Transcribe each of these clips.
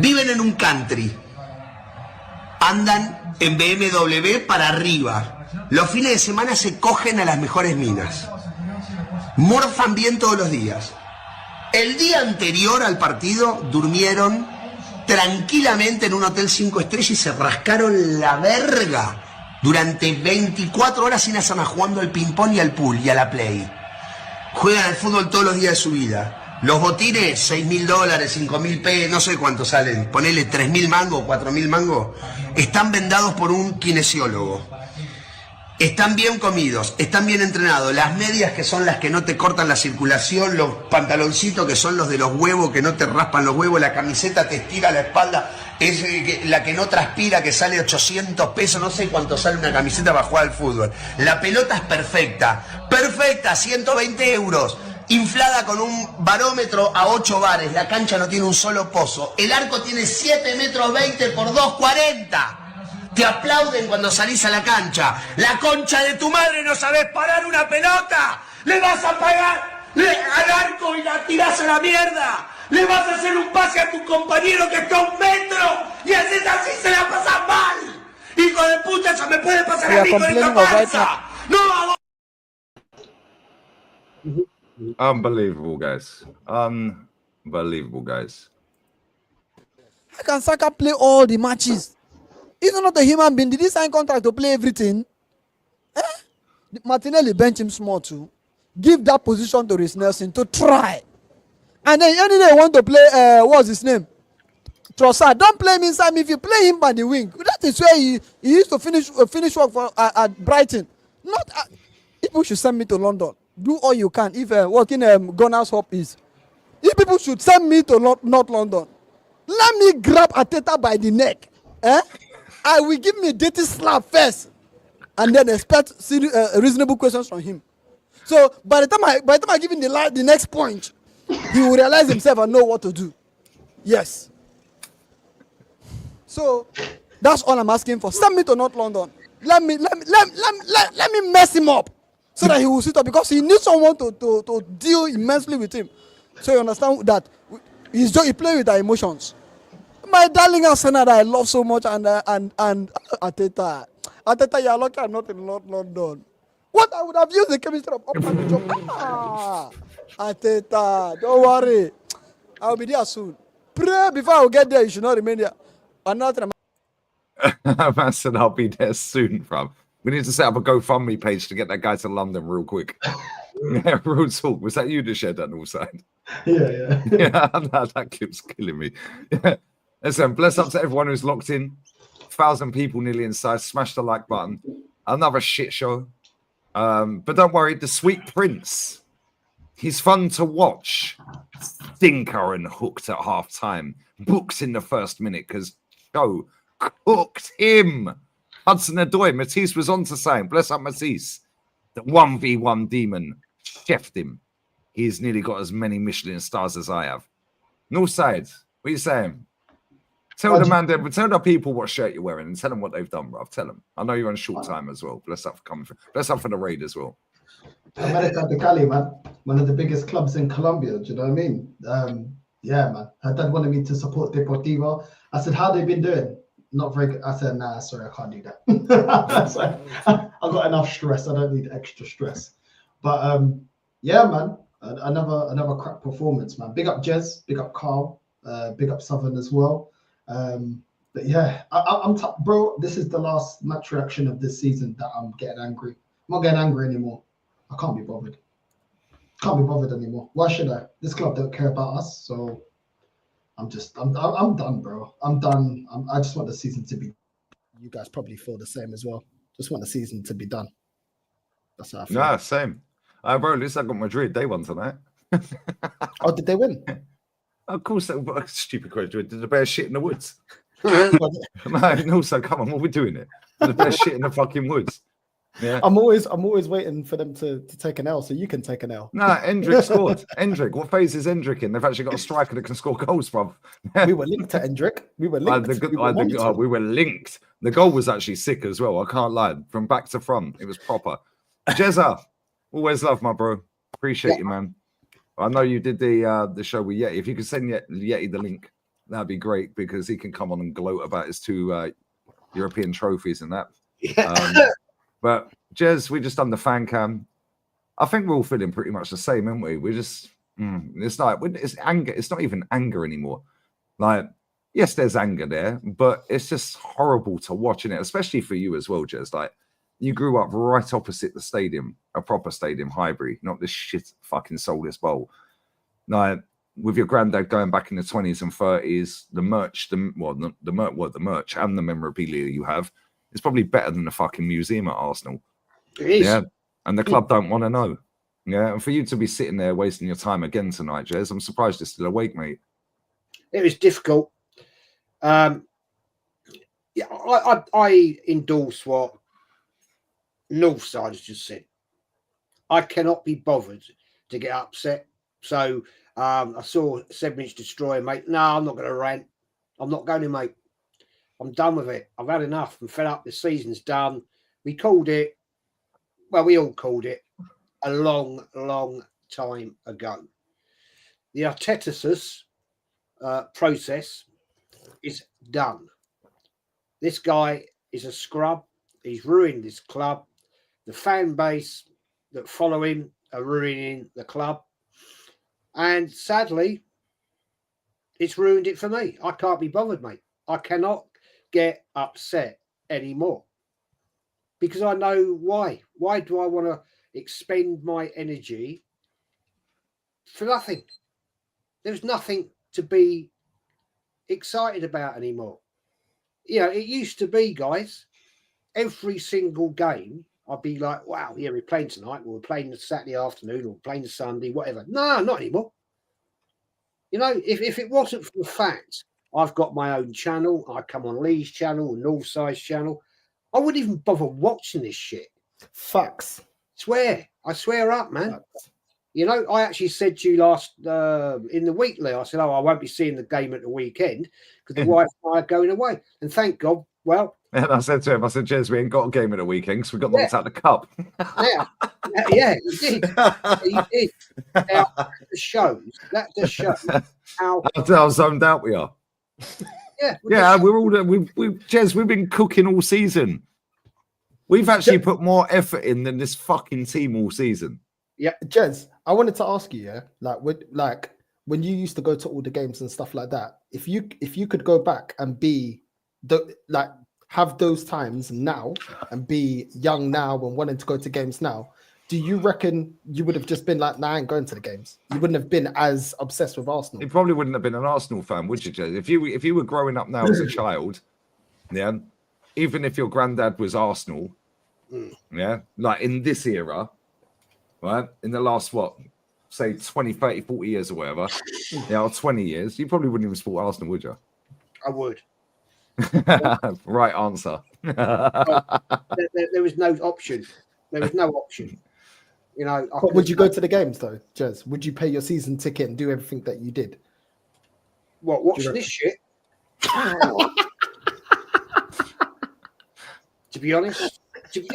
Viven en un country. Andan en BMW para arriba. Los fines de semana se cogen a las mejores minas. Morfan bien todos los días. El día anterior al partido durmieron tranquilamente en un hotel 5 estrellas y se rascaron la verga durante 24 horas sin hacer nada, jugando al ping-pong y al pool y a la play. Juegan al fútbol todos los días de su vida. Los botines, $6.000, $5.000, no sé cuánto salen, ponele 3.000 mangos, 4.000 mangos, están vendados por un kinesiólogo. Están bien comidos, están bien entrenados. Las medias, que son las que no te cortan la circulación, los pantaloncitos, que son los de los huevos, que no te raspan los huevos, la camiseta te estira la espalda, es la que no transpira, que sale 800 pesos, no sé cuánto sale una camiseta para jugar al fútbol. La pelota es perfecta, 120 euros, inflada con un barómetro a 8 bares, la cancha no tiene un solo pozo, el arco tiene 7,20 metros por 2,40. Te aplauden cuando salís a la cancha. La concha de tu madre, no sabés parar una pelota. Le vas a pagar al arco y la tirás a la mierda. Le vas a hacer un pase a tu compañero que está a 1 metro y haces así, se la pasas mal. Hijo de puta, eso me puede pasar a mí con esta panza. No hago. Unbelievable, guys. Unbelievable, guys. How can Saka play all the matches? He's not a human being. Did he sign contract to play everything? Martinelli bench him small too. Give that position to Reece Nelson to try. And then any day want to play, what's his name? Trossard. Don't play him inside me. If you play him by the wing, that is where he used to finish work for at Brighton. Not people should send me to London. Do all you can. If working Gunners Hop is, if people should send me to North London, let me grab Ateta by the neck. I will give me a dirty slap first, and then expect reasonable questions from him. So by the time I give him the next point, he will realize himself and know what to do. Yes. So that's all I'm asking for. Send me to North London. Let me mess him up so that he will sit up, because he needs someone to deal immensely with him. So you understand that he plays with our emotions. My darling Arsenal that I love so much, and Ateta, you are lucky I'm not in London. What I would have used the chemistry of up and jump. Ateta, don't worry, I'll be there soon. Pray before I get there. You should not remain there. I said I'll be there soon, fam. We need to set up a GoFundMe page to get that guy to London real quick. Yeah, real talk. Was that you that shared that Northside? Yeah. Yeah, that clip's killing me. Yeah. Listen, bless up to everyone who's locked in. 1,000 people nearly inside. Smash the like button. Another shit show. But don't worry, the Sweet Prince. He's fun to watch. Stinker and hooked at half time. Booked in the first minute because Joe cooked him. Hudson-Odoi. Matisse was on to saying, bless up Matisse. The 1v1 demon chefed him. He's nearly got as many Michelin stars as I have. Northside, what are you saying? Tell the man, tell the people what shirt you're wearing and tell them what they've done, bruv. Tell them. I know you're on short time as well. Bless up for coming. Bless up for the raid as well. America de Cali, man. One of the biggest clubs in Colombia. Do you know what I mean? Yeah, man. Her dad wanted me to support Deportivo. I said, how they been doing? Not very good. I said, nah, sorry, I can't do that. So, I got enough stress. I don't need extra stress. But yeah, man. Another crack performance, man. Big up Jez, big up Carl, big up Southern as well. But yeah, I'm bro. This is the last match reaction of this season that I'm getting angry. I'm not getting angry anymore. I can't be bothered. Can't be bothered anymore. Why should I? This club don't care about us, so I'm done, bro. I'm done. I just want the season to be. You guys probably feel the same as well. Just want the season to be done. That's how I feel. Nah, same. Bro, at least I got Madrid. They won tonight. Oh, did they win? Of course, stupid question. Did the bear shit in the woods? No, so come on, what are we doing here? The bear shit in the fucking woods. Yeah. I'm always waiting for them to take an L so you can take an L. Nah, Endrick scored. Endrick, what phase is Endrick in? They've actually got a striker that can score goals, bruv. We were linked to Endrick. We were linked. We were linked. The goal was actually sick as well. I can't lie. From back to front, it was proper. Jezza, always love, my bro. Appreciate you, man. I know you did the show with Yeti. If you could send Yeti the link, That'd be great because he can come on and gloat about his 2 European trophies and that. But Jez, we just done the fan cam. I think we're all feeling pretty much the same, aren't we? We're just, it's like, it's anger. It's not even anger anymore. Like, yes, there's anger there, but it's just horrible to watch it, especially for you as well, Jez. Like, you grew up right opposite the stadium, a proper stadium, Highbury, not this shit fucking soulless bowl. Like, with your granddad going back in the 20s and 30s, the merch, the merch and the memorabilia you have is probably better than the fucking museum at Arsenal. It is. Yeah. And the club don't want to know. Yeah. And for you to be sitting there wasting your time again tonight, Jez, I'm surprised you're still awake, mate. It was difficult. Yeah, I endorse what Northside has just said. I cannot be bothered to get upset. So I saw 7-inch destroyer, mate. No, I'm not going to rant. I'm not going to, mate. I'm done with it. I've had enough. I'm fed up. The season's done. We called it. Well, we all called it a long, long time ago. The Arteta's process is done. This guy is a scrub. He's ruined this club. The fan base that follow him are ruining the club. And sadly, it's ruined it for me. I can't be bothered, mate. I cannot get upset anymore because I know why. Why do I want to expend my energy for nothing? There's nothing to be excited about anymore. You know, it used to be, guys, every single game, I'd be like, wow, yeah, we're playing tonight, or we're playing the Saturday afternoon, or we're playing the Sunday, whatever. No, not anymore. You know, if it wasn't for the fact I've got my own channel, I come on Lee's channel, Northside's channel, I wouldn't even bother watching this shit. Facts. I swear up, man. Facts. You know, I actually said to you last in the week, Lee, I said, I won't be seeing the game at the weekend because the wife and I are going away. And thank God, well. And I said to him, I said, Jez, we ain't got a game at the weekend because we got knocked out the cup. Yeah, he did. He did. Now, that just shows how zoned out we are. Yeah, Jez, we've been cooking all season. We've actually put more effort in than this fucking team all season. Yeah, Jez, I wanted to ask you, when you used to go to all the games and stuff like that, if you could go back and have those times now and be young now and wanting to go to games now, do you reckon you would have just been like, nah, I ain't going to the games? You wouldn't have been as obsessed with Arsenal. You probably wouldn't have been an Arsenal fan, would you, Jez? If you were growing up now as a child, yeah, even if your granddad was Arsenal, yeah, like in this era, right, in the last, say 20, 30, 40 years or whatever, yeah, or 20 years, you probably wouldn't even support Arsenal, would you? I would. Right answer. There was no option. There was no option. You know. But would you go to the games though, Jez? Would you pay your season ticket and do everything that you did? What? Watch this shit. To be honest,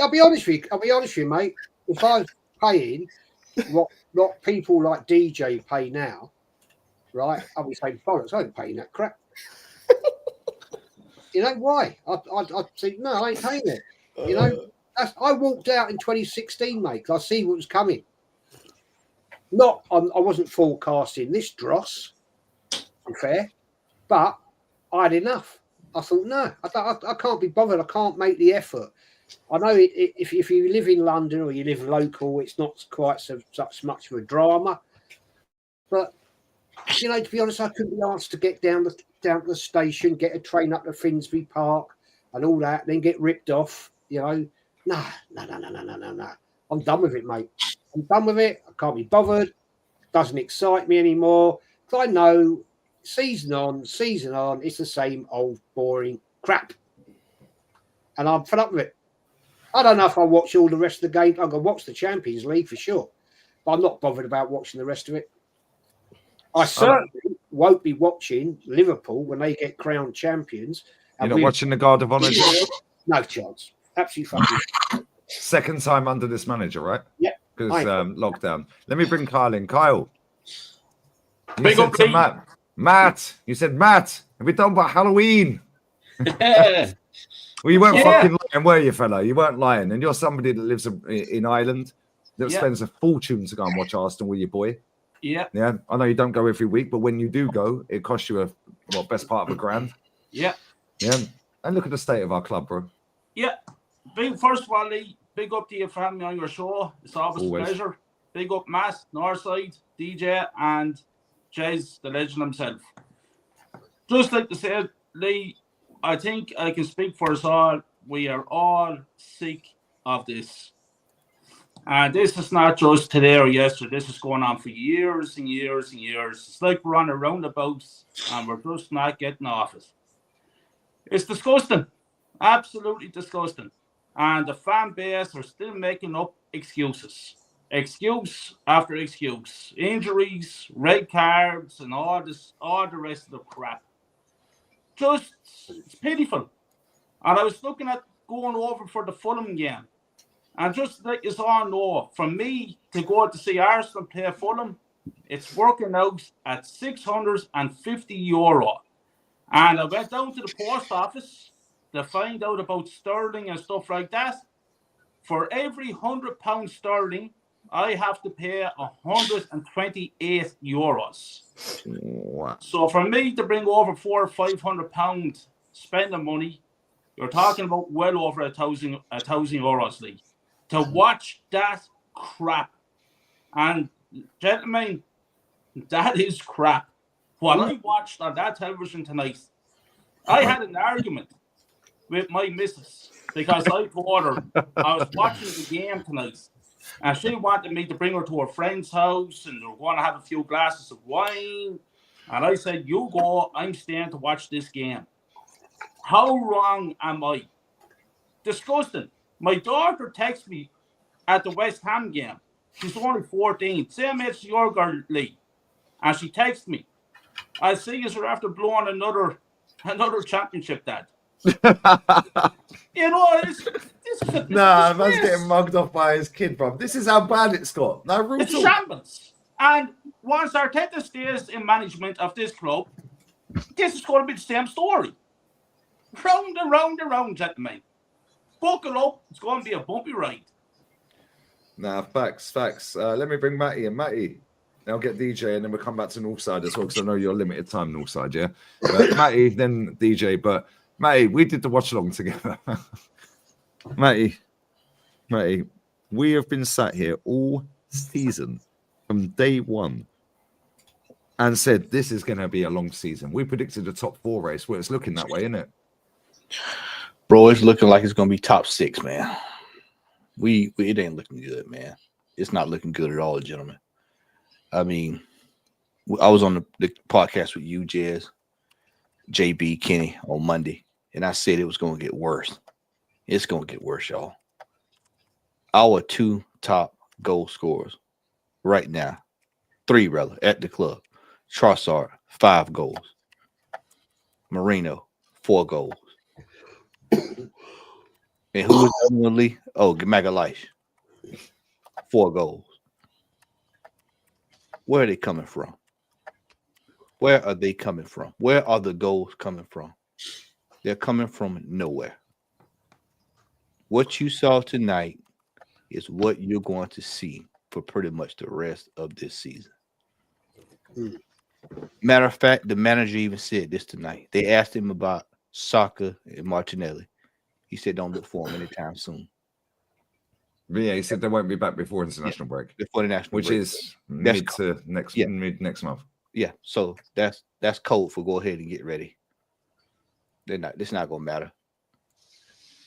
I'll be honest with you, mate. If I was paying what people like DJ pay now, right? I'll be saying bollocks. I ain't paying that crap. You know why? I'd say no, I ain't paying it. You know, I walked out in 2016, mate, because I see what was coming. I wasn't forecasting this dross. Unfair, but I had enough. I thought, no, I can't be bothered. I can't make the effort. I know if you live in London or you live local, it's not quite such much of a drama. But you know, to be honest, I couldn't be asked to get down to the station, get a train up to Finsbury Park, and all that, then get ripped off. You know, no. I'm done with it, mate. I'm done with it. I can't be bothered. Doesn't excite me anymore. Because I know season on, it's the same old boring crap. And I'm fed up with it. I don't know if I'll watch all the rest of the games. I'm going to watch the Champions League for sure. But I'm not bothered about watching the rest of it. I certainly won't be watching Liverpool when they get crowned champions. You're not watching the Guard of Honour? No chance. Absolutely fucking. Second time under this manager, right? Yeah. Because lockdown. Let me bring Kyle in. Kyle, Big up, to Matt, Matt, you said, Matt, have we done about Halloween? Yeah. Well, you weren't Yeah. fucking lying, were you, fella? You weren't lying. And you're somebody that lives in Ireland that Yeah. spends a fortune to go and watch Arsenal with your boy. Yeah. Yeah, I know you don't go every week, but when you do go, it costs you best part of $1,000. Yeah. Yeah, and look at the state of our club, bro. Yeah. First of all, Lee, big up to you for having me on your show. It's always a pleasure. Big up Matt, Northside, DJ, and Jez, the legend himself. Just like to say, Lee, I think I can speak for us all. We are all sick of this. And this is not just today or yesterday. This is going on for years and years and years. It's like we're on a roundabout and we're just not getting off it. It's disgusting. Absolutely disgusting. And the fan base are still making up excuses. Excuse after excuse. Injuries, red cards, and all the rest of the crap. Just, it's pitiful. And I was looking at going over for the Fulham game. And just like you all know, for me to go to see Arsenal play Fulham, it's working out at €650. And I went down to the post office to find out about sterling and stuff like that. For every £100 sterling, I have to pay €128. Wow. So for me to bring over £400 or £500 spending money, you're talking about well over €1,000, Lee, to watch that crap. And gentlemen, that is crap. What I watched on that television tonight, I had an argument with my missus because I told her I was watching the game tonight and she wanted me to bring her to her friend's house and they were going to have a few glasses of wine. And I said, you go, I'm staying to watch this game. How wrong am I? Disgusting. My daughter texted me at the West Ham game. She's only 14. Same age as your girl, Lee. And she texted me. I see you after blowing another championship, Dad. You know, this is Nah, man's getting mugged off by his kid, bro. This is how bad it's got. No, real it's a talk. shambles. And once Arteta stays in management of this club, this is going to be the same story. Round and round and round, gentlemen. Buckle up. It's going to be a bumpy ride. Nah, facts. Let me bring Matty in. Matty, now get DJ, and then we'll come back to Northside as well, because I know you're limited time, Northside, yeah? But Matty, then DJ. But Matty, we did the watch along together. Matty, we have been sat here all season from day one and said this is going to be a long season. We predicted a top 4 race. Well, it's looking that way, isn't it? Bro, it's looking like it's going to be top 6, man. It ain't looking good, man. It's not looking good at all, gentlemen. I mean, I was on the podcast with you, Jez, JB, Kenny on Monday, and I said it was going to get worse. It's going to get worse, y'all. Our 2 top goal scorers right now, 3 rather, at the club. Trossard, 5 goals. Marino, 4 goals. And who was the other one, Lee? Oh, Magalhaes, 4 goals. Where are they coming from? Where are they coming from? Where are the goals coming from? They're coming from nowhere. What you saw tonight is what you're going to see for pretty much the rest of this season. Matter of fact, the manager even said this tonight. They asked him about Saka and Martinelli. He said, don't look for him anytime soon. Yeah, he said they won't be back before international break. Before the national which break. is mid next month. Yeah, so that's code for go ahead and get ready. It's not gonna matter.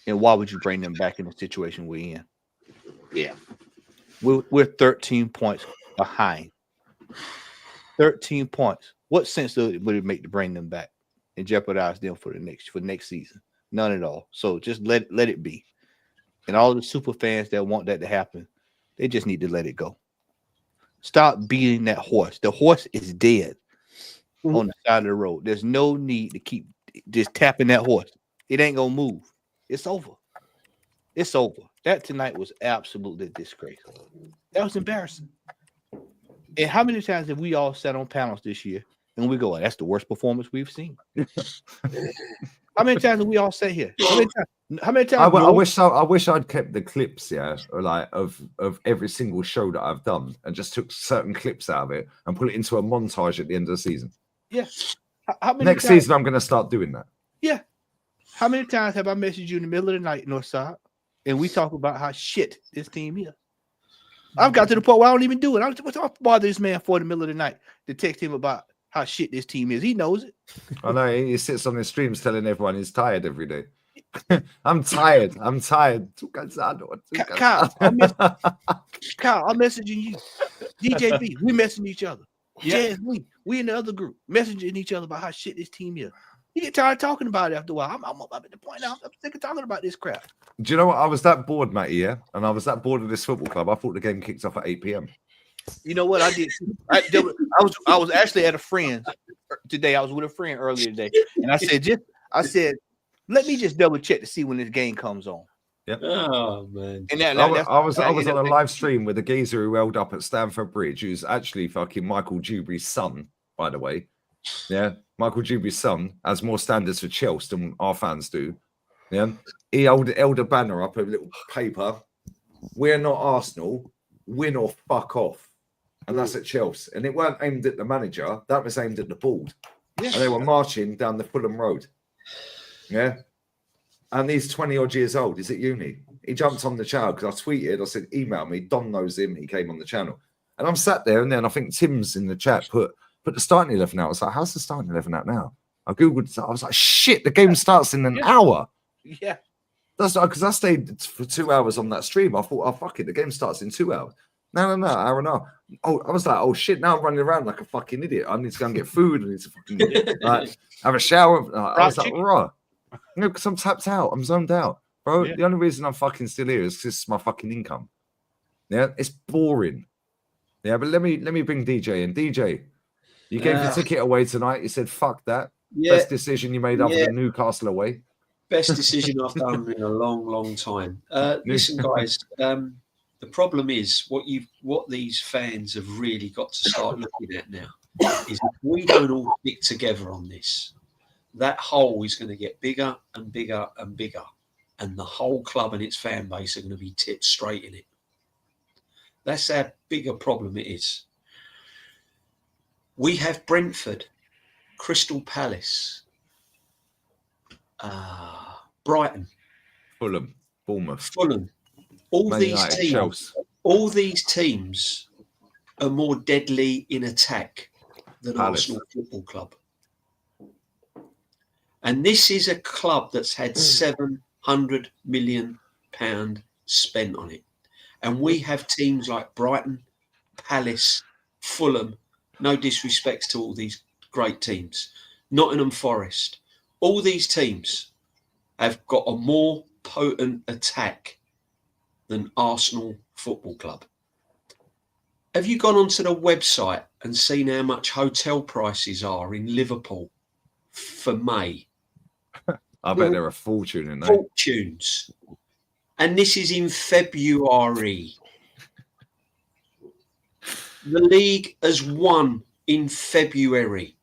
And why would you bring them back in the situation we're in? Yeah. We're 13 points behind. 13 points. What sense would it make to bring them back and jeopardize them for next season? None at all. So just let it be. And all the super fans that want that to happen, they just need to let it go. Stop beating that horse. The horse is dead on the side of the road. There's no need to keep just tapping that horse. It ain't gonna move. It's over. It's over. That tonight was absolutely disgraceful. That was embarrassing. And how many times have we all sat on panels this year And we go, that's the worst performance we've seen. How many times have we all sat here? How many times? I wish I'd kept the clips, or like of every single show that I've done, and just took certain clips out of it and put it into a montage at the end of the season. Yeah. How many Next times, season, I'm going to start doing that. Yeah. How many times have I messaged you in the middle of the night, Northside, and we talk about how shit this team is? I've got to the point where I don't even do it. I bother this man for in the middle of the night to text him about how shit this team is. He knows it. I know he sits on his streams telling everyone he's tired every day. I'm tired. I'm tired. Kyle, I'm messaging you. DJB, we messaging each other. Yeah, we in the other group messaging each other about how shit this team is. You get tired of talking about it after a while. I'm at the point now. I'm sick of talking about this crap. Do you know what? I was that bored, Matty, and I was that bored of this football club. I thought the game kicked off at 8 p.m. You know what I did? I was actually at a friend's today. I was with a friend earlier today, and I said, let me just double check to see when this game comes on. Yep. Oh man! And I was on a live stream with a geezer who held up at Stamford Bridge, who's actually fucking Michael Dewberry's son, by the way. Yeah, Michael Dewberry's son has more standards for Chelsea than our fans do. Yeah, he held a banner up, a little paper. We're not Arsenal. Win or fuck off. And that's at Chelsea. And it weren't aimed at the manager. That was aimed at the board. Yeah. And they were marching down the Fulham Road. Yeah. And he's 20 odd years old. He's at uni. He jumped on the channel because I tweeted. I said, email me. Don knows him. He came on the channel. And I'm sat there. And then I think Tim's in the chat put the starting 11 out. I was like, how's the starting 11 out now? I Googled. I was like, shit, the game starts in an hour. Yeah. That's because I stayed for 2 hours on that stream. I thought, oh, fuck it. The game starts in 2 hours. No, hour and a half. Oh, I was like, oh, shit. Now I'm running around like a fucking idiot. I need to go and get food. I need to fucking have a shower. I was like, right. No, because I'm tapped out. I'm zoned out. Bro, the only reason I'm fucking still here is because it's my fucking income. Yeah, it's boring. Yeah, but let me bring DJ in. DJ, you gave the ticket away tonight. You said, fuck that. Yeah. Best decision you made after the Newcastle away. Best decision I've done in a long, long time. Listen, guys, the problem is what these fans have really got to start looking at now is if we don't all stick together on this, that hole is going to get bigger and bigger and bigger, and the whole club and its fan base are going to be tipped straight in it. That's how big a problem it is. We have Brentford, Crystal Palace, Brighton, Fulham, Bournemouth, all Man these United, teams, Chelsea. all these teams are more deadly in attack than Palace. Arsenal Football Club. And this is a club that's had £700 million spent on it. And we have teams like Brighton, Palace, Fulham, no disrespect to all these great teams, Nottingham Forest. All these teams have got a more potent attack than Arsenal Football Club. Have you gone onto the website and seen how much hotel prices are in Liverpool for May? I bet they're a fortune in there. Fortunes. And this is in February. The league has won in February.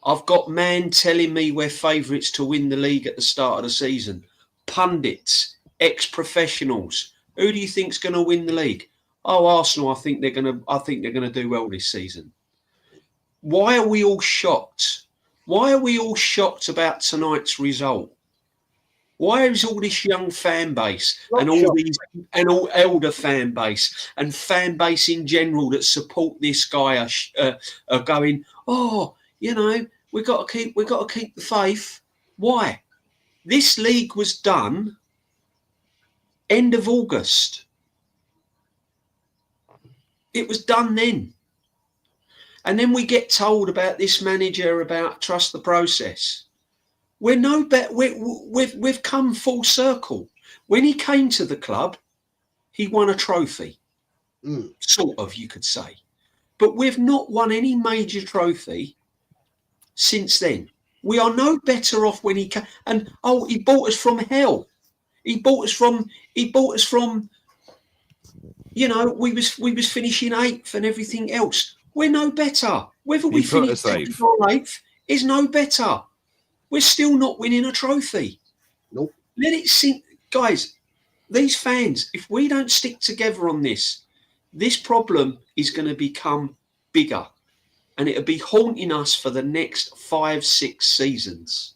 I've got man telling me we're favourites to win the league at the start of the season. Pundits, ex-professionals. Who do you think's going to win the league? Oh, Arsenal. I think they're going to do well this season. Why are we all shocked? Why are we all shocked about tonight's result? Why is all this young fan base and all elder fan base and fan base in general that support this guy are going, oh, you know, we got to keep the faith. Why? This league was done end of August. It was done then. And then we get told about this manager about trust the process. We're no better. We've come full circle. When he came to the club, he won a trophy, sort of, you could say. But we've not won any major trophy since then. We are no better off when he came. And he bought us from hell. He bought us from. You know, we was finishing 8th and everything else. We're no better. Whether we He put finish us eighth. 7th or 8th is no better. We're still not winning a trophy. Nope. Let it sink. Guys, these fans, if we don't stick together on this problem is going to become bigger. And it'll be haunting us for the next 5-6 seasons.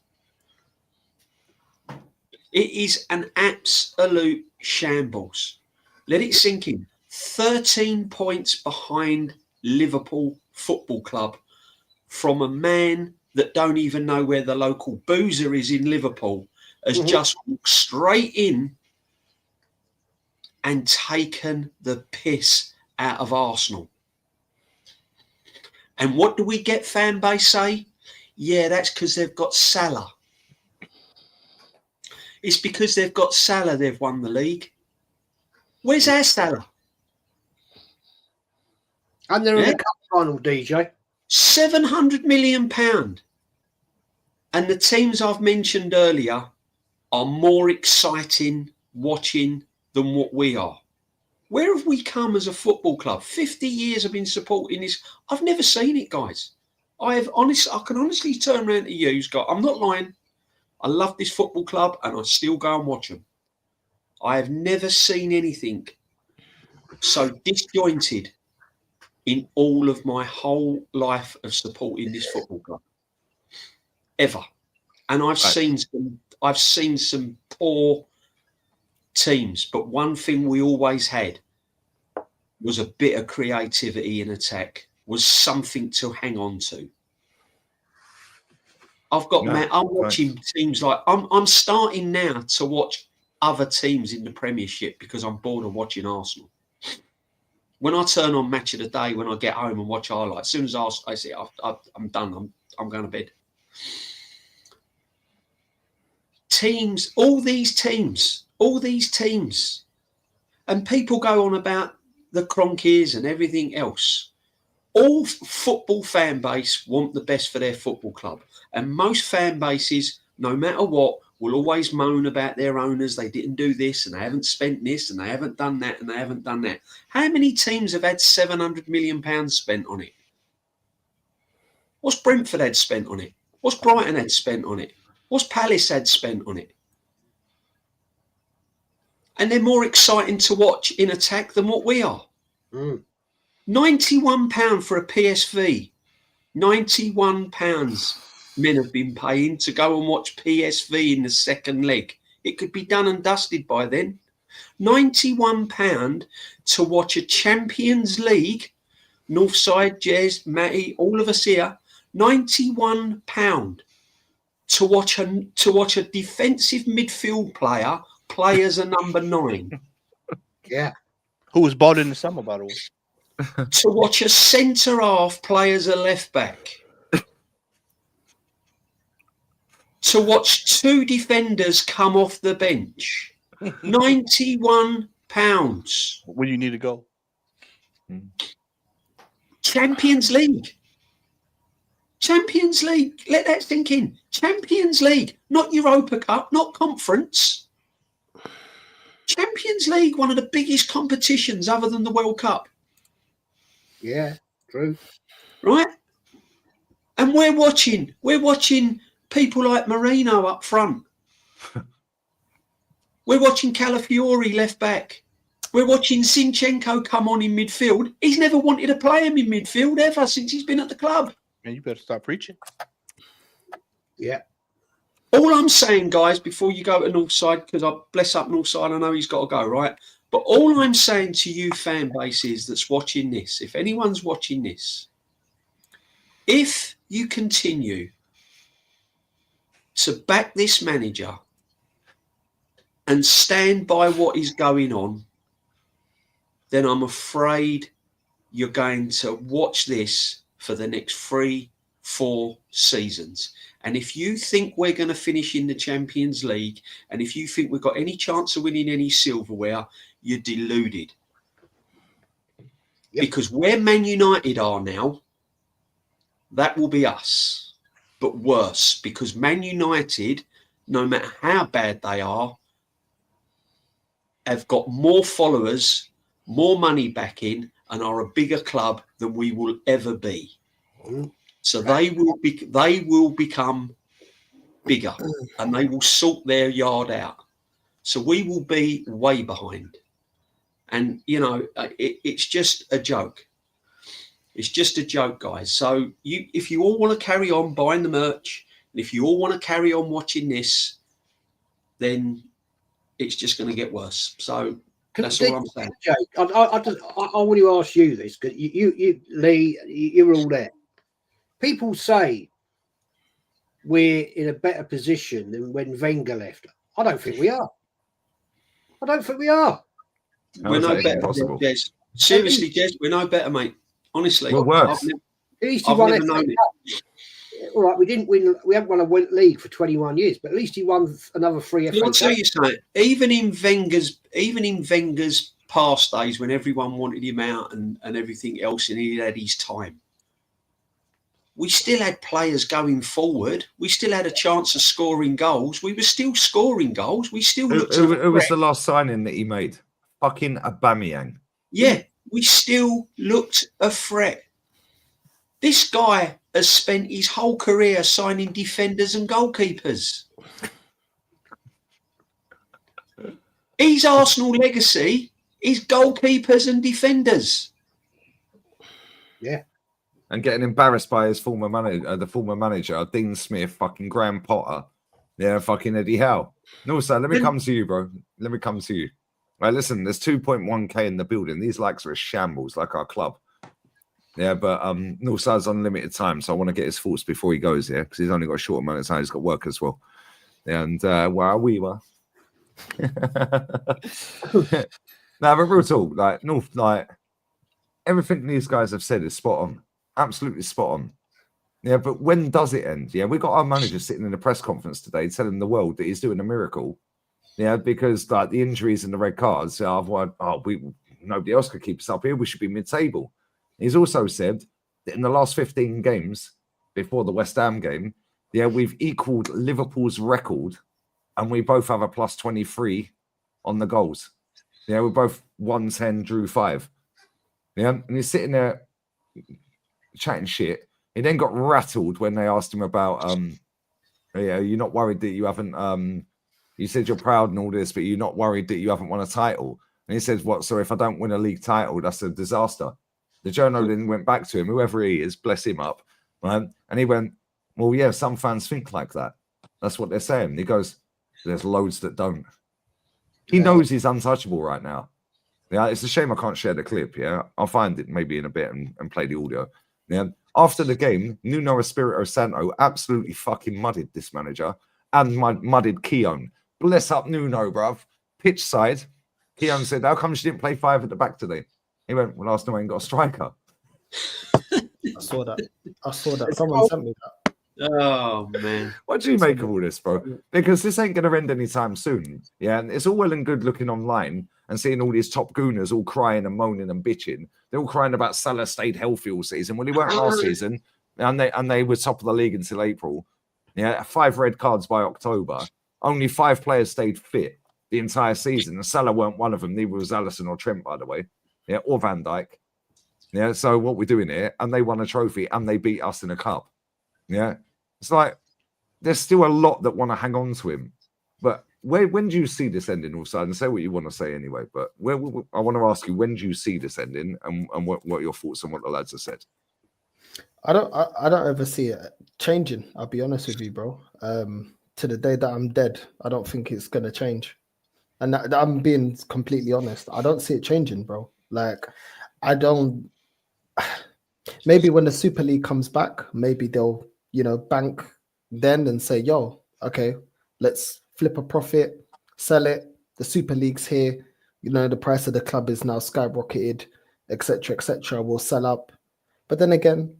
It is an absolute shambles. Let it sink in. 13 points behind Liverpool Football Club from a man that don't even know where the local boozer is in Liverpool, has just walked straight in and taken the piss out of Arsenal. And what do we get fan base say? Yeah, that's because they've got Salah. It's because they've got Salah they've won the league. Where's our Salah? And they're in the cup final, DJ. £700 million. And the teams I've mentioned earlier are more exciting watching than what we are. Where have we come as a football club? 50 years I've been supporting this. I've never seen it, guys. I can honestly turn around to you, Scott. I'm not lying. I love this football club and I still go and watch them. I have never seen anything so disjointed in all of my whole life of supporting this football club. Ever. And I've seen some poor teams, but one thing we always had was a bit of creativity in attack, was something to hang on to. I'm watching teams like I'm starting now to watch other teams in the Premiership because I'm bored of watching Arsenal. When I turn on Match of the Day, when I get home and watch highlights, as soon as I see it, I'm done. I'm going to bed. Teams, all these teams, and people go on about the Cronkies and everything else. All football fan base want the best for their football club. And most fan bases, no matter what, will always moan about their owners. They didn't do this and they haven't spent this and they haven't done that and they haven't done that. How many teams have had £700 million spent on it? What's Brentford had spent on it? What's Brighton had spent on it? What's Palace had spent on it? And they're more exciting to watch in attack than what we are. £91 for a PSV. £91 men have been paying to go and watch PSV in the second leg. It could be done and dusted by then. £91 to watch a Champions League. Northside, Jez, Matty, all of us here. £91 to watch a defensive midfield player play as a number 9. Yeah. Who was bought in the summer, by the way? To watch a centre half play as a left back. To watch 2 defenders come off the bench. £91. Where you need to go? Champions League. Champions League. Let that sink in. Champions League. Not Europa Cup, not Conference. Champions League, one of the biggest competitions other than the World Cup. Yeah, true. Right? And we're watching people like Marino up front. We're watching Calafiori left back. We're watching Zinchenko come on in midfield. He's never wanted to play him in midfield ever since he's been at the club. Man, you better start preaching. Yeah. All I'm saying, guys, before you go to Northside, because I bless up Northside, I know he's got to go, right? But all I'm saying to you fan bases that's watching this, if anyone's watching this, if you continue to back this manager and stand by what is going on, then I'm afraid you're going to watch this for the next 3-4 seasons. And if you think we're going to finish in the Champions League, and if you think we've got any chance of winning any silverware, you're deluded. Yep. Because where Man United are now, that will be us. But worse, because Man United, no matter how bad they are, have got more followers, more money back in, and are a bigger club than we will ever be. So they will become bigger, and they will sort their yard out. So we will be way behind. And, you know, it's just a joke. It's just a joke, guys. So if you all want to carry on buying the merch, and if you all want to carry on watching this, then it's just going to get worse. So that's all I'm saying. Jake, I want to ask you this, because you Lee, you were all there. People say we're in a better position than when Wenger left. I don't think we are. We're no better, Des. Seriously, Des, we're no better, mate. Honestly, we're worse. At least he won never known it. All right, we didn't win. We haven't won a league for 21 years, but at least he won another 3 FA I'll tell you something. Even in Wenger's past days, when everyone wanted him out and everything else, and he had his time, we still had players going forward. We still had a chance of scoring goals. We were still scoring goals. We still looked. Who was the last signing that he made? Fucking Aubameyang. Yeah, we still looked a threat. This guy has spent his whole career signing defenders and goalkeepers. His Arsenal legacy is goalkeepers and defenders. Yeah. And getting embarrassed by his former manager, the former manager, Dean Smith, fucking Graham Potter, yeah, fucking Eddie Howe. No, sir, let me come to you, bro. Let me come to you. Right, listen, there's 2.1k in the building. These likes are a shambles, like our club. Yeah, but Northside's on limited time, so I want to get his thoughts before he goes, yeah, because he's only got a short amount of time. He's got work as well. And where we were. Now, but real talk, like North, like everything these guys have said is spot on, absolutely spot on. Yeah, but when does it end? Yeah, we got our manager sitting in a press conference today telling the world that he's doing a miracle. Yeah, because like the injuries and the red cards, nobody else could keep us up here. We should be mid-table. He's also said that in the last 15 games before the West Ham game, yeah, we've equaled Liverpool's record, and we both have a plus 23 on the goals. Yeah, we both won 10, drew 5. Yeah, and he's sitting there chatting shit. He then got rattled when they asked him about, yeah, you're not worried that you haven't, you said you're proud and all this, but you're not worried that you haven't won a title. And he says, what? So if I don't win a league title, that's a disaster. The journal then went back to him, whoever he is, bless him up, right? And he went, well, yeah, some fans think like that. That's what they're saying. And he goes, there's loads that don't. He knows he's untouchable right now. Yeah, it's a shame I can't share the clip. Yeah, I'll find it maybe in a bit and play the audio. Yeah, after the game, Nuno Espirito Santo absolutely fucking mudded this manager and mudded Keown. Bless up Nuno, bruv. Pitch side, Keown said, "How come you didn't play 5 at the back today?" He went, "Well, Arsenal ain't got a striker." I saw that. Someone sent me that. Oh man, what do you make of all this, bro? Because this ain't going to end anytime soon. Yeah, and it's all well and good looking online and seeing all these top gooners all crying and moaning and bitching. They're all crying about Salah stayed healthy all season. Well, he weren't last season, and they were top of the league until April. Yeah, 5 red cards by October. Only 5 players stayed fit the entire season, and Salah weren't one of them. Neither was Alisson or Trent, by the way. Yeah, or Van Dijk. Yeah, so what we're doing here, and they won a trophy, and they beat us in a cup. Yeah, it's like there's still a lot that want to hang on to him. But when do you see this ending, Northside? And say what you want to say anyway. But I want to ask you, when do you see this ending, and what are your thoughts on what the lads have said? I don't ever see it changing. I'll be honest with you, bro. To the day that I'm dead, I don't think it's gonna change. And I'm being completely honest. I don't see it changing, bro. Like, I don't. Maybe when the Super League comes back, maybe they'll, bank then and say, yo, okay, let's flip a profit, sell it. The Super League's here. The price of the club is now skyrocketed, etc., etc. We'll sell up. But then again,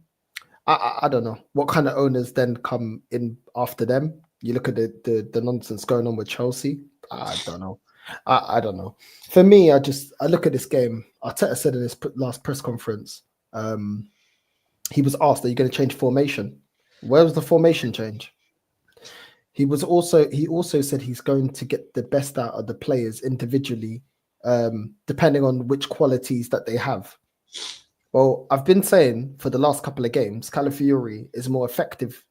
I don't know what kind of owners then come in after them. You look at the nonsense going on with Chelsea. I don't know. I don't know. For me, I look at this game. Arteta said in his last press conference, he was asked, "Are you going to change formation?" Where was the formation change? He also said he's going to get the best out of the players individually, depending on which qualities that they have. Well, I've been saying for the last couple of games, Calafiori is more effective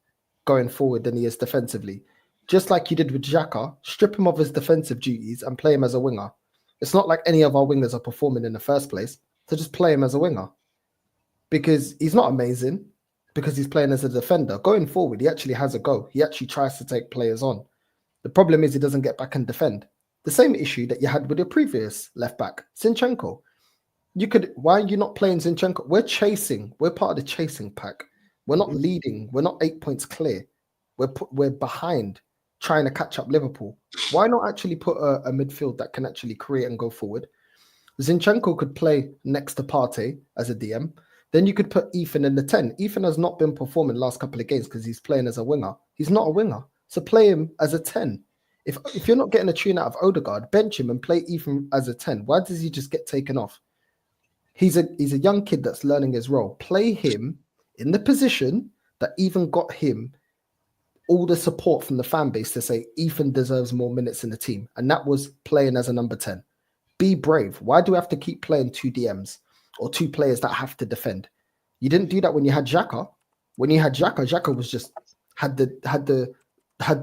going forward than he is defensively. Just like you did with Xhaka, strip him of his defensive duties and play him as a winger. It's not like any of our wingers are performing in the first place, so just play him as a winger. Because he's not amazing, because he's playing as a defender. Going forward, he actually has a go. He actually tries to take players on. The problem is he doesn't get back and defend. The same issue that you had with your previous left back, Zinchenko. Why are you not playing Zinchenko? We're part of the chasing pack. We're not leading. We're not 8 points clear. We're behind trying to catch up Liverpool. Why not actually put a midfield that can actually create and go forward? Zinchenko could play next to Partey as a DM. Then you could put Ethan in the 10. Ethan has not been performing the last couple of games because he's playing as a winger. He's not a winger. So play him as a 10. If you're not getting a tune out of Odegaard, bench him and play Ethan as a 10. Why does he just get taken off? He's a young kid that's learning his role. Play him in the position that even got him all the support from the fan base to say Ethan deserves more minutes in the team. And that was playing as a number 10. Be brave. Why do we have to keep playing 2 DMs or 2 players that have to defend? You didn't do that when you had Xhaka. When you had Xhaka, Xhaka was just had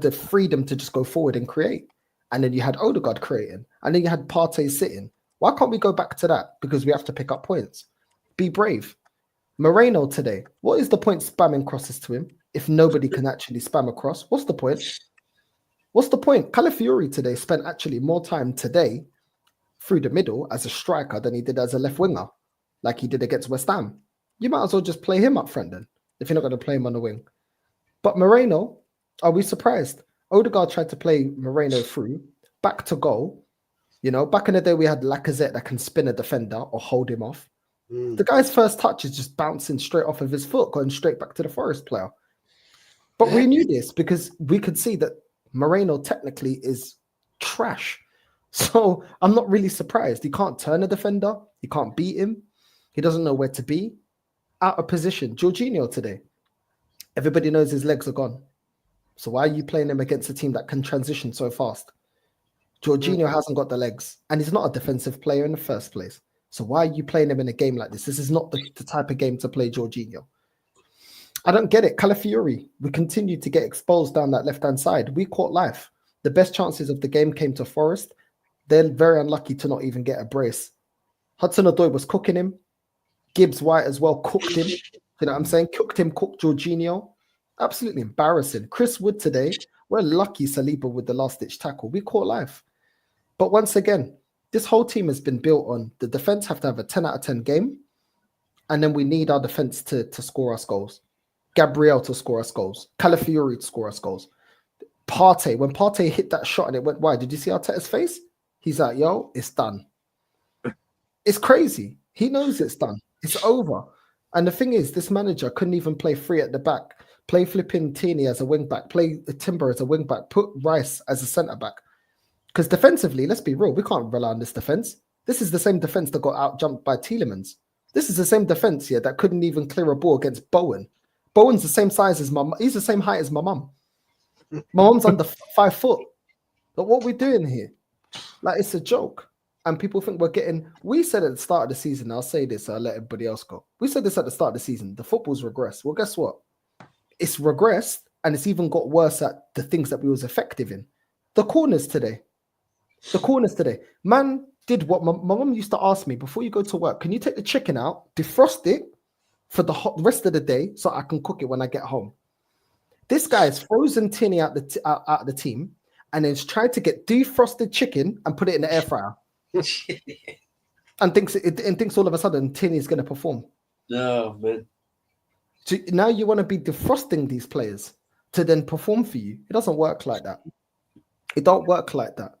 the freedom to just go forward and create. And then you had Odegaard creating. And then you had Partey sitting. Why can't we go back to that? Because we have to pick up points. Be brave. Moreno today. What is the point spamming crosses to him if nobody can actually spam across? What's the point? What's the point? Calafiori today spent actually more time today through the middle as a striker than he did as a left winger, like he did against West Ham. You might as well just play him up front then, if you're not going to play him on the wing. But Moreno, are we surprised? Odegaard tried to play Moreno through, back to goal. You know, back in the day, we had Lacazette that can spin a defender or hold him off. The guy's first touch is just bouncing straight off of his foot, going straight back to the Forest player. But we knew this because we could see that Moreno technically is trash. So I'm not really surprised. He can't turn a defender. He can't beat him. He doesn't know where to be. Out of position. Jorginho today. Everybody knows his legs are gone. So why are you playing him against a team that can transition so fast? Jorginho hasn't got the legs. And he's not a defensive player in the first place. So why are you playing him in a game like this? This is not the type of game to play Jorginho. I don't get it. Calafiori, we continue to get exposed down that left-hand side. We caught life. The best chances of the game came to Forest. They're very unlucky to not even get a brace. Hudson-Odoi was cooking him. Gibbs White as well cooked him. You know what I'm saying? Cooked Jorginho. Absolutely embarrassing. Chris Wood today, we're lucky Saliba with the last-ditch tackle. We caught life. But once again, this whole team has been built on the defense have to have a 10 out of 10 game. And then we need our defense to score us goals. Gabriel to score us goals. Calafiori to score us goals. Partey, when Partey hit that shot and it went wide, did you see Arteta's face? He's like, yo, it's done. It's crazy. He knows it's done. It's over. And the thing is, this manager couldn't even play free at the back, play flipping Tierney as a wing back, play Timber as a wing back, put Rice as a centre back. Because defensively, let's be real, we can't rely on this defence. This is the same defence that got out jumped by Tielemans. This is the same defence here that couldn't even clear a ball against Bowen. Bowen's the same size as my mum. He's the same height as my mum. My mum's under 5 foot. But what are we doing here? Like, it's a joke. And people think we're getting... We said at the start of the season, I'll say this, I'll let everybody else go. We said this at the start of the season, the football's regressed. Well, guess what? It's regressed, and it's even got worse at the things that we was effective in. The corners today. Man did what my mum used to ask me, before you go to work, can you take the chicken out, defrost it for the rest of the day so I can cook it when I get home? This guy is frozen Tierney out the team and then tried to get defrosted chicken and put it in the air fryer. and thinks all of a sudden Tierney is going to perform. No, man. So now you want to be defrosting these players to then perform for you. It doesn't work like that. It don't work like that.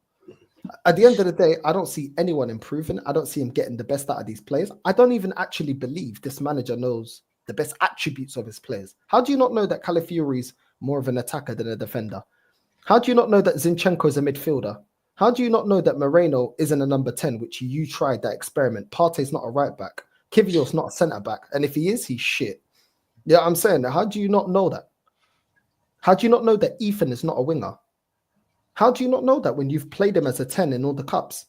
At the end of the day, I don't see anyone improving. I don't see him getting the best out of these players. I don't even actually believe this manager knows the best attributes of his players. How do you not know that Calafiori is more of an attacker than a defender? How do you not know that Zinchenko is a midfielder? How do you not know that Moreno isn't a number 10, which you tried that experiment? Partey's not a right back. Kivior's not a centre back. And if he is, he's shit. Yeah, I'm saying that. How do you not know that? How do you not know that Ethan is not a winger? How do you not know that when you've played him as a 10 in all the cups?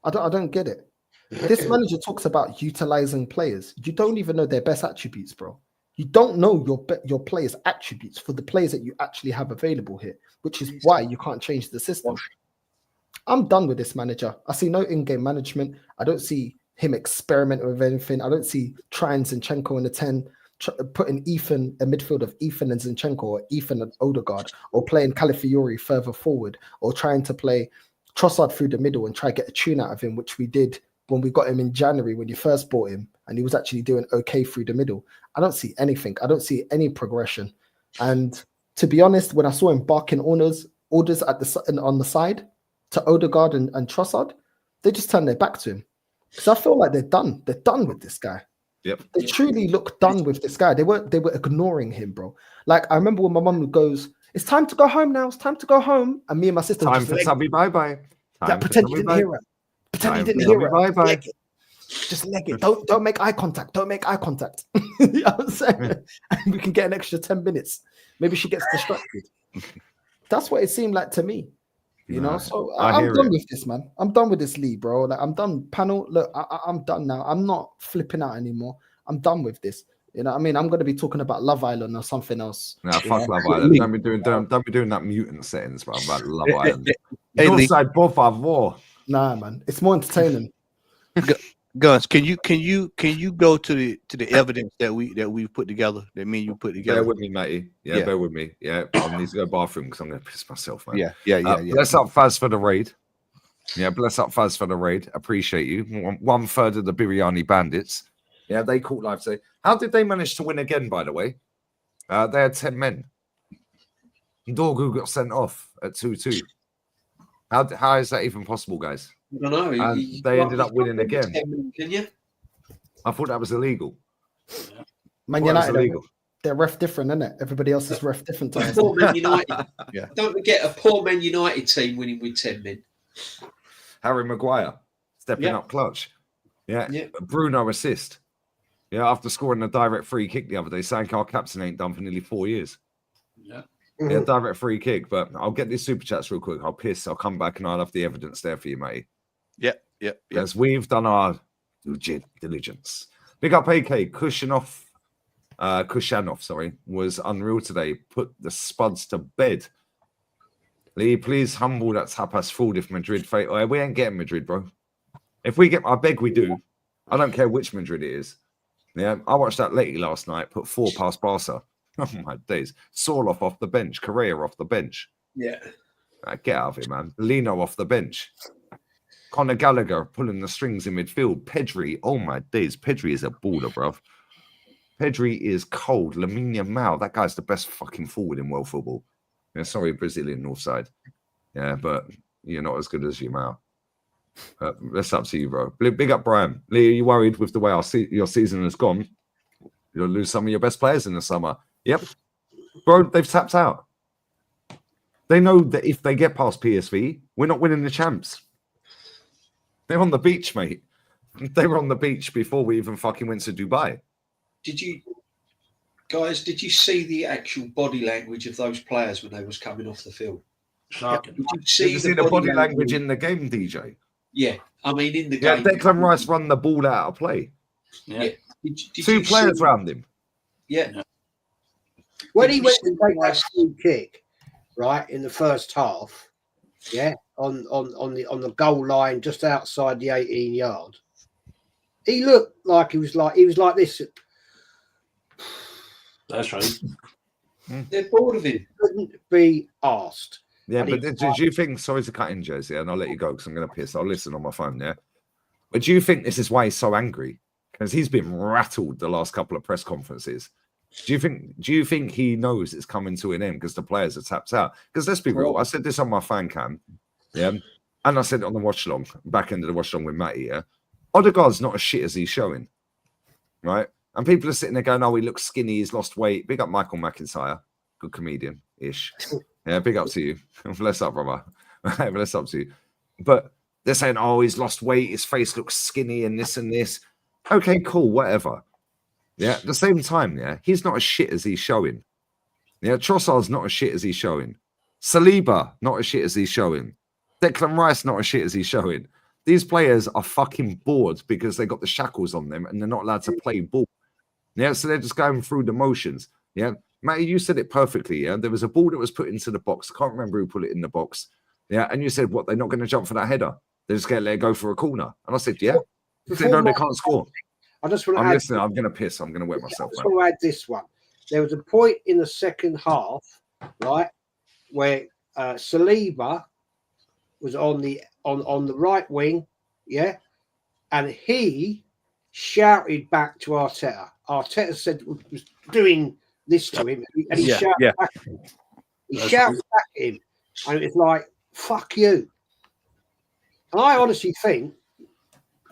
I don't get it. This manager talks about utilizing players. You don't even know their best attributes, bro. You don't know your players' attributes for the players that you actually have available here, which is why you can't change the system. I'm done with this manager. I see no in-game management. I don't see him experiment with anything. I don't see trying Zinchenko in the 10, putting Ethan, a midfield of Ethan and Zinchenko, or Ethan and Odegaard, or playing Calafiori further forward, or trying to play Trossard through the middle and try to get a tune out of him, which we did when we got him in January when you first bought him, and he was actually doing okay through the middle. I don't see anything. I don't see any progression. And to be honest, when I saw him barking orders at on the side to Odegaard and Trossard, they just turned their back to him. Because I feel like they're done. They're done with this guy. Yep. They truly look done with this guy. They were ignoring him, bro. Like I remember when my mum goes, "It's time to go home now. It's time to go home," and me and my sister Time for Tubby bye-bye. Pretend you didn't hear her. Pretend you didn't hear her. Bye-bye. Just leg it. Don't make eye contact. Don't make eye contact. You know what I'm saying? And we can get an extra 10 minutes. Maybe she gets distracted. That's what it seemed like to me. You know, so I'm done with this, man. I'm done with this league, bro. Like I'm done. Panel, look, I'm done now. I'm not flipping out anymore. I'm done with this. You know what I mean? I'm going to be talking about Love Island or something else. Nah, fuck Love Island. Don't be doing that mutant settings, bro. About Love Island. Northside, por favor. Nah, man. It's more entertaining. Guns, can you go to the evidence that we put together, that me and you put together? Bear with me, matey. Yeah, bear with me. Yeah, I need to go to the bathroom because I'm going to piss myself, man. Yeah. Bless up Faz for the raid. Yeah, bless up Faz for the raid. Appreciate you. 1/3 of the Biryani Bandits. Yeah, they caught live today. How did they manage to win again, by the way? They had 10 men. Dorgu got sent off at 2-2. How is that even possible, guys? I don't know. And they ended up winning again. Can you? I thought that was illegal. Man United, they're ref different, isn't it? Everybody else is ref different. Poor Man United. Don't forget a poor Man United team winning with 10 men. Harry Maguire stepping up clutch. Yeah. Bruno assist. Yeah, after scoring a direct free kick the other day, saying our captain ain't done for nearly 4 years. Yeah, direct free kick. But I'll get these super chats real quick. I'll piss. I'll come back and I'll have the evidence there for you, mate. Yeah. Because we've done our due diligence. Big up AK. Kushanov, was unreal today. Put the spuds to bed. Lee, please humble that tapas food if Madrid fail. Oh, we ain't getting Madrid, bro. If we get, I beg we do. I don't care which Madrid it is. Yeah, I watched that lady last night. Put 4 past Barca. Oh my days. Sorloff off the bench. Correa off the bench. Yeah. Get out of it, man. Lino off the bench. Conor Gallagher pulling the strings in midfield. Pedri. Oh my days. Pedri is a baller, bruv. Pedri is cold. Lamine Yamal. That guy's the best fucking forward in world football. Yeah, sorry, Brazilian Northside. Yeah, but you're not as good as Yamal. That's up to you, bro. Big up, Brian. Lee, are you worried with the way your season has gone? You'll lose some of your best players in the summer. Yep. Bro, they've tapped out. They know that if they get past PSV, we're not winning the champs. They're on the beach, mate. They were on the beach before we even fucking went to Dubai. Did you see the actual body language of those players when they was coming off the field? Shocking. Did you see the body language in the game, DJ? Yeah. I mean, in the game. Declan Rice run the ball out of play. Yeah. Did 2 players around him. Yeah. When he went to take that free kick, right, in the first half, on the goal line just outside the 18 yard, he looked like he was like this. That's right. They're bored of him. Couldn't be asked. Yeah, but do you think, sorry to cut in, Jersey, and I'll let you go because I'm going to piss. I'll listen on my phone, yeah? But do you think this is why he's so angry? Because he's been rattled the last couple of press conferences. Do you think he knows it's coming to an end because the players are tapped out? Because let's be real, I said this on my fan cam, yeah, and I said it on the watch long, back end of the watch long with Matty, yeah. Odegaard's not as shit as he's showing, right? And people are sitting there going, "Oh, he looks skinny, he's lost weight." Big up Michael McIntyre, good comedian ish. Yeah, big up to you. Bless up, brother. Bless up to you. But they're saying, "Oh, he's lost weight, his face looks skinny, and this and this." Okay, cool, whatever. Yeah, at the same time, yeah, he's not as shit as he's showing. Yeah, Trossard's not as shit as he's showing. Saliba, not as shit as he's showing. Declan Rice, not as shit as he's showing. These players are fucking bored because they got the shackles on them and they're not allowed to play ball. Yeah, so they're just going through the motions. Yeah, Matty, you said it perfectly. Yeah, there was a ball that was put into the box. I can't remember who put it in the box. Yeah, and you said, what? They're not going to jump for that header. They're just going to let it go for a corner. And I said, yeah. You said, no, they can't score. I just want to I'm add, listening. I'm going to piss. I'm going to wet myself. I just want to add this one. There was a point in the second half, right, where Saliba was on the right wing, yeah, and he shouted back to Arteta. Arteta said was doing this to him, and he shouted back at him. He shouted back at him, and it was like, "Fuck you." And I honestly think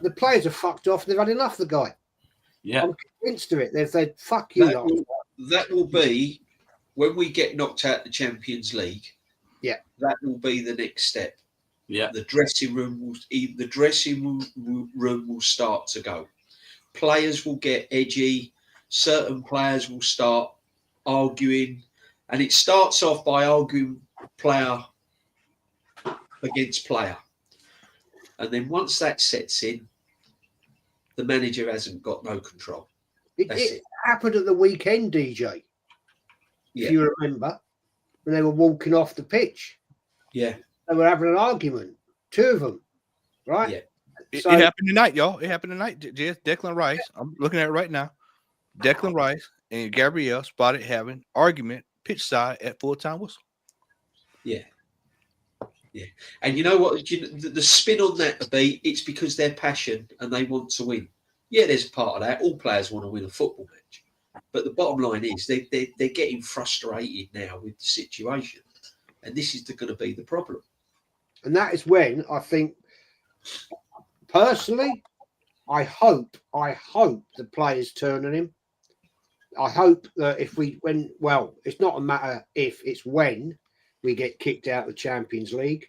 the players are fucked off. They've had enough of the guy. Yeah, I'm convinced of it. They've said, "Fuck you." That will be when we get knocked out the Champions League. Yeah, that will be the next step. Yeah, the dressing room will start to go. Players will get edgy. Certain players will start arguing, and it starts off by arguing player against player, and then once that sets in, the manager hasn't got no control. It happened at the weekend, DJ. Yeah. If you remember, when they were walking off the pitch. Yeah. They were having an argument, two of them, right? Yeah. It happened tonight, y'all. It happened tonight. Declan Rice, I'm looking at it right now. Declan Rice and Gabrielle spotted having argument pitch side at full-time whistle. Yeah. Yeah. And you know what? The spin on that would be, it's because they're passion and they want to win. Yeah, there's a part of that. All players want to win a football match. But the bottom line is they're getting frustrated now with the situation. And this is going to be the problem. And that is when I think, personally, I hope the players turn on him. I hope that it's not a matter if, it's when we get kicked out of the Champions League.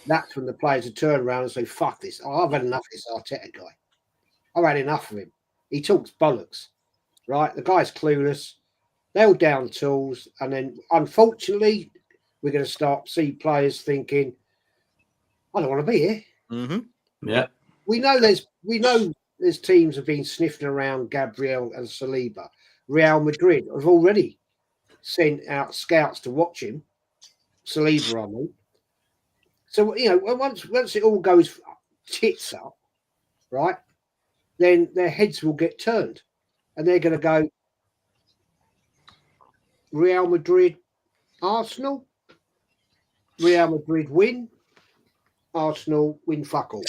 That's when the players will turn around and say, fuck this. I've had enough of this Arteta guy. I've had enough of him. He talks bollocks, right? The guy's clueless. They're all down tools. And then, unfortunately, we're going to start see players thinking, I don't want to be here. Mm-hmm. Yeah. We know there's teams have been sniffing around Gabriel and Saliba. Real Madrid have already sent out scouts to watch him. Saliba, I mean. So, once it all goes tits up, right, then their heads will get turned. And they're going to go, Real Madrid, Arsenal, Real Madrid win, Arsenal win fuck all.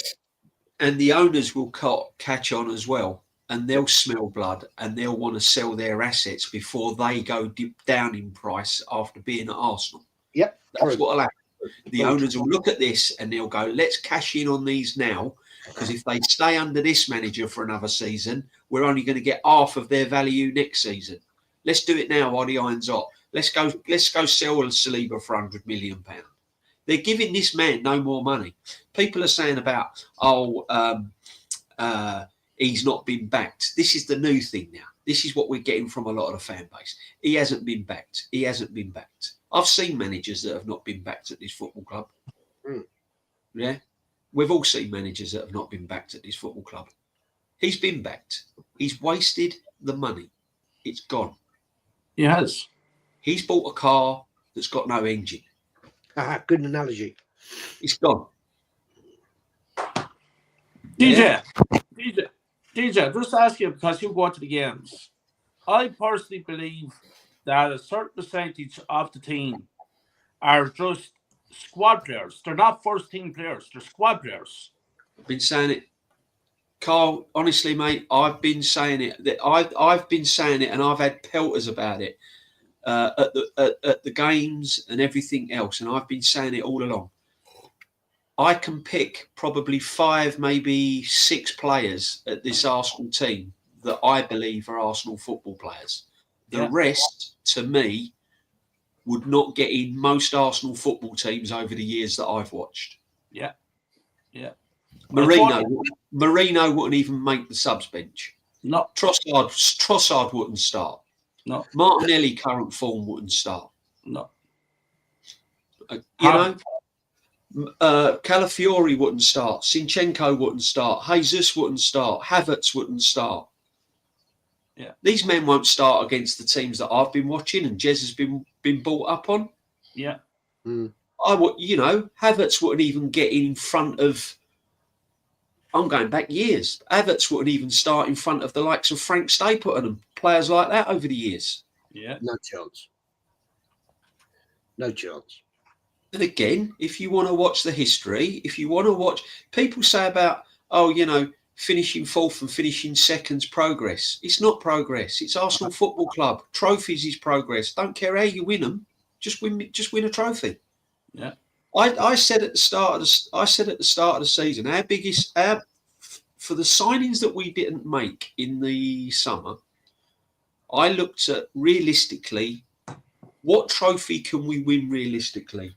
And the owners will catch on as well, and they'll smell blood, and they'll want to sell their assets before they go down in price after being at Arsenal. Yep. That's what will happen. The owners will look at this and they'll go, let's cash in on these now, because if they stay under this manager for another season, we're only going to get half of their value next season. Let's do it now while the iron's hot. Let's go sell Saliba for £100 million. They're giving this man no more money. People are saying about, he's not been backed. This is the new thing now. This is what we're getting from a lot of the fan base. He hasn't been backed. He hasn't been backed. I've seen managers that have not been backed at this football club. Yeah. We've all seen managers that have not been backed at this football club. He's been backed. He's wasted the money. It's gone. He has. He's bought a car that's got no engine. Good analogy. It's gone. DJ, just to ask you, because you go to the games, I personally believe that a certain percentage of the team are just squad players. They're not first team players. They're squad players. I've been saying it, Carl. Honestly, mate, I've been saying it. I've been saying it, and I've had pelters about it at the games and everything else. And I've been saying it all along. I can pick probably 5, maybe 6 players at this Arsenal team that I believe are Arsenal football players. The rest, to me, would not get in most Arsenal football teams over the years that I've watched. Yeah. Yeah. Marino wouldn't even make the subs bench. No. Trossard wouldn't start. No. Martinelli, current form, wouldn't start. No. You know? Calafiori wouldn't start. Sinchenko wouldn't start. Jesus wouldn't start. Havertz wouldn't start. Yeah. These men won't start against the teams that I've been watching and Jez has been brought up on. Yeah. I would, Havertz wouldn't even get in front of. I'm going back years. Havertz wouldn't even start in front of the likes of Frank Stapleton and players like that over the years. Yeah. No chance. No chance. And again, if you want to watch the history, if you want to watch, people say about, finishing fourth and finishing second's progress. It's not progress. It's Arsenal Football Club. Trophies is progress. Don't care how you win them. Just win a trophy. Yeah. I said at the start of the season, for the signings that we didn't make in the summer, I looked at realistically, what trophy can we win realistically?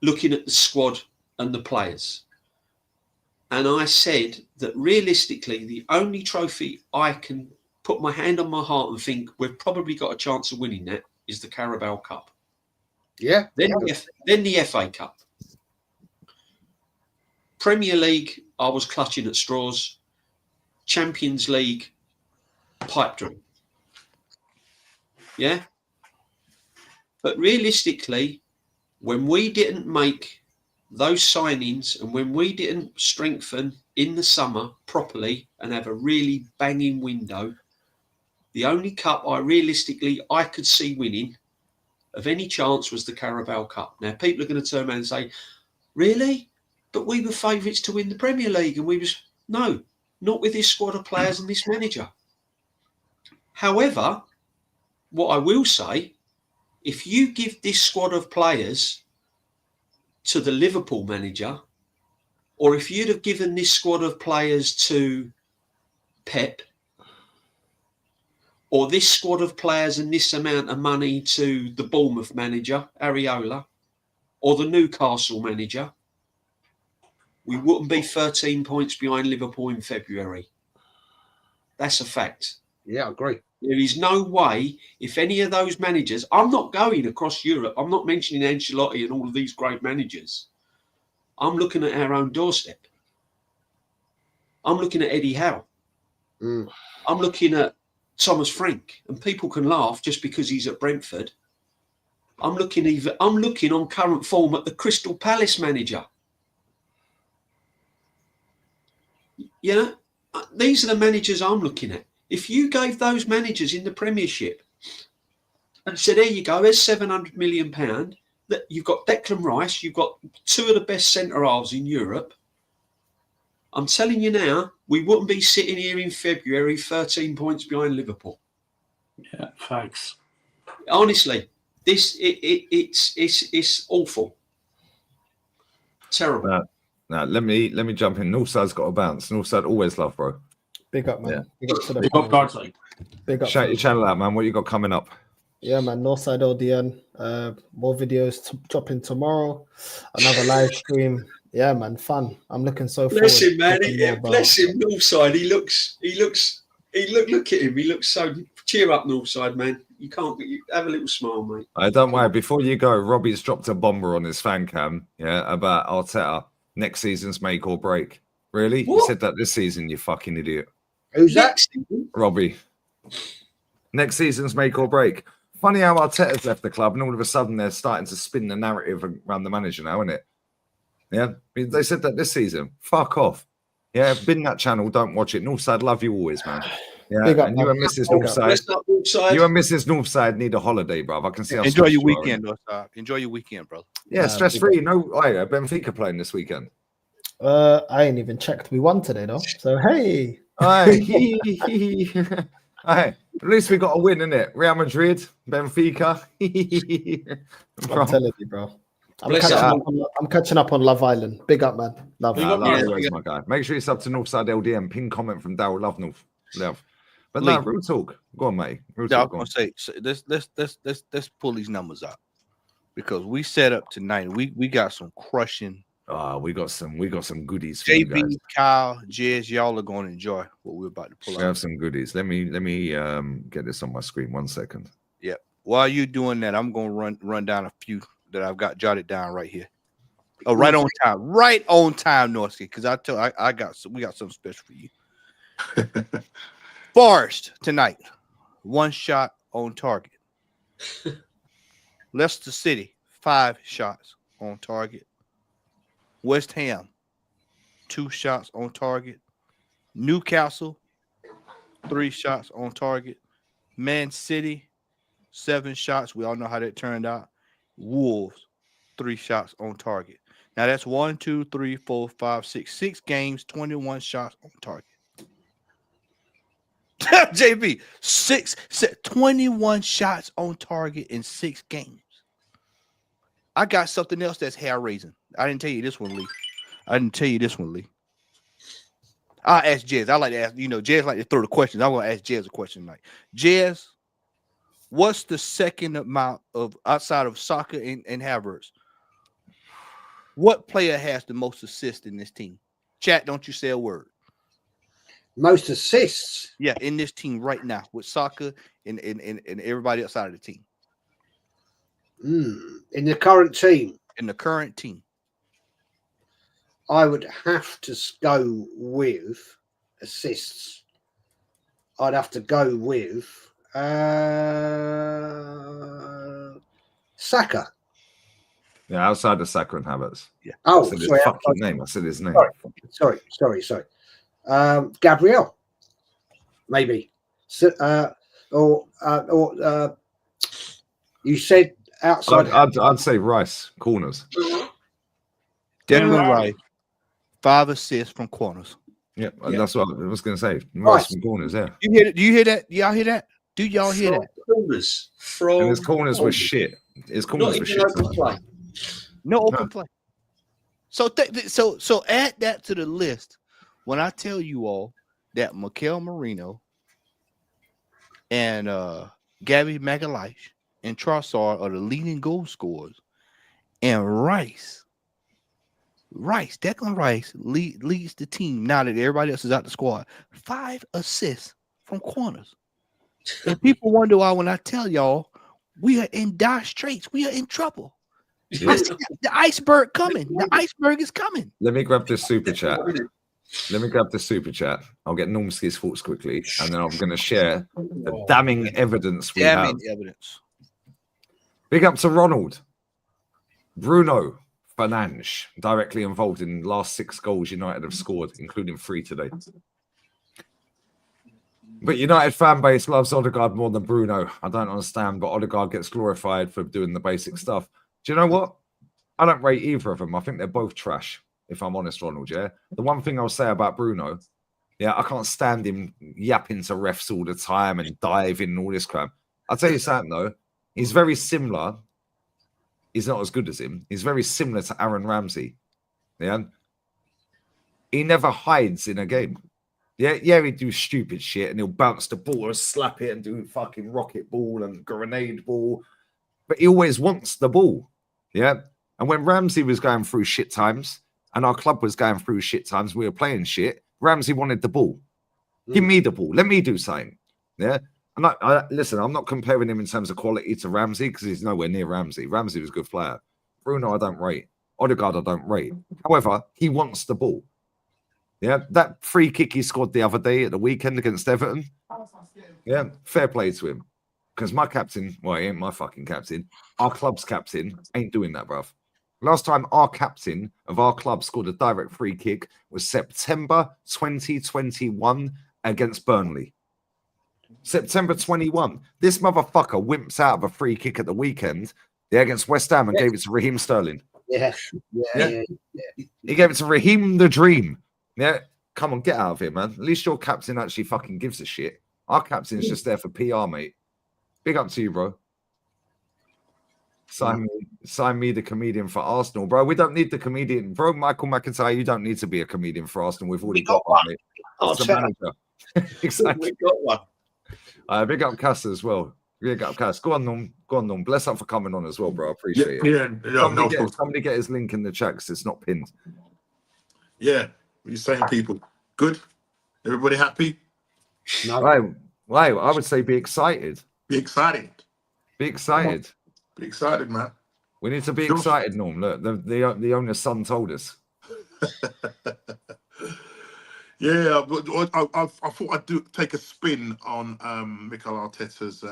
Looking at the squad and the players. And I said that realistically, the only trophy I can put my hand on my heart and think we've probably got a chance of winning that is the Carabao Cup. Yeah. Then the FA Cup. Premier League, I was clutching at straws. Champions League, pipe dream. Yeah. But realistically, when we didn't make those signings and when we didn't strengthen in the summer properly and have a really banging window, the only cup I could see winning of any chance was the Carabao Cup. Now, people are going to turn around and say, really? But we were favourites to win the Premier League. And no, not with this squad of players and this manager. However, what I will say, if you give this squad of players to the Liverpool manager, or if you'd have given this squad of players to Pep, or this squad of players and this amount of money to the Bournemouth manager, Areola, or the Newcastle manager, we wouldn't be 13 points behind Liverpool in February. That's a fact. Yeah, I agree. There is no way, if any of those managers, I'm not going across Europe, I'm not mentioning Ancelotti and all of these great managers. I'm looking at our own doorstep. I'm looking at Eddie Howe. I'm looking at Thomas Frank, and people can laugh just because he's at Brentford. I'm looking on current form at the Crystal Palace manager. You know, these are the managers I'm looking at. If you gave those managers in the Premiership and said, "There you go, there's £700 million," that you've got Declan Rice, you've got two of the best centre halves in Europe. I'm telling you now, we wouldn't be sitting here in February 13 points behind Liverpool. Yeah, thanks. Honestly, it's awful, terrible. Now let me jump in. Northside's got a bounce. Northside always love, bro. Big up, man. Yeah. Big up to the Big up Northside. Big up. Shout your channel out, man. What you got coming up? Yeah, man. Northside LDN. More videos dropping tomorrow. Another live stream. Yeah, man. Fun. I'm looking so forward. Bless him, man. Bless him, Northside. Look at him. He looks so. Cheer up, Northside, man. You have a little smile, mate. Don't worry. Before you go, Robbie's dropped a bomber on his fan cam. Yeah, about Arteta. Next season's make or break. Really? What? You said that this season, you fucking idiot. Who's that? Robbie. Next season's make or break. Funny how Arteta's left the club and all of a sudden they're starting to spin the narrative around the manager now, isn't it? Yeah. They said that this season. Fuck off. Yeah, bin that channel. Don't watch it. Northside, love you always, man. Yeah, Big up, and you man. and Mrs. Bless Northside. up, Northside. You and Mrs. Northside need a holiday, bro. I can see how Enjoy stressed your you are, weekend, Northside. Enjoy your weekend, bro. Yeah, stress free. No, Benfica playing this weekend. I ain't even checked. We won today, though. So hey. Aye. Aye. At least we got a win, innit? Real Madrid, Benfica. I'm telling you, bro. Bless I'm catching up on Love Island. Big up, man. Love. Big up, Love yeah. always, my guy. Make sure you sub to Northside LDM. Pin comment from Daryl. Love North. Love. But no, real talk. Go on, mate. Real Yeah, I talk. was gonna say, so let's pull these numbers out because we set up tonight. We got some crushing. We got some goodies for you guys. JB, Kyle, Jez, y'all are going to enjoy what we're about to pull We out. have some goodies. Let me get this on my screen. 1 second. Yep. While you're doing that, I'm going to run down a few that I've got jotted down right here. Oh, right on time. Right on time, Northside. Because we got something special for you. Forest tonight. 1 shot on target. Leicester City, 5 shots on target. West Ham, 2 shots on target. Newcastle, 3 shots on target. Man City, 7 shots. We all know how that turned out. Wolves, 3 shots on target. Now that's 1, 2, 3, 4, 5, 6. 6 games, 21 shots on target. JB, 21 shots on target in 6 games. I got something else that's hair raising. I didn't tell you this one, Lee. I'll ask Jez. I like to ask, Jez like to throw the questions. I want to ask Jez a question tonight. Jez, what's the second amount of outside of Saka and Havertz? What player has the most assists in this team? Chat, don't you say a word. Most assists? Yeah, in this team right now with Saka and everybody outside of the team. In the current team? In the current team. I would have to go with assists. I'd have to go with Saka. Yeah, outside of Saka and Havertz. Yeah. Oh, I said sorry. his fucking name. I said his name. Sorry. Gabriel, maybe. You said outside. I'd say Rice corners. Declan Rice, 5 assists from corners. Yeah, that's what I was going to say. Rice from corners. Yeah. You hear? Do you hear that? Y'all hear that? Do y'all hear that? Corners from And his corners were shit. His corners were shit. No open play. So add that to the list when I tell you all that Mikel Merino and Gabby Magalhaes and Trossard are the leading goal scorers, and Declan Rice leads the team now that everybody else is out the squad. 5 assists from corners. And people wonder why when I tell y'all we are in dire straits, we are in trouble. Yeah. I see the iceberg coming. The iceberg is coming. Let me grab this super chat. I'll get Normski's thoughts quickly, and then I'm going to share the damning evidence we have. Big up to Ronald. Bruno Fernandes, directly involved in the last 6 goals United have scored, including 3 today. But United fan base loves Odegaard more than Bruno. I don't understand, but Odegaard gets glorified for doing the basic stuff. Do you know what? I don't rate either of them. I think they're both trash, if I'm honest, Ronald, yeah? The one thing I'll say about Bruno, I can't stand him yapping to refs all the time and diving and all this crap. I'll tell you something, though. He's very similar. He's not as good as him. He's very similar to Aaron Ramsey. Yeah? He never hides in a game. Yeah, he'd do stupid shit and he'll bounce the ball or slap it and do fucking rocket ball and grenade ball. But he always wants the ball. Yeah. And when Ramsey was going through shit times and our club was going through shit times, we were playing shit, Ramsey wanted the ball. Give me the ball. Let me do something. Yeah. And listen, I'm not comparing him in terms of quality to Ramsey because he's nowhere near Ramsey. Ramsey was a good player. Bruno, I don't rate. Odegaard, I don't rate. However, he wants the ball. Yeah, that free kick he scored the other day at the weekend against Everton. Yeah, fair play to him. Because my captain, well, he ain't my fucking captain. Our club's captain ain't doing that, bruv. Last time our captain of our club scored a direct free kick was September 2021 against Burnley. September 21. This motherfucker wimps out of a free kick at the weekend against West Ham and gave it to Raheem Sterling. Yeah. He gave it to Raheem the Dream. Yeah, come on, get out of here, man. At least your captain actually fucking gives a shit. Our captain's just there for PR, mate. Big up to you, bro. Sign me the comedian for Arsenal, bro. We don't need the comedian, bro. Michael McIntyre, you don't need to be a comedian for Arsenal. We've already got one, mate. It's the manager. Exactly. We got one. Big up Cass as well. Big up Cass. Go on, Norm. Bless up for coming on as well, bro. I appreciate it. Somebody get his link in the chat because it's not pinned. Yeah. What are you saying, people? Good? Everybody happy? No. Right. I would say be excited. Be excited. Be excited. Be excited, man. We need to be Josh- excited, Norm. Look, the owner's son told us. Yeah, but I thought I'd take a spin on Mikel Arteta's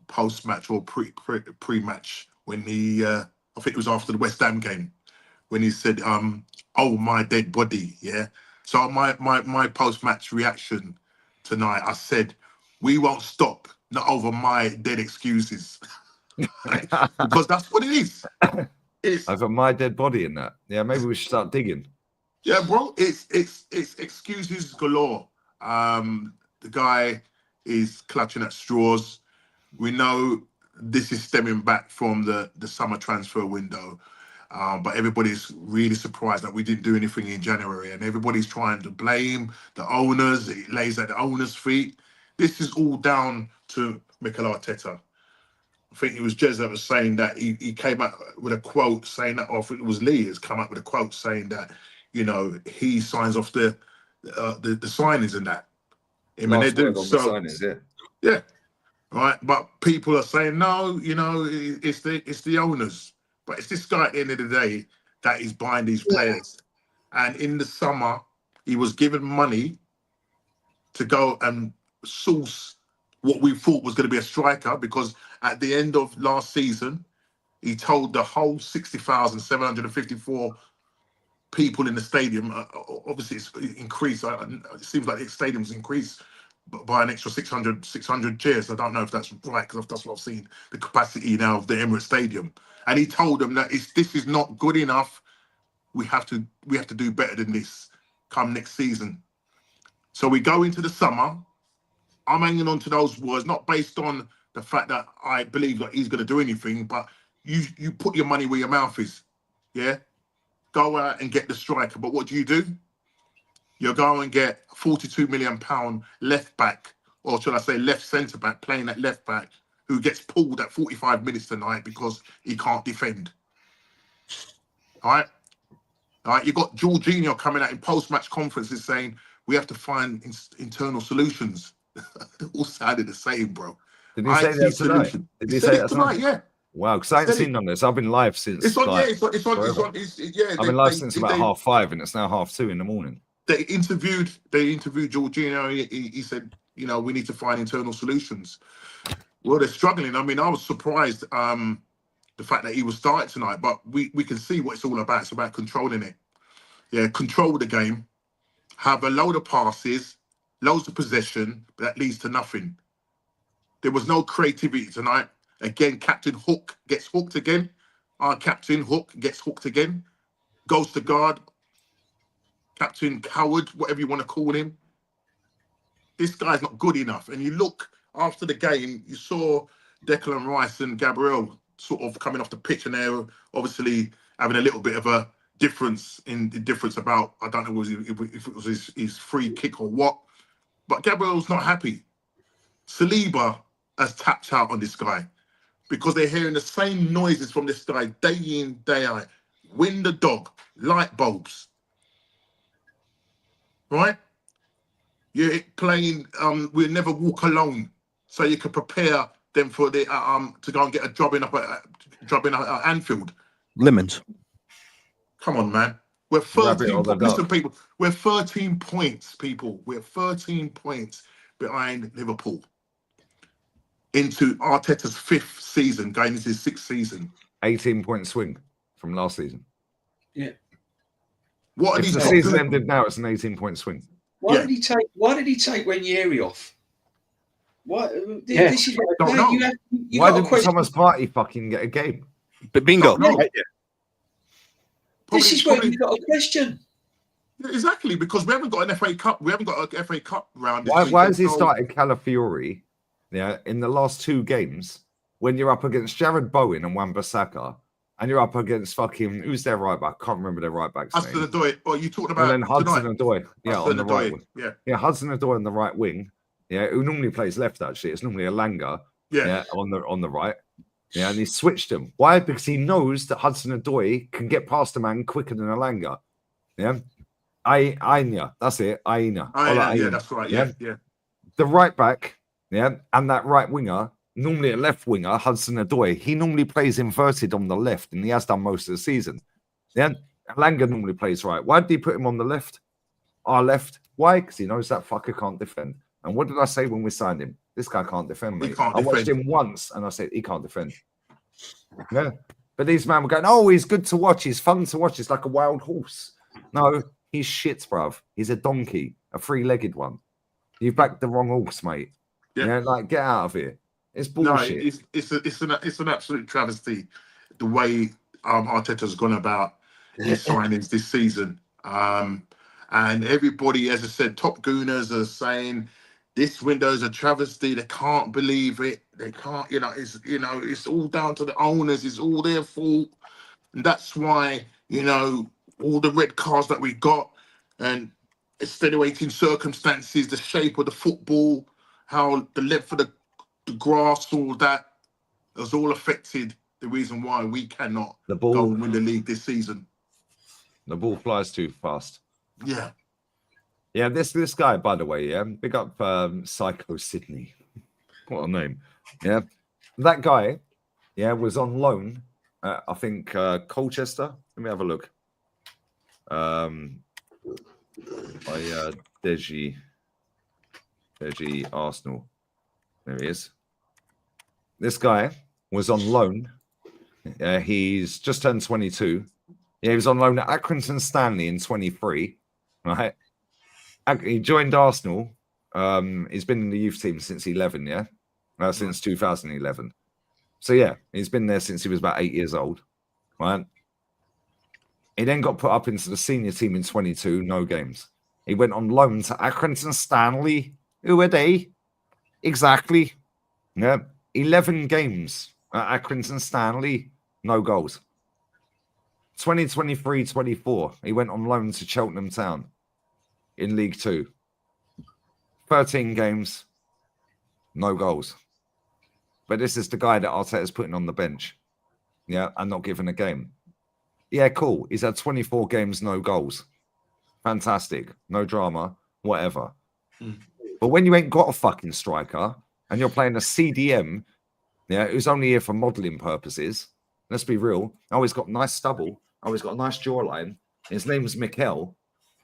post-match or pre-match when he, I think it was after the West Ham game, when he said, "Oh, my dead body." Yeah. So my post-match reaction tonight, I said, "We won't stop, not over my dead excuses," because that's what it is. It's I've got my dead body in that. Yeah, maybe we should start digging. Yeah, bro, it's excuses galore. The guy is clutching at straws. We know this is stemming back from the summer transfer window, but everybody's really surprised that we didn't do anything in January, and everybody's trying to blame the owners. It lays at the owners' feet. This is all down to Mikel Arteta. I think it was Jez that was saying that he came up with a quote saying that, or I think it was Lee has come up with a quote saying that, you know, he signs off the signings and that. I mean, they Last do. word on the So signings, yeah, right. But people are saying no. You know, it's the owners, but it's this guy at the end of the day that is buying these players. And in the summer, he was given money to go and source what we thought was going to be a striker, because at the end of last season, he told the whole 60,754 people in the stadium, obviously it's increased. It seems like the stadium's increased by an extra 600 chairs. I don't know if that's right, because that's what I've seen, the capacity now of the Emirates Stadium. And he told them that this is not good enough. We have to do better than this come next season. So we go into the summer. I'm hanging on to those words, not based on the fact that I believe that he's going to do anything, but you put your money where your mouth is. Yeah? Go out and get the striker. But what do? You go and get a £42 million left back, or should I say left centre back, playing at left back, who gets pulled at 45 minutes tonight because he can't defend. All right? All right, you got Jorginho coming out in post-match conferences saying we have to find internal solutions. They all sounded the same, bro. Did he say that tonight? Did he say that tonight? Yeah. Wow, because I ain't seen on this. I've been live since. It's on. Like, Yeah, it's on. Yeah. I've been live since about 5:30, and it's now 2:30 in the morning. They interviewed Jorginho. He said, you know, we need to find internal solutions. Well, they're struggling. I mean, I was surprised the fact that he was started tonight, but we can see what it's all about. It's about controlling it. Yeah, control the game, have a load of passes, loads of possession, but that leads to nothing. There was no creativity tonight. Again, Captain Hook gets hooked again. Our Captain Hook gets hooked again. Goes to guard. Captain Coward, whatever you want to call him. This guy's not good enough. And you look after the game, you saw Declan Rice and Gabriel sort of coming off the pitch, and they're obviously having a little bit of a difference about, I don't know if it was his free kick or what, but Gabriel's not happy. Saliba has tapped out on this guy because they're hearing the same noises from this guy day in, day out. Win the dog, light bulbs. Right? You're playing We'll Never Walk Alone, so you can prepare them for the to go and get a job in at Anfield. Lemons. Come on, man. We're 13 points. Listen, people, we're 13 points, people. We're 13 points behind Liverpool into Arteta's 5th season, going into his 6th season. 18-point swing from last season. Yeah. What if the season ended now, it's an 18-point swing. Why did he take Ranieri off? What? Yeah. This is what Don't know. Why didn't Thomas Partey fucking get a game? But bingo. This is where you've got a question. Exactly, because we haven't got an FA Cup. We haven't got an FA Cup round. Why has he started Calafiori? Yeah, in the last 2 games, when you're up against Jared Bowen and Wan-Bissaka, and you're up against fucking who's their right back? I can't remember their right back's name. Hudson-Odoi. Oh, you talking about and then Hudson-Odoi, on the right wing. Yeah, Hudson-Odoi on the right wing. Yeah, who normally plays left. Actually, it's normally Elanga. Yeah, on the right. Yeah, and he switched him. Why? Because he knows that Hudson-Odoi can get past a man quicker than Elanga. Yeah, Aina. That's it. Aina. Yeah, that's right. Yeah. The right back. Yeah, and that right winger normally a left winger, Hudson-Odoi, he normally plays inverted on the left, and he has done most of the season. Yeah, Langer normally plays right. Why did he put him on the left? Our left. Why? Because he knows that fucker can't defend. And what did I say when we signed him? This guy can't defend, mate. I watched him once, and I said, he can't defend. Yeah. But these men were going, oh, he's good to watch. He's fun to watch. He's like a wild horse. No, he's shit, bruv. He's a donkey, a three-legged one. You've backed the wrong horse, mate. Yeah, like, get out of here. It's bullshit. No, it's an absolute travesty the way Arteta's gone about his signings this season. And everybody, as I said, top gooners are saying this window's a travesty. They can't believe it. They can't, it's all down to the owners. It's all their fault. And that's why, all the red cards that we got and extenuating circumstances, the shape of the football, how the length of the grass, all that has all affected the reason why we cannot go and win the league this season. The ball flies too fast. Yeah. Yeah, this guy, by the way, yeah, big up Psycho Sydney. What a name. Yeah. That guy, yeah, was on loan at, I think, Colchester. Let me have a look. By Deji Arsenal. There he is. This guy was on loan. He's just turned 22. Yeah, he was on loan at Accrington Stanley in 23. Right. He joined Arsenal. He's been in the youth team since 11, yeah? Since 2011. So, yeah, he's been there since he was about 8 years old. Right. He then got put up into the senior team in 22, no games. He went on loan to Accrington Stanley. Who are they? Exactly. Yeah. 11 games at Accrington Stanley, no goals. 2023-24, he went on loan to Cheltenham Town in League Two. 13 games, no goals. But this is the guy that Arteta's putting on the bench. Yeah, and not given a game. Yeah, cool. He's had 24 games, no goals. Fantastic. No drama, whatever. But when you ain't got a fucking striker and you're playing a CDM, yeah, who's only here for modelling purposes, let's be real. Oh, he's got nice stubble. Oh, he's got a nice jawline. His name's Mikel.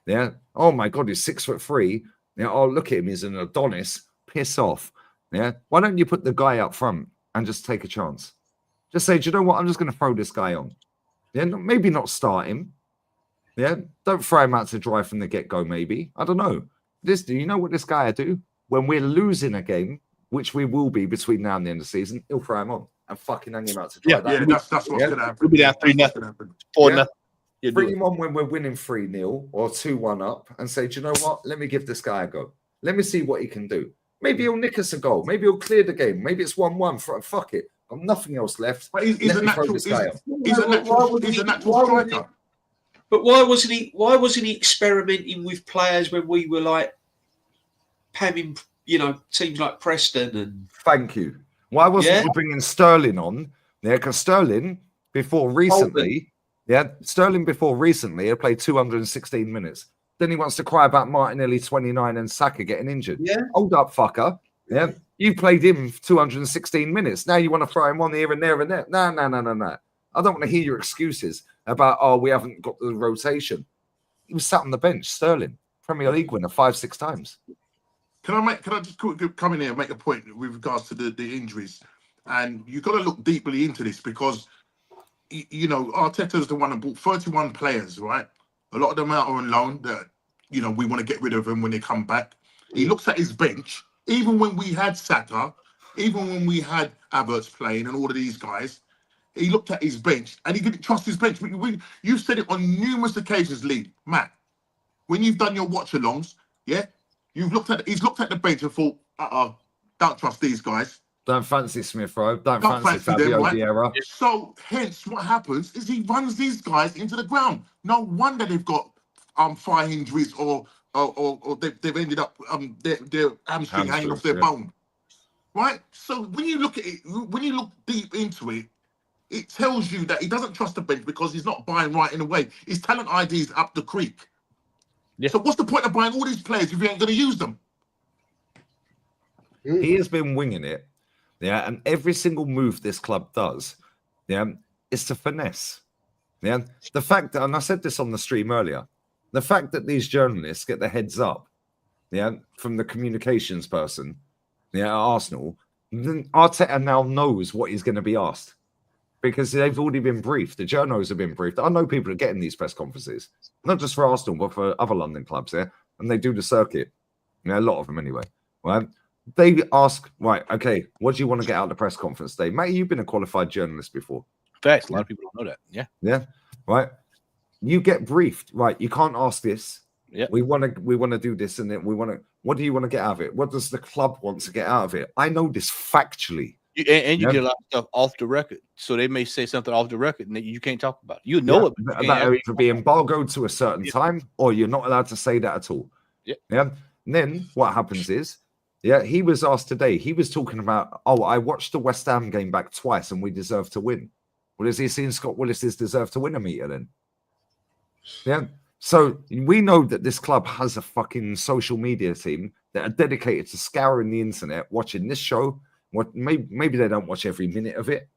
Yeah. Oh my God, he's 6'3". Yeah. Oh, look at him. He's an Adonis. Piss off. Yeah. Why don't you put the guy up front and just take a chance? Just say, do you know what? I'm just going to throw this guy on. Yeah. Maybe not start him. Yeah. Don't throw him out to dry from the get-go, maybe. I don't know. Do you know what this guy will do? When we're losing a game, which we will be between now and the end of the season, he'll throw him on and fucking hang him out to dry. That's what's going to happen. We'll be down 3-0. 4-0. Bring him on when we're winning 3-0 or 2-1 up and say, do you know what? Let me give this guy a go. Let me see what he can do. Maybe he'll nick us a goal. Maybe he'll clear the game. Maybe it's 1-1. Fuck it. I've nothing else left. But he's a natural striker. But why wasn't he experimenting with players when we were like pamming, teams like Preston and... Thank you. Why wasn't he bringing Sterling on? Yeah, because Sterling before recently had played 216 minutes. Then he wants to cry about Martinelli 29 and Saka getting injured. Yeah. Hold up, fucker. Yeah. You played him 216 minutes. Now you want to throw him on here and there and there. No. I don't want to hear your excuses about, we haven't got the rotation. He was sat on the bench, Sterling, Premier League winner 5-6 times. Can I just come in here and make a point with regards to the injuries? And you've got to look deeply into this because, Arteta's the one that bought 31 players, right? A lot of them are on loan that, we want to get rid of them when they come back. He looks at his bench, even when we had Saka, even when we had Havertz playing and all of these guys, he looked at his bench and he didn't trust his bench. You've said it on numerous occasions, Lee, Matt, when you've done your watch-alongs, yeah? He's looked at the bench and thought, don't trust these guys. Don't fancy Smith Rowe. Don't fancy Fabio Vieira. So hence what happens is he runs these guys into the ground. No wonder they've got thigh injuries or they've ended up their hamstring hanging off their bone. Right? So when you look at it, when you look deep into it, it tells you that he doesn't trust the bench because he's not buying right in a way. His talent ID is up the creek. Yeah. So what's the point of buying all these players if you ain't going to use them? He has been winging it. Yeah, and every single move this club does, yeah, is to finesse. Yeah, the fact that, and I said this on the stream earlier, the fact that these journalists get the heads up, yeah, from the communications person, yeah, at Arsenal, then Arteta now knows what he's going to be asked because they've already been briefed. The journos have been briefed. I know people are getting these press conferences, not just for Arsenal, but for other London clubs, yeah, and they do the circuit. Yeah, a lot of them anyway. Right? They ask, right, okay, what do you want to get out of the press conference today? Mate, you've been a qualified journalist before. Facts. A lot of people don't know that. Yeah. Yeah. Right. You get briefed. Right. You can't ask this. Yeah. We want to do this, and then we want to. What do you want to get out of it? What does the club want to get out of it? I know this factually. And you get a lot of stuff off the record. So they may say something off the record and you can't talk about it. You know it. That will either be embargoed to a certain time or you're not allowed to say that at all. Yeah. Yeah. And then what happens is, yeah, he was asked today, he was talking about, I watched the West Ham game back twice and we deserve to win. Well, has he seen Scott Willis's deserve to win a meter then? Yeah. So we know that this club has a fucking social media team that are dedicated to scouring the internet, watching this show. What maybe they don't watch every minute of it.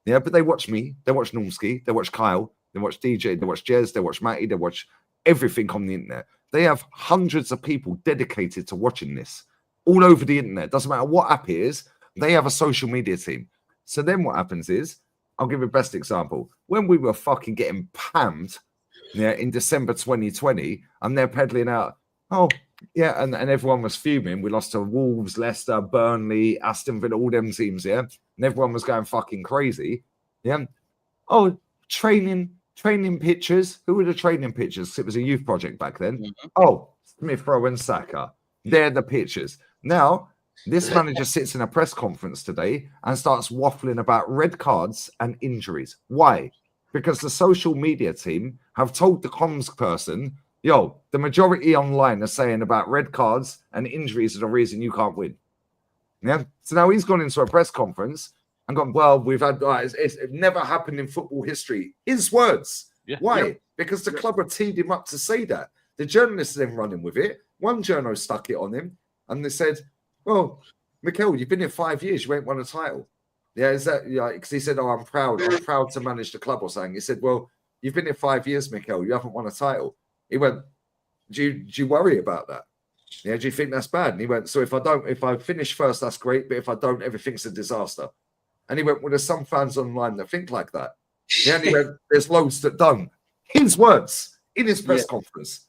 Yeah, but they watch me, they watch Normski, they watch Kyle, they watch DJ, they watch Jez, they watch Matty, they watch everything on the internet. They have hundreds of people dedicated to watching this all over the internet. Doesn't matter what app it is, they have a social media team. So then what happens is, I'll give you the best example. When we were fucking getting pammed, yeah, in December 2020, and they're peddling out, yeah, and everyone was fuming. We lost to Wolves, Leicester, Burnley, Aston Villa, all them teams, yeah, and everyone was going fucking crazy, yeah. Oh, training pictures. Who were the training pictures? It was a youth project back then. Mm-hmm. Oh, Smith Rowe and Saka. They're the pictures. Now, this manager sits in a press conference today and starts waffling about red cards and injuries. Why? Because the social media team have told the comms person, the majority online are saying about red cards and injuries are the reason you can't win. Yeah. So now he's gone into a press conference and gone, well, we've had, it's never happened in football history. His words. Yeah. Why? Yeah. Because the club have teed him up to say that. The journalists are then running with it. One journo stuck it on him and they said, well, Mikel, you've been here 5 years. You ain't won a title. Yeah, is that because he said, I'm proud to manage the club or something. He said, well, you've been here 5 years, Mikel. You haven't won a title. He went, do you worry about that? Yeah, do you think that's bad? And he went, so if I finish first, that's great. But if I don't, everything's a disaster. And he went, well, there's some fans online that think like that. Yeah, and he went, there's loads that don't. His words in his press conference.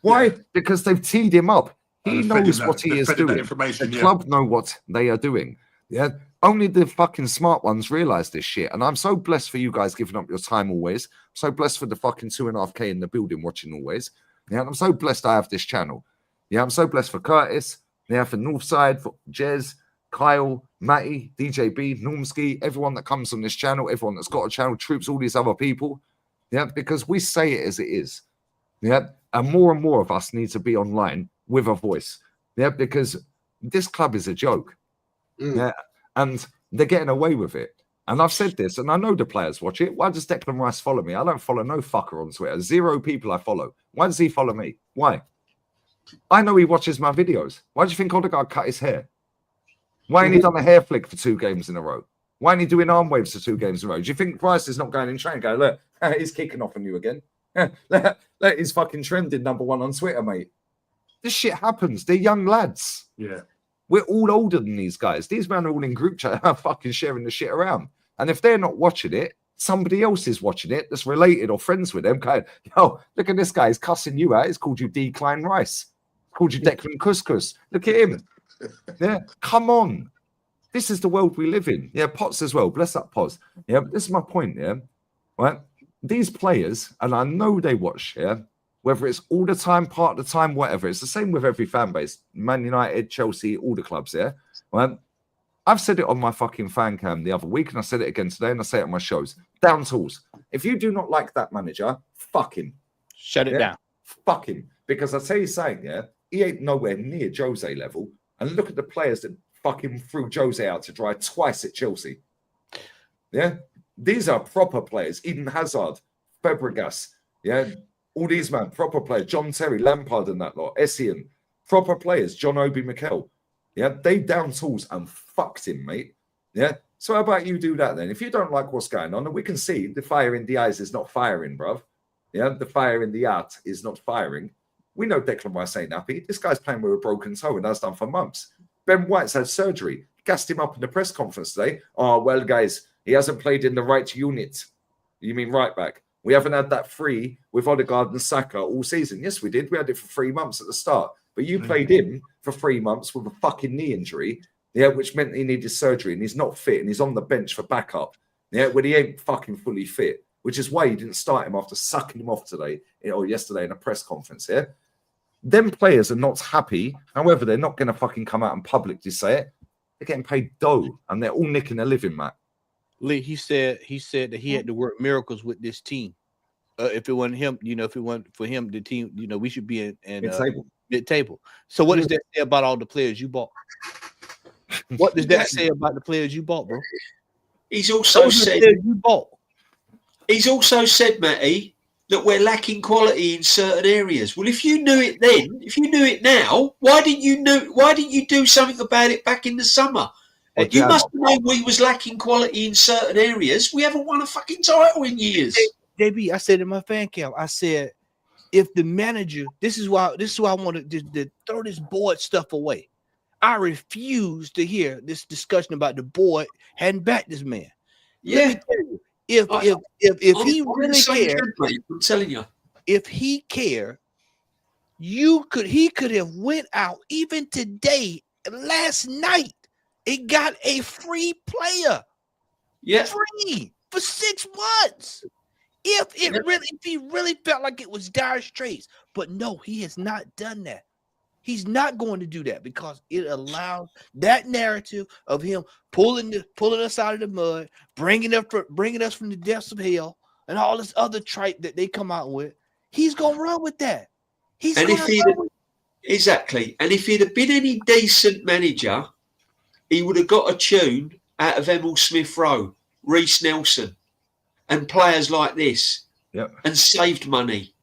Why? Yeah. Because they've teed him up. He knows what he is doing. The club know what they are doing. Yeah. Only the fucking smart ones realize this shit. And I'm so blessed for you guys giving up your time always. I'm so blessed for the fucking 2.5K in the building watching always. Yeah. And I'm so blessed I have this channel. Yeah. I'm so blessed for Curtis. Yeah. For Northside, for Jez, Kyle, Matty, DJB, Normski, everyone that comes on this channel, everyone that's got a channel, Troops, all these other people. Yeah. Because we say it as it is. Yeah. And more of us need to be online with a voice. Yeah. Because this club is a joke. Yeah. And they're getting away with it. And I've said this, and I know the players watch it. Why does Declan Rice follow me? I don't follow no fucker on Twitter. 0 people I follow. Why does he follow me? Why? I know he watches my videos. Why do you think Odegaard cut his hair? Why ain't he done a hair flick for 2 games in a row? Why ain't he doing arm waves for 2 games in a row? Do you think Rice is not going in training? Go, look, he's kicking off on you again. Look, he's fucking trending #1 on Twitter, mate. This shit happens. They're young lads. Yeah. We're all older than these guys. These men are all in group chat, fucking sharing the shit around. And if they're not watching it, somebody else is watching it that's related or friends with them. Going, look at this guy. He's cussing you out. He's called you Decline Rice. He's called you Declan Couscous. Look at him. Yeah, come on. This is the world we live in. Yeah, Potts as well. Bless up, Potts. Yeah, this is my point. Yeah, right. These players, and I know they watch. Yeah. Whether it's all the time, part of the time, whatever. It's the same with every fan base. Man United, Chelsea, all the clubs, yeah? Well, I've said it on my fucking fan cam the other week, and I said it again today, and I say it on my shows. Down tools. If you do not like that manager, fuck him. Shut it down. Fuck him. Because I tell you saying, yeah, he ain't nowhere near Jose level. And look at the players that fucking threw Jose out to dry twice at Chelsea. Yeah? These are proper players. Eden Hazard, Fabregas, yeah? All these, man, proper players. John Terry, Lampard and that lot. Essien. Proper players. John Obi Mikel. Yeah, they down tools and fucked him, mate. Yeah. So how about you do that then? If you don't like what's going on, and we can see the fire in the eyes is not firing, bruv. Yeah, the fire in the heart is not firing. We know Declan Rice ain't happy. This guy's playing with a broken toe and has done for months. Ben White's had surgery. Gassed him up in the press conference today. Oh, well, guys, he hasn't played in the right unit. You mean right back? We haven't had that free with Odegaard and Saka all season. Yes, we did. We had it for 3 months at the start. But you played him for 3 months with a fucking knee injury, yeah, which meant he needed surgery and he's not fit and he's on the bench for backup. Yeah, when he ain't fucking fully fit, which is why you didn't start him after sucking him off today or yesterday in a press conference. Yeah, them players are not happy. However, they're not going to fucking come out and publicly say it. They're getting paid dough and they're all nicking a living, Matt. Lee, he said that he had to work miracles with this team. If it wasn't him, if it wasn't for him, the team, we should be in mid-table. So what does that say about all the players you bought? What does that say about the players you bought, bro? He's also said you bought. He's also said, Matty, that we're lacking quality in certain areas. Well, if you knew it then, if you knew it now, why didn't you do something about it back in the summer? You must have known we was lacking quality in certain areas. We haven't won a fucking title in years. JB, I said in my fan camp, I said, if the manager, this is why I want to throw this board stuff away. I refuse to hear this discussion about the board hadn't backed this man. Yeah. Let me tell you, if he really cared, I'm telling you, if he cared, he could have went out even today, last night. It got a free player. Yeah, free for 6 months. If he really felt like it was dire straits, but no, he has not done that. He's not going to do that because it allows that narrative of him pulling us out of the mud, bringing us from the depths of hell, and all this other tripe that they come out with. He's gonna run with that. Exactly. And if he'd have been any decent manager, he would have got a tune out of Emil Smith Rowe, Reece Nelson, and players like this, and saved money.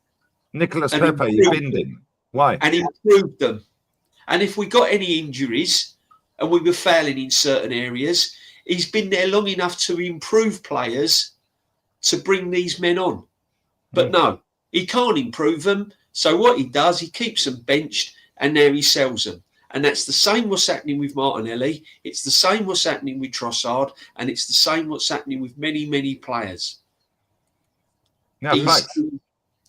Nicholas Pepe, you binned him. Why? And improved them. And if we got any injuries and we were failing in certain areas, he's been there long enough to improve players to bring these men on. But no, he can't improve them. So what he does, he keeps them benched and now he sells them. And that's the same what's happening with Martinelli. It's the same what's happening with Trossard. And it's the same what's happening with many, many players. No,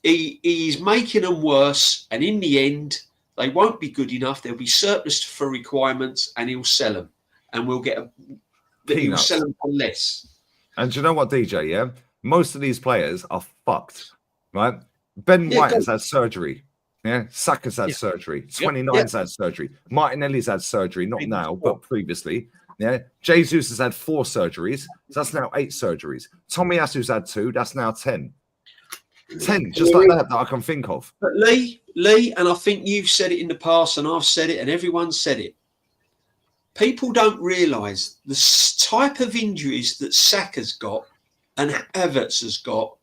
He's making them worse, and in the end, they won't be good enough. They'll be surplus for requirements, and he'll sell them, and he'll sell them for less. And do you know what, DJ? Yeah, most of these players are fucked, right? Ben White has had surgery. Yeah, Saka's had surgery. 29's had surgery. Martinelli's had surgery, not now, but previously. Yeah, Jesus has had 4 surgeries. So that's now 8 surgeries. Tomiyasu's had 2. That's now 10. 10, just like that I can think of. But Lee, and I think you've said it in the past, and I've said it, and everyone's said it. People don't realise the type of injuries that Saka's got and Havertz has got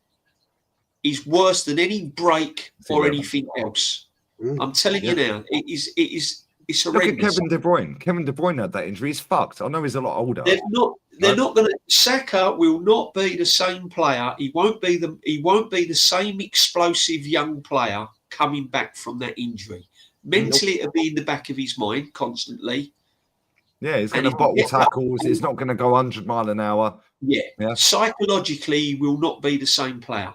is worse than any break or anything else. I'm telling you now, it's horrendous. Look at Kevin De Bruyne. Kevin De Bruyne had that injury. He's fucked. I know he's a lot older. They're not going to. Saka will not be the same player. He won't be the same explosive young player coming back from that injury. Mentally, it'll be in the back of his mind constantly. Yeah, he's going to bottle tackles. He's not going to go 100 mile an hour. Yeah. Psychologically, he will not be the same player.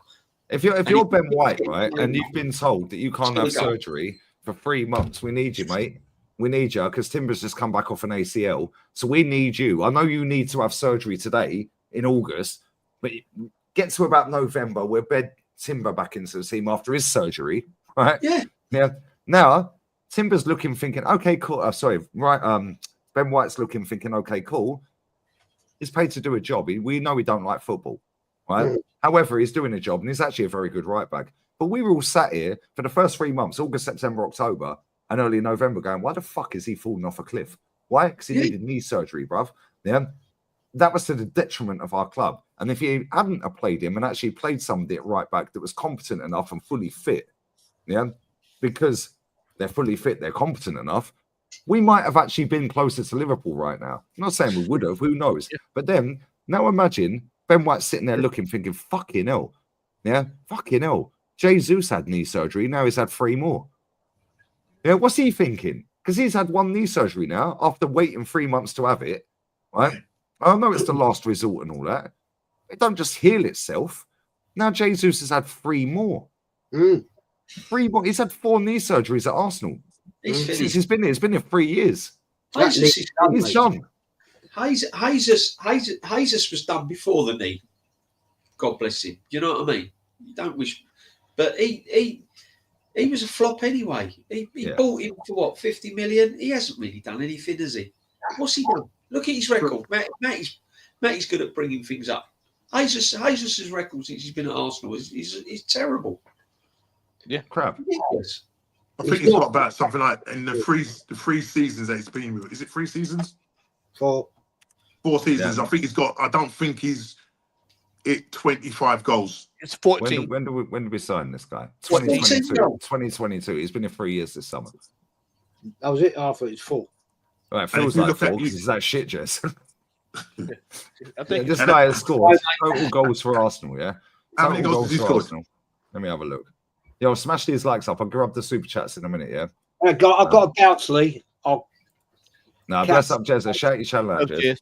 If you're Ben White, right, and you've been told that you can't have surgery for 3 months, we need you, mate. We need you because Timber's just come back off an ACL. So we need you. I know you need to have surgery today in August, but get to about November, we'll bed Timber back into the team after his surgery, right? Yeah. Now, Timber's thinking, okay, cool. Ben White's thinking, okay, cool. He's paid to do a job. We know we don't like football, right? However, he's doing a job and he's actually a very good right back. But we were all sat here for the first 3 months, August, September, October, and early November going, why the fuck is he falling off a cliff? Why? Because he needed knee surgery, bruv. Yeah. That was to the detriment of our club. And if he hadn't played him and actually played somebody at right back that was competent enough and fully fit, because they're fully fit, they're competent enough, we might have actually been closer to Liverpool right now. I'm not saying we would have, who knows? But then, now imagine Ben White sitting there looking, thinking, fucking hell. Yeah, fucking hell. Jesus had knee surgery, now he's had 3 more. Yeah, what's he thinking? Because he's had 1 knee surgery now after waiting 3 months to have it, right? I know it's the last resort and all that. It don't just heal itself. Now Jesus has had 3 more. 3 more. He's had 4 knee surgeries at Arsenal. Since he's been here. It's been here 3 years. Jesus He's done. Jesus was done before the knee. God bless him. You know what I mean? You don't wish, but he was a flop anyway. He bought him for what, 50 million? He hasn't really done anything, has he? What's he done? Look at his record. Matty's good at bringing things up. Jesus' record since he's been at Arsenal is terrible. Yeah, crap. Ridiculous. I think he's got about something like in the three seasons that he's been with. Is it 3 seasons? 4 seasons. I think he's got. I don't think he's hit 25 goals. It's 14. When did we sign this guy? 2022. 2022. He's been here 3 years this summer. That was it. I thought it was 4. Well, it feels like 4 because it's that shit, Jess. I think this guy has scored total goals for Arsenal. Yeah, how many goals has he scored? Let me have a look. Yo, smash these likes up. I'll grab the super chats in a minute. Yeah, I've got a bounce, Lee. Bless up, Jez. Shout your channel out, Jez.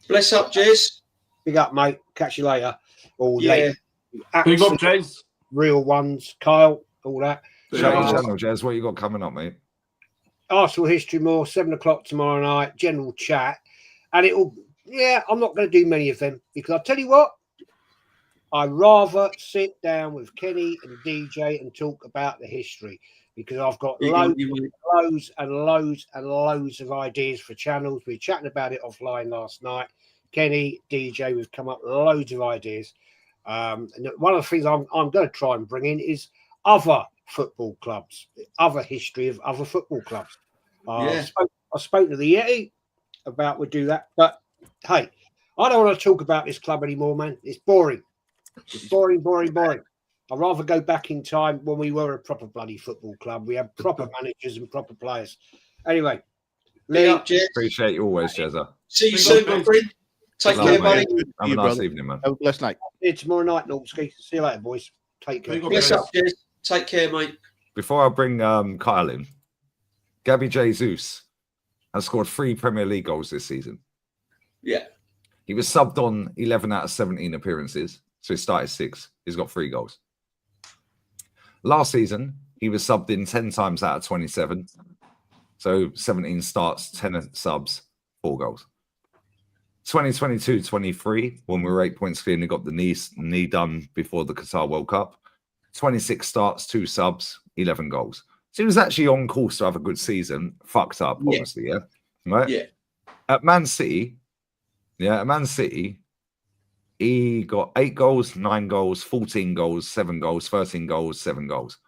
Bless up, Jez. Big up, mate. Catch you later. All Big up, Jez. Real ones, Kyle. All that. Shout your channel, Jez. What you got coming up, mate? Arsenal history more. 7 o'clock tomorrow night. General chat, and it'll. Yeah, I'm not going to do many of them because I'll tell you what. I'd rather sit down with Kenny and DJ and talk about the history because I've got loads of ideas for channels. We were chatting about it offline last night. Kenny, DJ, we've come up with loads of ideas. And one of the things I'm going to try and bring in is other football clubs, other history of other football clubs. I spoke to the Yeti about we'll do that. But, hey, I don't want to talk about this club anymore, man. It's boring. It's boring. I'd rather go back in time when we were a proper bloody football club. We had proper managers and proper players. Anyway, Lee, appreciate you always, Jezza. See you soon, my friend. Take care, buddy. Have a nice evening, man. Have a blessed night. See you tomorrow night, Normski. See you later, boys. Take care. Bless up, Jez. Take care, mate. Before I bring Kyle in, Gabby Jesus has scored 3 Premier League goals this season. Yeah. He was subbed on 11 out of 17 appearances. So he started 6. He's got 3 goals. Last season, he was subbed in 10 times out of 27. So 17 starts, 10 subs, 4 goals. 2022-23, when we were 8 points clear and he got the knee done before the Qatar World Cup. 26 starts, 2 subs, 11 goals. So he was actually on course to have a good season. Fucked up, obviously, yeah? Right? Yeah. At Man City, he got 8 goals, 9 goals, 14 goals, 7 goals, 13 goals, 7 goals.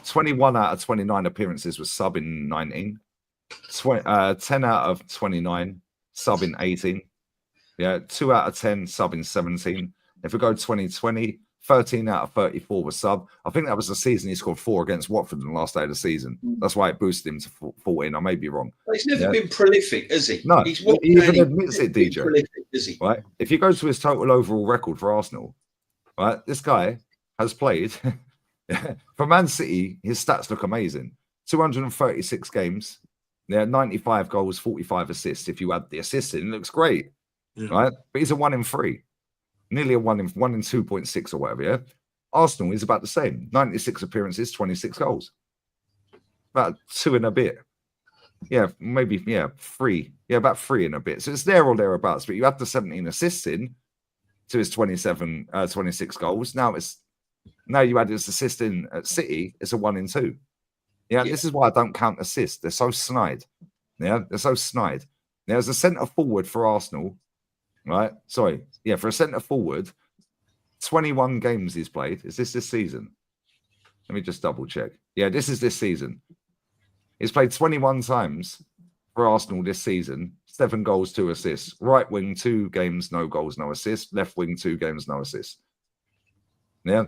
21 out of 29 appearances was sub in 19. 10 out of 29 sub in 18. Yeah, 2 out of 10 sub in 17. If we go 2020, 13 out of 34 was sub. I think that was the season he scored 4 against Watford on the last day of the season. That's why it boosted him to 14. I may be wrong. Well, he's never been prolific, has he? No, he even admits it, DJ. Prolific, is he? Right? If you go to his total overall record for Arsenal, right, this guy has played for Man City. His stats look amazing. 236 games, 95 goals, 45 assists. If you add the assists in, it looks great, right? But he's a 1 in 3. Nearly a 1 in 2.6 or whatever, yeah? Arsenal is about the same. 96 appearances, 26 goals. About 2 and a bit. Yeah, maybe, 3. Yeah, about 3 and a bit. So it's there or thereabouts. But you add the 17 assists in to his 26 goals. Now you add his assist in at City, it's a 1 in 2. Yeah, this is why I don't count assists. They're so snide. Yeah, they're so snide. Now, as a centre forward for Arsenal, right? Sorry. Yeah, for a centre forward, 21 games he's played. Is this season? Let me just double check. Yeah, this is this season. He's played 21 times for Arsenal this season. 7 goals, 2 assists. Right wing, 2 games, no goals, no assists. Left wing, 2 games, no assists. Yeah.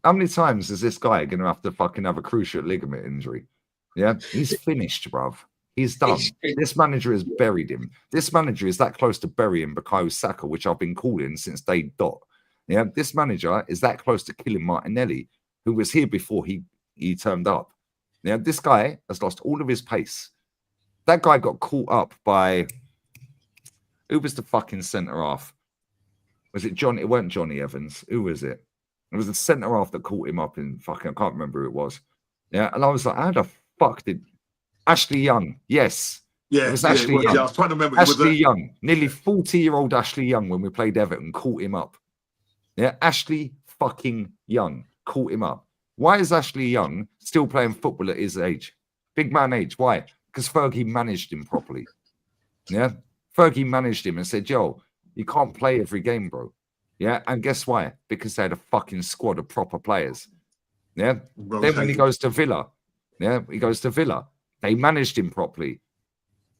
How many times is this guy going to have to fucking have a cruciate ligament injury? Yeah, he's finished, bruv. He's done. This manager has buried him. This manager is that close to burying Bukayo Saka, which I've been calling since day dot. Yeah, this manager is that close to killing Martinelli, who was here before he turned up. Yeah, this guy has lost all of his pace. That guy got caught up by who was the fucking centre half? Was it John? It weren't Johnny Evans. Who was it? It was the centre half that caught him up in fucking. I can't remember who it was. Yeah, and I was like, how the fuck did Ashley Young? Yes. Yeah, it was Ashley Young. Yeah, I was trying to remember. Ashley Young, nearly 40-year-old Ashley Young when we played Everton, caught him up. Yeah, Ashley fucking Young caught him up. Why is Ashley Young still playing football at his age? Big man age. Why? Because Fergie managed him properly. Yeah, Fergie managed him and said, yo, you can't play every game, bro. Yeah, and guess why? Because they had a fucking squad of proper players. Yeah, then when he goes to Villa, they managed him properly.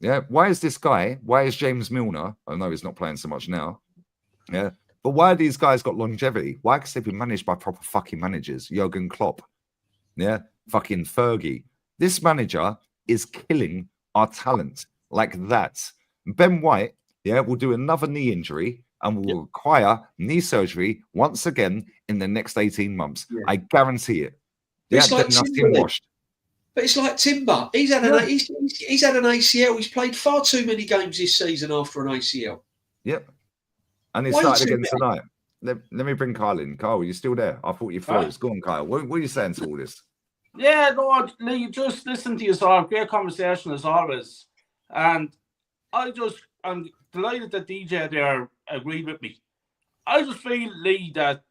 Yeah, why is this guy, why is James Milner, I know he's not playing so much now, yeah, but why are these guys got longevity? Why? Because they've been managed by proper fucking managers. Jurgen Klopp, yeah, fucking Fergie. This manager is killing our talent like that. Ben White, yeah, will do another knee injury and will require knee surgery once again in the next 18 months. Yeah. I guarantee it. Yeah, it's like Timber, but it's like Timber. He's had an he's had an ACL. He's played far too many games this season after an ACL. Yep. And he started again tonight. Let me bring Kyle in. Kyle, are you still there? I thought you froze. Go on, Kyle. What are you saying to all this? Yeah, no, Lee, just listen to yourself. Great conversation as always. And I'm delighted that DJ there agreed with me. I just feel, Lee, that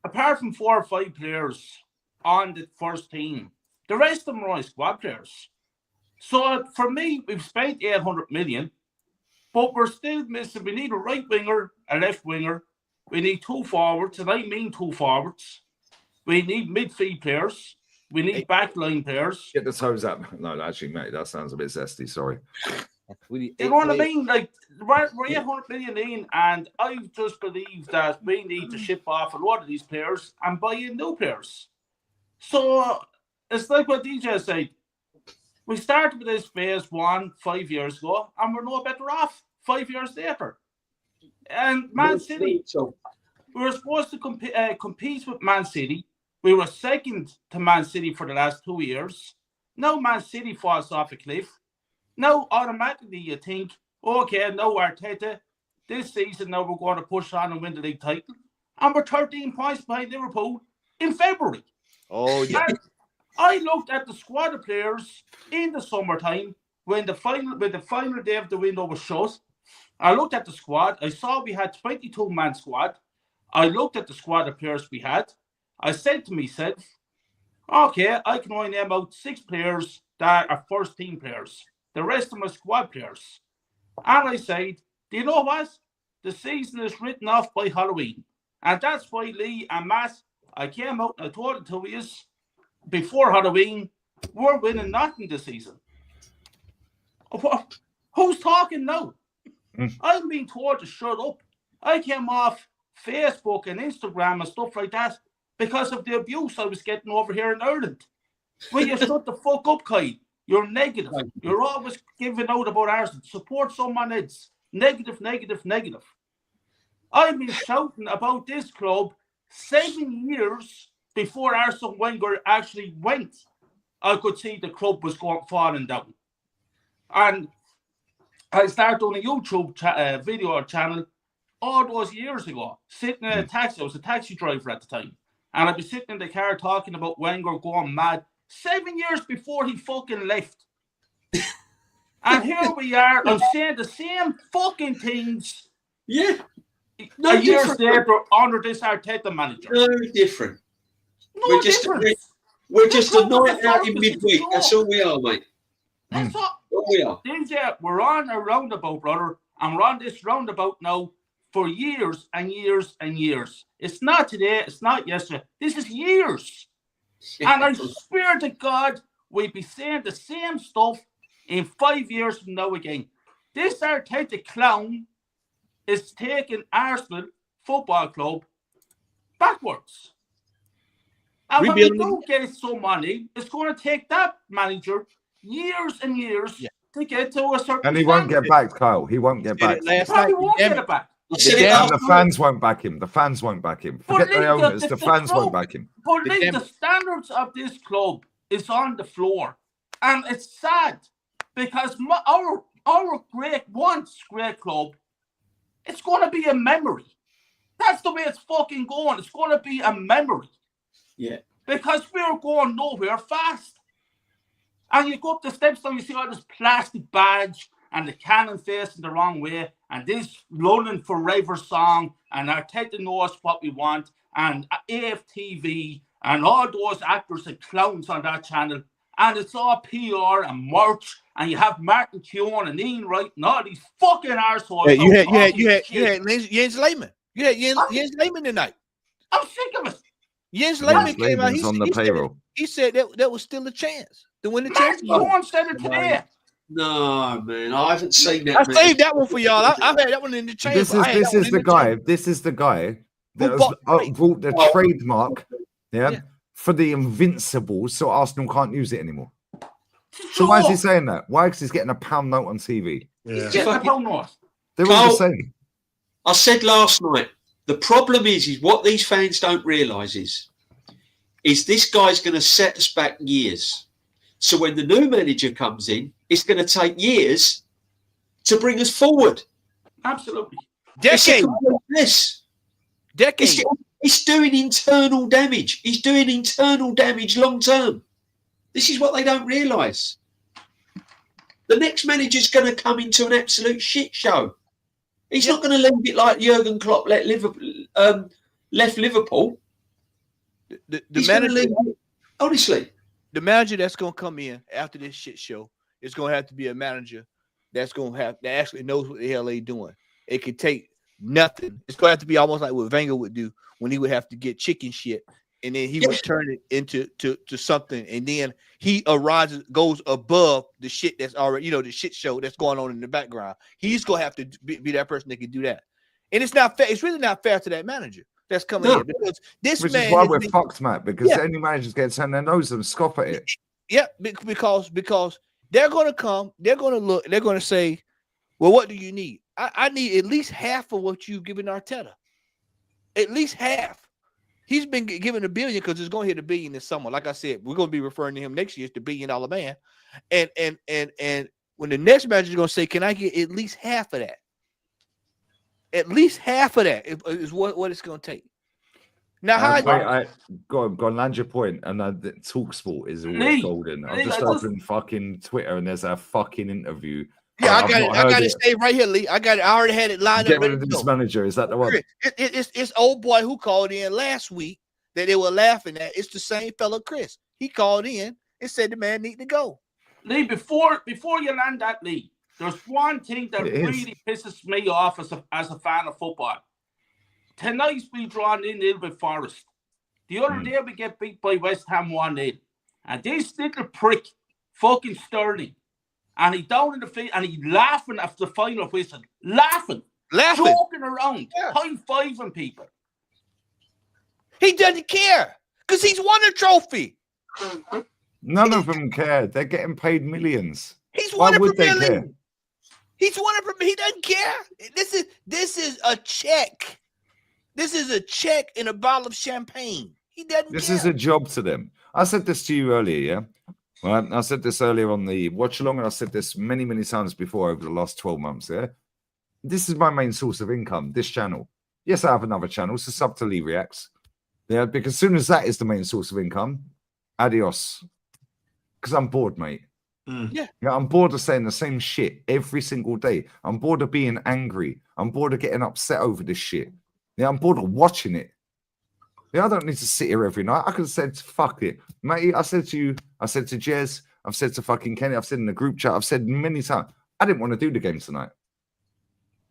apart from 4 or 5 players on the first team, the rest of them are only squad players. So for me, we've spent 800 million, but we're still missing. We need a right winger, a left winger. We need 2 forwards, and I mean 2 forwards. We need midfield players. We need backline players. Get the toes up. No, actually, mate, that sounds a bit zesty. Sorry. You know what I mean? Like, we're 800 million in, and I just believe that we need to ship off a lot of these players and buy in new players. So it's like what DJ said. We started with this phase 1 5 years ago, and we're no better off 5 years later. And Man City, we were supposed to compete with Man City. We were second to Man City for the last 2 years. Now Man City falls off a cliff. Now automatically you think, okay, no Arteta, this season now we're going to push on and win the league title. And we're 13 points behind Liverpool in February. Oh, yeah. And I looked at the squad of players in the summertime when the final day of the window was shut. I looked at the squad. I saw we had 22-man squad. I looked at the squad of players we had. I said to myself, okay, I can only name out 6 players that are first team players. The rest of them are squad players. And I said, do you know what? The season is written off by Halloween. And that's why Lee and Matt, I came out and I told it to you before Halloween, we're winning nothing this season. Who's talking now? I'm being told to shut up. I came off Facebook and Instagram and stuff like that because of the abuse I was getting over here in Ireland. Will you shut the fuck up, Kyle? You're negative. You're always giving out about Arsenal. Support someone else. Negative, negative, negative. I've been shouting about this club 7 years before Arsene Wenger actually went. I could see the club was falling down. And I started on a YouTube video channel all those years ago, sitting in a taxi. I was a taxi driver at the time. And I'd be sitting in the car talking about Wenger going mad 7 years before he fucking left. And here we are, I'm saying the same fucking things. Yeah. No years later under this Arteta manager. No different. We're just a night out in midweek. That's all we are, mate. That's all we are. We're on a roundabout, brother, and we're on this roundabout now for years and years and years. It's not today, it's not yesterday. This is years. And I swear to God, we'll be saying the same stuff in 5 years from now again. This Arteta clown is taking Arsenal Football Club backwards. And when we don't get some money, it's going to take that manager years and years to get to a certain And he won't get standard. back, Kyle. He won't get Did back. it He last probably night. won't Damn get it. it back. I said The it damn- And last the night. fans won't back him. The fans won't back him. Forget Lee, the owners. The fans won't club- back him. But The Lee, damn- the standards of this club is on the floor, and it's sad because our once great club, it's going to be a memory. That's the way it's fucking going. It's going to be a memory. Yeah. Because we're going nowhere fast. And you go up the steps and you see all this plastic badge and the cannon facing the wrong way and this London Forever song and Arteta knows what we want and AFTV and all those actors and clowns on that channel. And it's all PR and merch and you have Martin Keown and Ian Wright and all these fucking arseholes. Yeah, you had shit. Jens Lehman. You had Jens Lehman tonight. I'm sick of it. Jens Lehman came out. Lehman's on the payroll. He said that was still a chance to win the Martin championship. Keown said it today. No, man, I haven't seen that. I man. saved that one for y'all. I've had that one in the chamber. This is the guy. This is the guy that has brought the trademark, for the Invincibles, so Arsenal can't use it anymore. So why is he saying that? Why? Because he's getting a pound note on TV. He's getting a pound note. They're all the same. I said last night, the problem is what these fans don't realise is this guy's going to set us back years. So when the new manager comes in, it's going to take years to bring us forward. Absolutely. Decade. It's doing internal damage. He's doing internal damage long term. This is what they don't realise. The next manager's going to come into an absolute shit show. He's not going to leave it like Jurgen Klopp left Liverpool. The manager, honestly, the manager that's going to come in after this shit show is going to have to be a manager that actually knows what the hell they're doing. It could take nothing. It's going to have to be almost like what Wenger would do when he would have to get chicken shit, and then he would turn it into something, and then he goes above the shit that's already, the shit show that's going on in the background. He's going to have to be that person that can do that. And it's not fair. It's really not fair to that manager that's coming in, because this Which man is why we're fucked, Matt, because any managers get turned their nose and scoff at it. Yeah, because they're going to come, they're going to look, they're going to say, well, what do you need? I need at least half of what you've given Arteta. At least half. He's been given $1 billion because it's going to hit $1 billion this summer. Like I said, we're going to be referring to him next year as the $1 billion man. And when the next manager is going to say, can I get at least half of that? At least half of that is what it's going to take. Now, go on, land your point. And the TalkSport is always golden. I've just opened fucking Twitter and there's a fucking interview. Yeah, I got it saved right here, Lee. I already had it lined up. Get rid of this manager. Is that the one? It's old boy who called in last week that they were laughing at. It's the same fellow, Chris. He called in and said the man need to go. Lee, before you land that, Lee, there's one thing that really pisses me off as a fan of football. Tonight's we drawn in a little bit Forest. The other day we get beat by West Ham 1-0. And this little prick, fucking Sterling, and he down in the field and he laughing after the final whistle. Laughing. Joking around. High-fiving people. He doesn't care because he's won a trophy. None of them care. They're getting paid millions. He's won a Premier League. Care? He's won a Premier. He doesn't care. This is a check. This is a check in a bottle of champagne. He doesn't care. This is a job to them. I said this to you earlier, yeah? Right? I said this earlier on the watch along, and I said this many, many times before over the last 12 months, yeah? This is my main source of income, this channel. Yes, I have another channel, so sub to Lee Reacts. Yeah, because as soon as that is the main source of income, adios. Because I'm bored, mate. Yeah, I'm bored of saying the same shit every single day. I'm bored of being angry. I'm bored of getting upset over this shit. Yeah, I'm bored of watching it. Yeah, I don't need to sit here every night. I could have said, fuck it. Mate, I said to you, I said to Jez, I've said to fucking Kenny, I've said in the group chat, I've said many times, I didn't want to do the game tonight.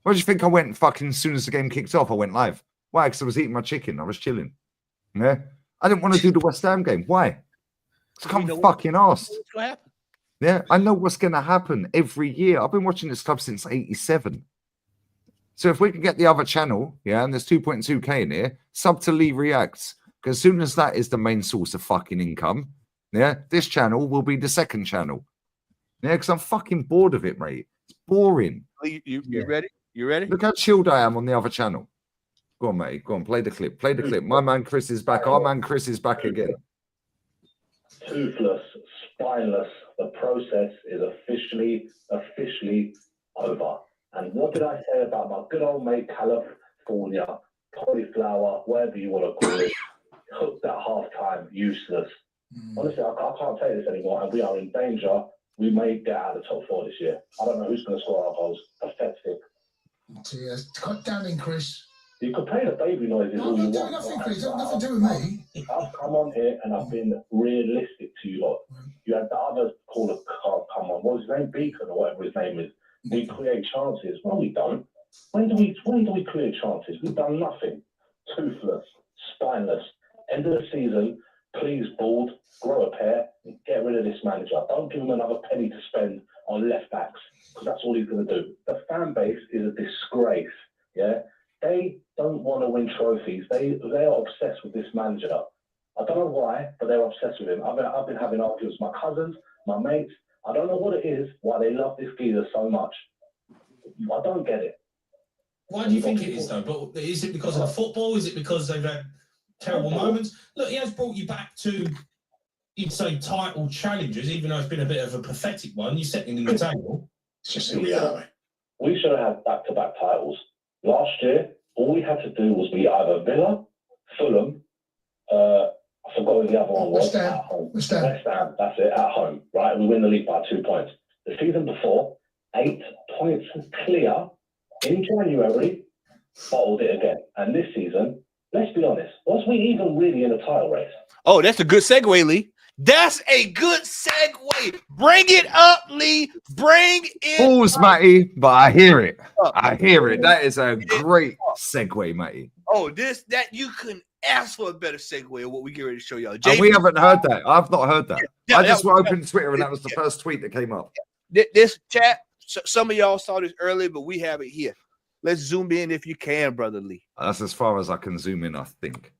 Why do you think I went fucking as soon as the game kicked off, I went live? Why? Because I was eating my chicken. I was chilling. Yeah? I didn't want to do the West Ham game. Why? Because I'm fucking arsed. Yeah, I know what's going to happen every year. I've been watching this club since 87. So if we can get the other channel, yeah, and there's 2.2k in here, sub to Lee Reacts, because as soon as that is the main source of fucking income, yeah, this channel will be the second channel. Yeah, because I'm fucking bored of it, mate. It's boring. You ready? You ready? Look how chilled I am on the other channel. Go on, mate. Go on, play the clip. Play the clip. My man Chris is back. Our man Chris is back again. Toothless, spineless. The process is officially over. And what did I say about my good old mate California, cauliflower, whatever you want to call it, hooked at halftime, useless. Honestly, I can't take this anymore, and we are in danger. We may get out of the top 4 this year. I don't know who's going to score our goals. Pathetic. Yes, cut down in, Chris. You can play the baby noises No, all you I'm not doing want. nothing, Chris. Nothing to do with me. I've come on here and I've been realistic to you lot. You had the other caller come on. What was his name? Beacon or whatever his name is. We create chances. No, we don't. When do we create chances? We've done nothing. Toothless, spineless. End of the season, please, Bald, grow a pair and get rid of this manager. Don't give him another penny to spend on left backs, because that's all he's going to do. The fan base is a disgrace. Yeah, they don't want to win trophies. They are obsessed with this manager. I don't know why, but they're obsessed with him. I've been having arguments with my cousins, my mates. I don't know what it is, why they love this geezer so much. I don't get it. Why do you think it is, though? But is it because of the football? Is it because they've had terrible moments? Look, he has brought you back to, you'd say, title challenges, even though it's been a bit of a pathetic one. You're second in the table. It's just in reality. We should have had back-to-back titles. Last year, all we had to do was be either Villa, Fulham, I forgot who the other one was. At home. West Ham, that's it, at home, right? We win the league by 2 points. The season before, 8 points clear in January, bottled it again. And this season, let's be honest, was we even really in a title race? Oh, that's a good segue, Lee. That's a good segue. Bring it up, Lee. Bring it Pause, Matty, but I hear it. I hear it. That is a great segue, Matty. Oh, that you couldn't ask for a better segue of what we get ready to show y'all. And we haven't heard that. I've not heard that. Yeah, I just that was- opened Twitter and that was the first tweet that came up. This chat, some of y'all saw this earlier, but we have it here. Let's zoom in if you can, Brother Lee. That's as far as I can zoom in, I think.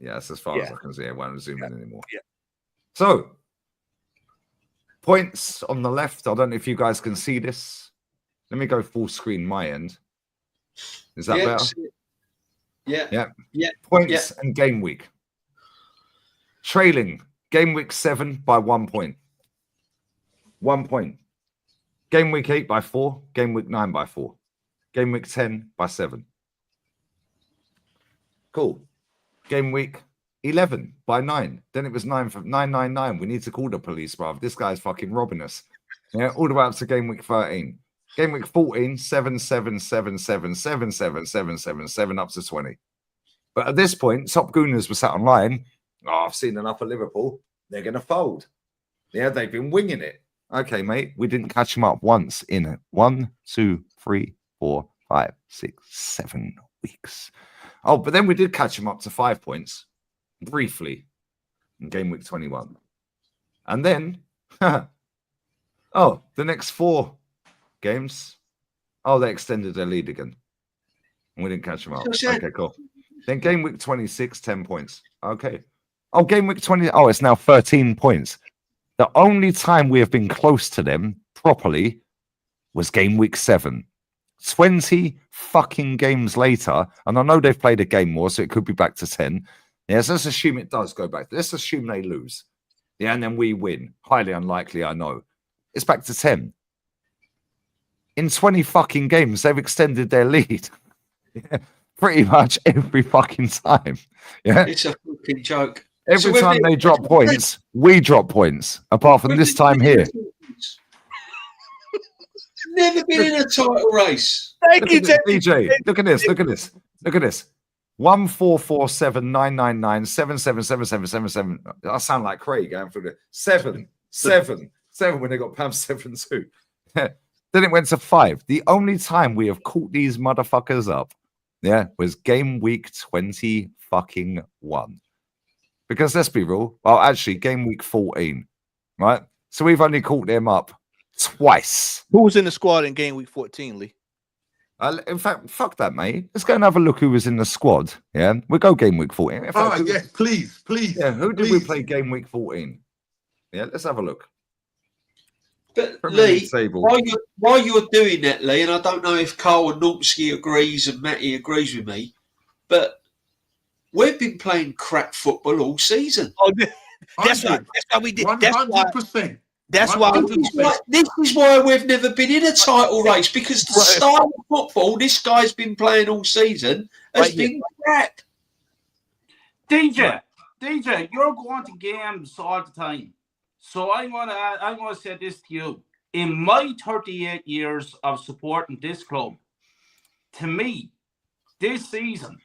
Yeah, that's as far as I can see. I won't zoom in anymore. Yeah. So, points on the left. I don't know if you guys can see this. Let me go full screen my end. Is that better? Yeah. Points and game week. Trailing game week 7 by 1 point. 1 point. Game week 8 by 4. Game week 9 by 4. Game week 10 by 7. Cool. Game week 11 by 9. Then it was 999. We need to call the police, bruv. This guy's fucking robbing us. Yeah, all the way up to game week 13. Game week 14, 7, 7, 7, 7, 7, 7, 7, 7, 7, up to 20. But at this point, Top Gooners were sat online. Oh, I've seen enough of Liverpool. They're going to fold. Yeah, they've been winging it. Okay, mate, we didn't catch them up once in 1, 2, 3, 4, 5, 6, 7 weeks. Oh, but then we did catch them up to 5 points briefly in game week 21. And then, the next 4 games, they extended their lead again. And we didn't catch them up. Okay, cool. Then game week 26, 10 points. Okay. Oh, game week 20. Oh, it's now 13 points. The only time we have been close to them properly was game week 7. 20 fucking games later, and I know they've played a game more, so it could be back to 10. Yes, let's assume it does go back. Let's assume they lose. Yeah, and then we win. Highly unlikely, I know. It's back to 10. In 20 fucking games, they've extended their lead. Yeah, pretty much every fucking time. Yeah, it's a fucking joke. Every time they drop points, we drop points. Apart from this time here. Never been in a title race. Thank you, DJ. Look at this. Look at this. Look at this. 1 4 4 7 9 9 9 7 7 7 7 7 7. I sound like Craig going through the 7 7 7 when they got Pam 7 2. Then it went to 5. The only time we have caught these motherfuckers up, was game week 20 fucking 1. Because let's be real. Well, actually, game week 14, right? So we've only caught them up twice. Who was in the squad in game week 14, Lee? In fact, fuck that, mate. Let's go and have a look who was in the squad. Yeah, we'll go game week 14. In fact, please. Yeah, who did we play game week 14? Yeah, let's have a look. But Premier League Lee, table. while you're doing that, Lee, and I don't know if Carl and Normski agrees and Matty agrees with me, but we've been playing crap football all season. Oh, that's why we did. 100%. That's why. This is why we've never been in a title race, because the style of football this guy's been playing all season has been crap. DJ, you're going to games all the time. So I'm gonna say this to you. In my 38 years of supporting this club, to me, this season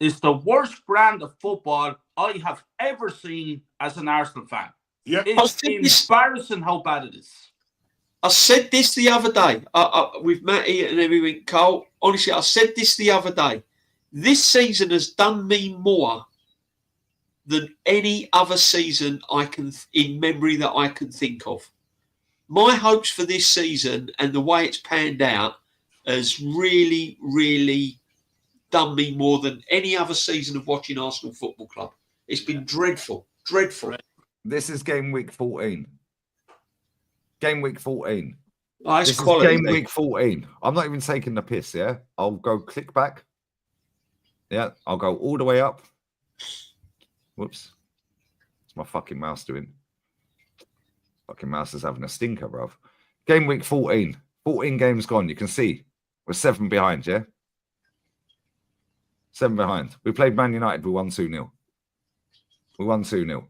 is the worst brand of football I have ever seen as an Arsenal fan. Yeah, it's embarrassing how bad it is. I said this the other day with Matty and everything, Carl. Honestly, I said this the other day. This season has done me more than any other season in memory that I can think of. My hopes for this season and the way it's panned out has really, really done me more than any other season of watching Arsenal Football Club. It's been dreadful. This is game week 14. Game week 14. Oh, this quality, is game week 14. I'm not even taking the piss, yeah? I'll go click back. Yeah, I'll go all the way up. Whoops. What's my fucking mouse doing? Fucking mouse is having a stinker, bruv. Game week 14. 14 games gone. You can see we're 7 behind, yeah? 7 behind. We played Man United. We won 2-0. We won 2-0.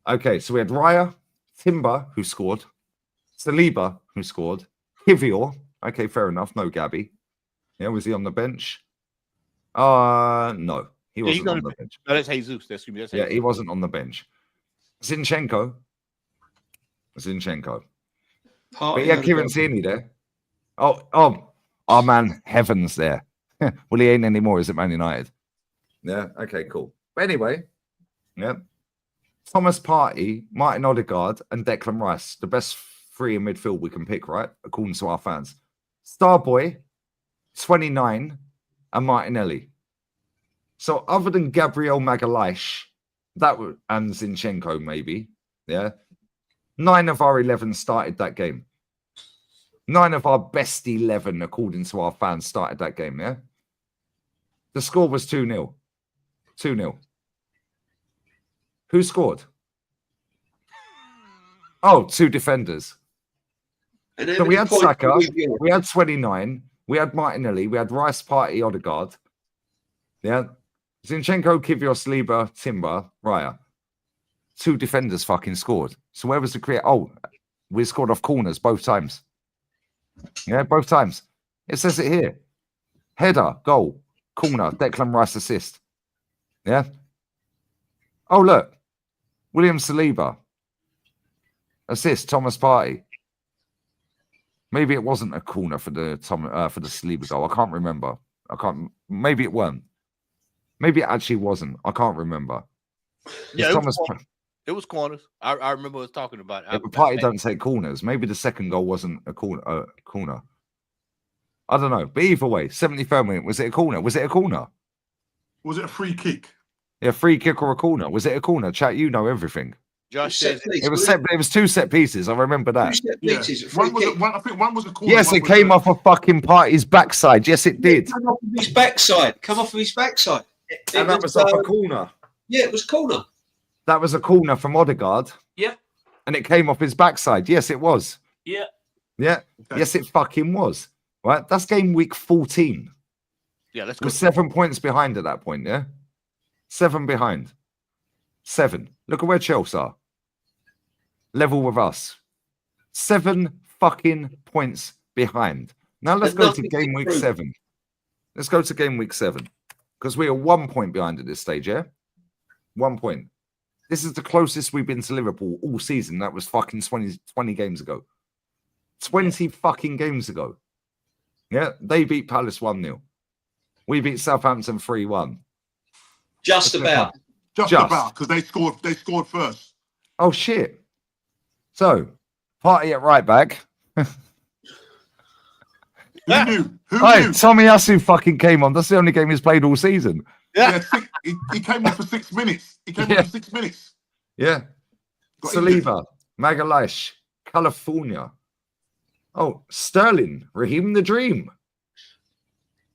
Okay, so we had Raya, Timber, who scored. Saliba, who scored. Kivior. Okay, fair enough. No Gabby. Yeah, was he on the bench? No. He wasn't on the bench. No, that's Jesus. That's Jesus. Yeah, he wasn't on the bench. Zinchenko. But yeah, Kieran Tierney there. Oh man, Heaven's there. Well, he ain't anymore, is it, Man United? Yeah, okay, cool. But anyway, yeah. Thomas Partey, Martin Odegaard, and Declan Rice. The best three in midfield we can pick, right? According to our fans. Starboy, 29, and Martinelli. So other than Gabriel Magalhaes, and Zinchenko maybe, yeah, 9 of our 11 started that game. 9 of our best 11, according to our fans, started that game, yeah? The score was 2-0. 2-0. Who scored? Oh, 2 defenders. So we had Saka, we had 29, we had Martinelli, we had Rice, Partey, Odegaard. Yeah. Zinchenko, Kivior, Saliba, Timber, Raya. 2 defenders fucking scored. So where was the create? Oh, we scored off corners both times. Yeah, both times. It says it here. Header, goal, corner, Declan Rice assist. Yeah. Oh, look. William Saliba. Assist, Thomas Partey. Maybe it wasn't a corner for the Saliba goal. I can't remember. Maybe it weren't. Maybe it actually wasn't. I can't remember. Yeah, it was corners. I remember us talking about it. Yeah, but Partey don't take corners. Maybe the second goal wasn't a corner. I don't know. But either way, 73rd minute, was it a corner? Was it a corner? Was it a free kick? Yeah, free kick or a corner. Was it a corner? Chat, you know everything. Josh says it was 2 set pieces. I remember that. 2 set pieces. Yeah. I think one was a corner. Yes, it came off of fucking Partey's backside. Yes, it did. Come off of his backside. And that was off a corner. Yeah, it was corner. That was a corner from Odegaard. Yeah. And it came off his backside. Yes, it was. Yeah. Yeah. Okay. Yes, it fucking was. Right? That's game week 14. Yeah, let's go. We're 7 points behind at that point, yeah? 7 behind. 7. Look at where Chelsea are. Level with us. 7 fucking points behind. Now let's go to game week 7. Let's go to game week 7. Because we are 1 point behind at this stage, yeah? 1 point. This is the closest we've been to Liverpool all season. That was fucking 20 games ago. 20 fucking games ago. Yeah? They beat Palace 1-0. We beat Southampton 3-1. Just about, because they scored first. Oh shit! So, Partey at right back. Who knew? Tommy Asu fucking came on. That's the only game he's played all season. Yeah, he came on for 6 minutes. He came on for 6 minutes. Yeah. Saliba, Magalhaes, California. Oh, Sterling, Raheem the Dream.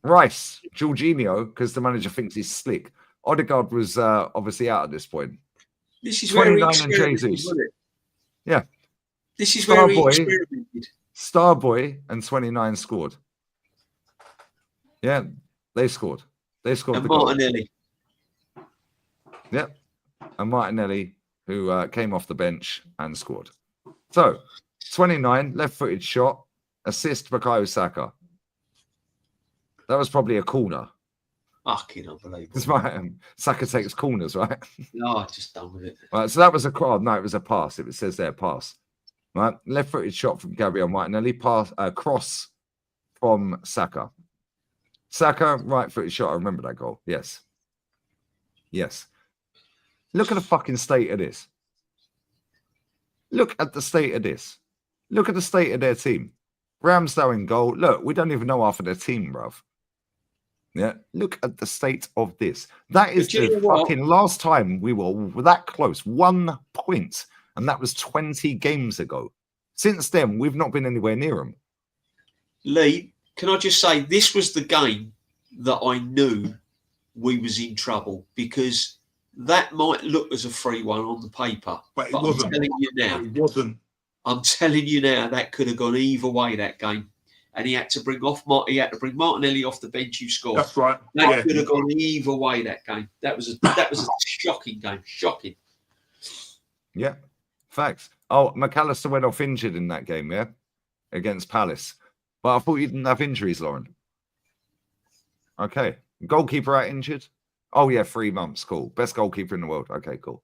Rice, Jorginho, because the manager thinks he's slick. Odegaard was obviously out at this point. This is where he 29 and experimented, Jesus. wasn't it? Yeah. This is where he Starboy, experimented. Starboy and 29 scored. Yeah, they scored. They scored And the goal. Martinelli. Yep. And Martinelli, who came off the bench and scored. So, 29, left-footed shot, assist Bukayo Saka. That was probably a corner. Fucking unbelievable. That's right. Saka takes corners, right? No, I'm just done with it. Right, so that was a cross. No, it was a pass. It says there, pass. Right, left-footed shot from Gabriel Martinelli. Cross from Saka. Saka, right-footed shot. I remember that goal. Yes. Yes. Look at the fucking state of this. Look at the state of this. Look at the state of their team. Ramsdale in goal. Look, we don't even know half of their team, bruv. Yeah, look at the state of this. That is the fucking last time we were that close. 1 point. And that was 20 games ago. Since then, we've not been anywhere near them. Lee, can I just say, this was the game that I knew we was in trouble, because that might look as a 3-1 on the paper. But it wasn't. I'm telling you now. It wasn't. I'm telling you now, that could have gone either way, that game. And he had to bring Martinelli off the bench. You scored. That's right. That could have gone either way, that game. That was a shocking game. Shocking. Yeah, facts. Oh, McAllister went off injured in that game, yeah, against Palace. But I thought you didn't have injuries, Lauren. Okay. Goalkeeper out injured? Oh, yeah, 3 months. Cool. Best goalkeeper in the world. Okay, cool.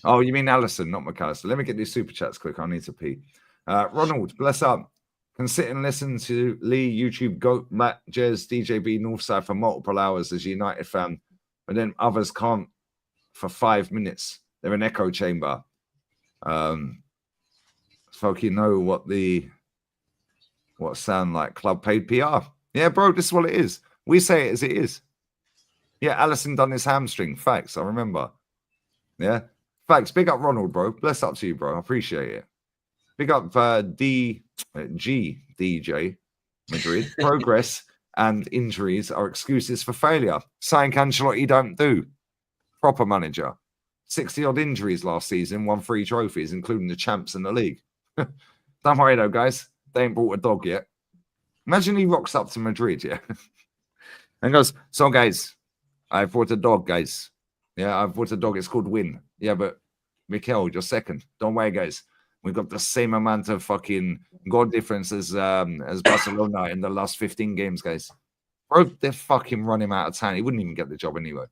Oh, you mean Allison, not McAllister. Let me get these super chats quick. I need to pee. Ronald, bless up. Can sit and listen to Lee, YouTube, Goat, Matt, Jez, DJB, Northside for multiple hours as a United fan, but then others can't for 5 minutes. They're an echo chamber. Folk, you know what sound like club paid PR. Yeah, bro, this is what it is. We say it as it is. Yeah, Allison done his hamstring. Facts, I remember. Yeah, facts. Big up Ronald, bro. Bless up to you, bro. I appreciate it. Big up DJ Madrid. Progress and injuries are excuses for failure. Saying Ancelotti don't do. Proper manager. 60-odd injuries last season, won 3 trophies, including the champs in the league. Don't worry, though, guys. They ain't brought a dog yet. Imagine he rocks up to Madrid, yeah? And goes, so, guys, I've brought a dog, guys. Yeah, I've brought a dog. It's called Win. Yeah, but, Mikel, you're second. Don't worry, guys. We got the same amount of fucking goal difference as Barcelona in the last 15 games, guys. Bro, they're fucking run him out of town. He wouldn't even get the job anyway.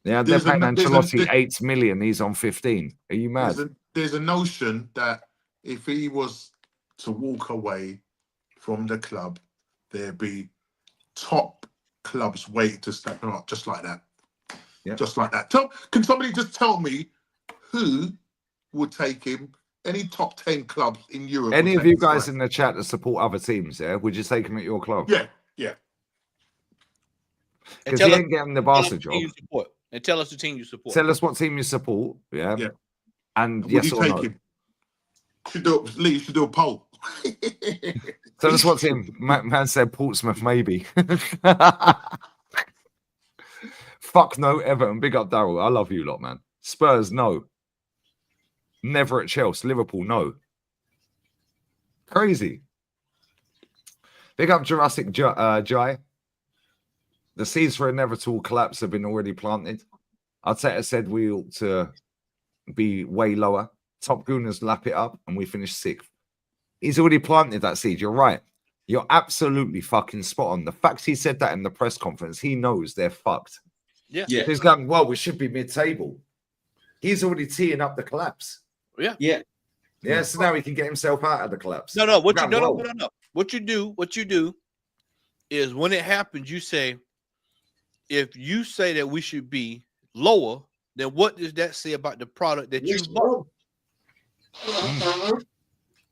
Yeah, they're paying Ancelotti 8 million. He's on 15. Are you mad? There's a notion that if he was to walk away from the club, there'd be top clubs waiting to step him up, just like that. Yeah. Just like that. Can somebody just tell me who would take him? Any top 10 clubs in Europe? Any of you guys in the chat that support other teams, yeah? Would you take him at your club? Yeah, yeah. Because he ain't getting the Barca job. And tell us the team you support. Tell us what team you support, yeah? Yeah. And Would yes you or take no. him? Lee, you should do a poll. Tell us what team. Man said Portsmouth, maybe. Fuck no, Everton. Big up, Daryl. I love you lot, man. Spurs, no. Never at Chelsea. Liverpool, no. Crazy. Big up Jurassic Jai. The seeds for inevitable collapse have been already planted. Arteta said we ought to be way lower. Top Gooners lap it up and we finish 6th. He's already planted that seed. You're right. You're absolutely fucking spot on. The fact he said that in the press conference, he knows they're fucked. Yeah. He's going, well, we should be mid-table. He's already teeing up the collapse. Yeah. Yeah. Yeah, so now he can get himself out of the collapse. No. What you do is when it happens, you say, if you say that we should be lower, then what does that say about the product that you bought?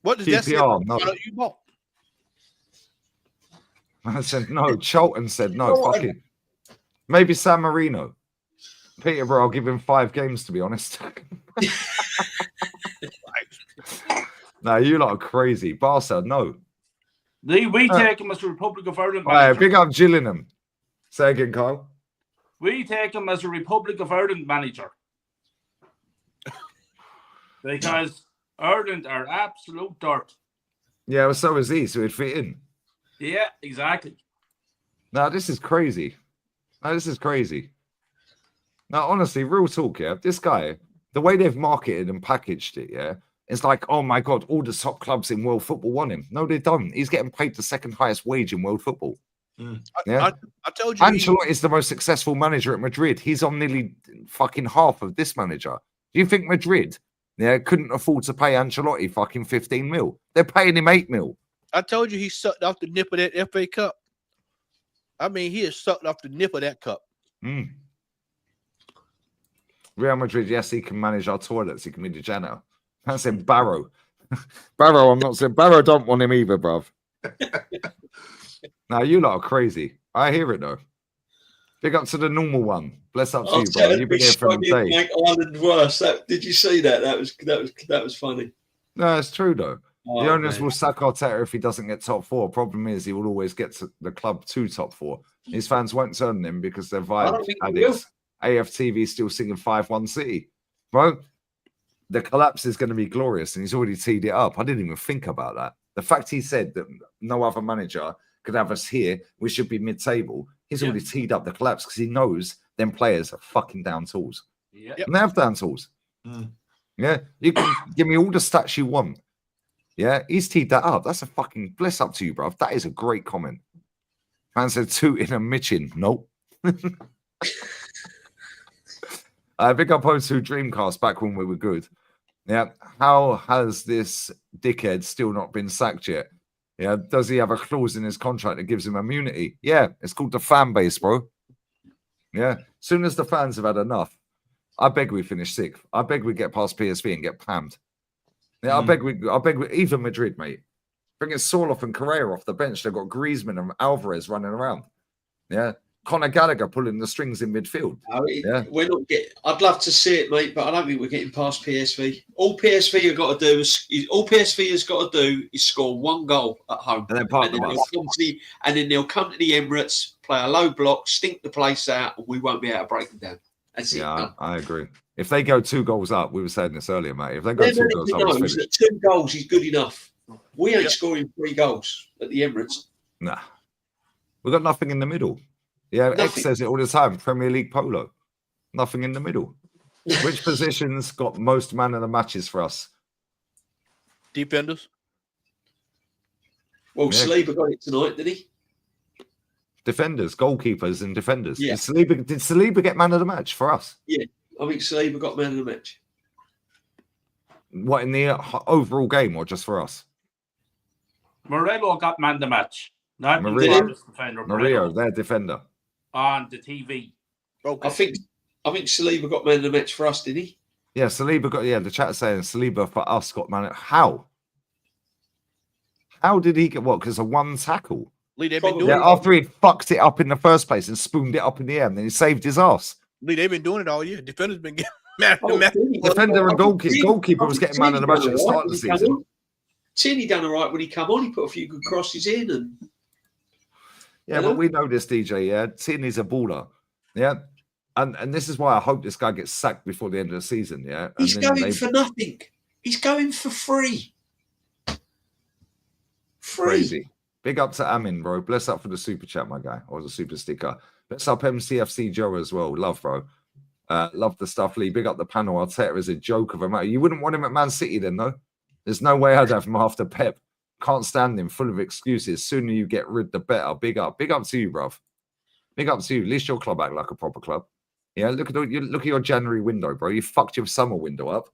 What does that say about the product you bought? I said no. Charlton said no. Fuck it. Maybe San Marino. Peterborough, I'll give him 5 games, to be honest. Now you lot are crazy. Barca, no. We take him as a Republic of Ireland All right, manager. big up Gillingham. Say again, Kyle. We take him as a Republic of Ireland manager. Because Ireland are absolute dirt. Yeah, well, so is he, so he'd fit in. Yeah, exactly. Now, this is crazy. Now, honestly, real talk, yeah. This guy, the way they've marketed and packaged it, yeah, it's like, oh my God, all the top clubs in world football want him. No, they don't. He's getting paid the second highest wage in world football. Yeah. I told you. Ancelotti is the most successful manager at Madrid. He's on nearly fucking half of this manager. Do you think Madrid, couldn't afford to pay Ancelotti fucking 15 mil? They're paying him 8 mil. I told you he sucked off the nip of that FA Cup. I mean, he has sucked off the nip of that cup. Real Madrid, yes, he can manage our toilets. He can be the janitor. That's in Barrow. Barrow, I'm not saying Barrow don't want him either, bruv. Now, you lot are crazy. I hear it, though. Big up to the normal one. Bless up to you, bro. You've been here for a day. Make Ireland worse. Did you see that? That was funny. No, it's true, though. Oh, the owners man. will sack Arteta if he doesn't get top four. Problem is, he will always get to the club to top four. His fans won't turn him because they're vibe addicts. AFTV still singing 5-1 City. Bro, the collapse is going to be glorious, and he's already teed it up. I didn't even think about that. The fact he said that no other manager could have us here, we should be mid-table. He's already teed up the collapse because he knows them players are fucking down tools. And they have down tools. Yeah, you can give me all the stats you want. Yeah, he's teed that up. That's a fucking bless up to you, bro. That is a great comment. Man said tooting and mitching. Nope. Big up O2 Dreamcast back when we were good. Yeah, how has this dickhead still not been sacked yet? Yeah, does he have a clause in his contract that gives him immunity? Yeah, it's called the fan base, bro. Yeah, soon as the fans have had enough, I beg we finish sixth. I beg we get past PSV and get pammed. Yeah, I beg we, even Madrid, mate. Bringing Sorloth and Correa off the bench. They've got Griezmann and Alvarez running around. Yeah, Conor Gallagher pulling the strings in midfield. We're not getting. I'd love to see it, mate, but I don't think we're getting past PSV. All PSV has got to do is score one goal at home, and then they'll come to the Emirates, play a low block, stink the place out, and we won't be able to break them down. That's it. I agree. If they go 2 goals up, we were saying this earlier, mate. If they go 2 goals up, it's finished. 2 goals is good enough. We ain't scoring 3 goals at the Emirates. Nah, we've got nothing in the middle. Yeah, Nothing. X says it all the time. Premier League polo, nothing in the middle. Which positions got most man of the matches for us? Defenders. Well, Saliba got it tonight, did he? Defenders, goalkeepers, and defenders. Yeah. Did Saliba get man of the match for us? Yeah, I think Saliba got man of the match. What, in the overall game or just for us? Morello got man the match. Not Murillo, the defender. Murillo, their defender. On the TV. Okay. I think Saliba got man of the match for us, did he? Yeah, Saliba got. Yeah, the chat's saying Saliba for us got man. How? How did he get what? Because of one tackle. Lee, they've been doing it. After he fucked it up in the first place and spooned it up in the air, and then he saved his ass. Lee, they've been doing it all year. Defenders been getting man of the match. Defender and goalkeeper was getting man of the match at the start of the season. Tierney done all right when he come on. He put a few good crosses in, and but we know this, DJ. Yeah, Tierney's a baller. Yeah, and this is why I hope this guy gets sacked before the end of the season. Yeah, he's going for nothing. He's going for free. Crazy. Big up to Amin, bro. Bless up for the super chat, my guy, or the super sticker. Bless up MCFC Joe as well. Love, bro. Love the stuff, Lee. Big up the panel. Arteta is a joke of a man. You wouldn't want him at Man City then, though. There's no way I'd have him after Pep. Can't stand him. Full of excuses. Sooner you get rid, the better. Big up. Big up to you, bruv. Big up to you. At least your club act like a proper club. Yeah, look at your January window, bro. You fucked your summer window up.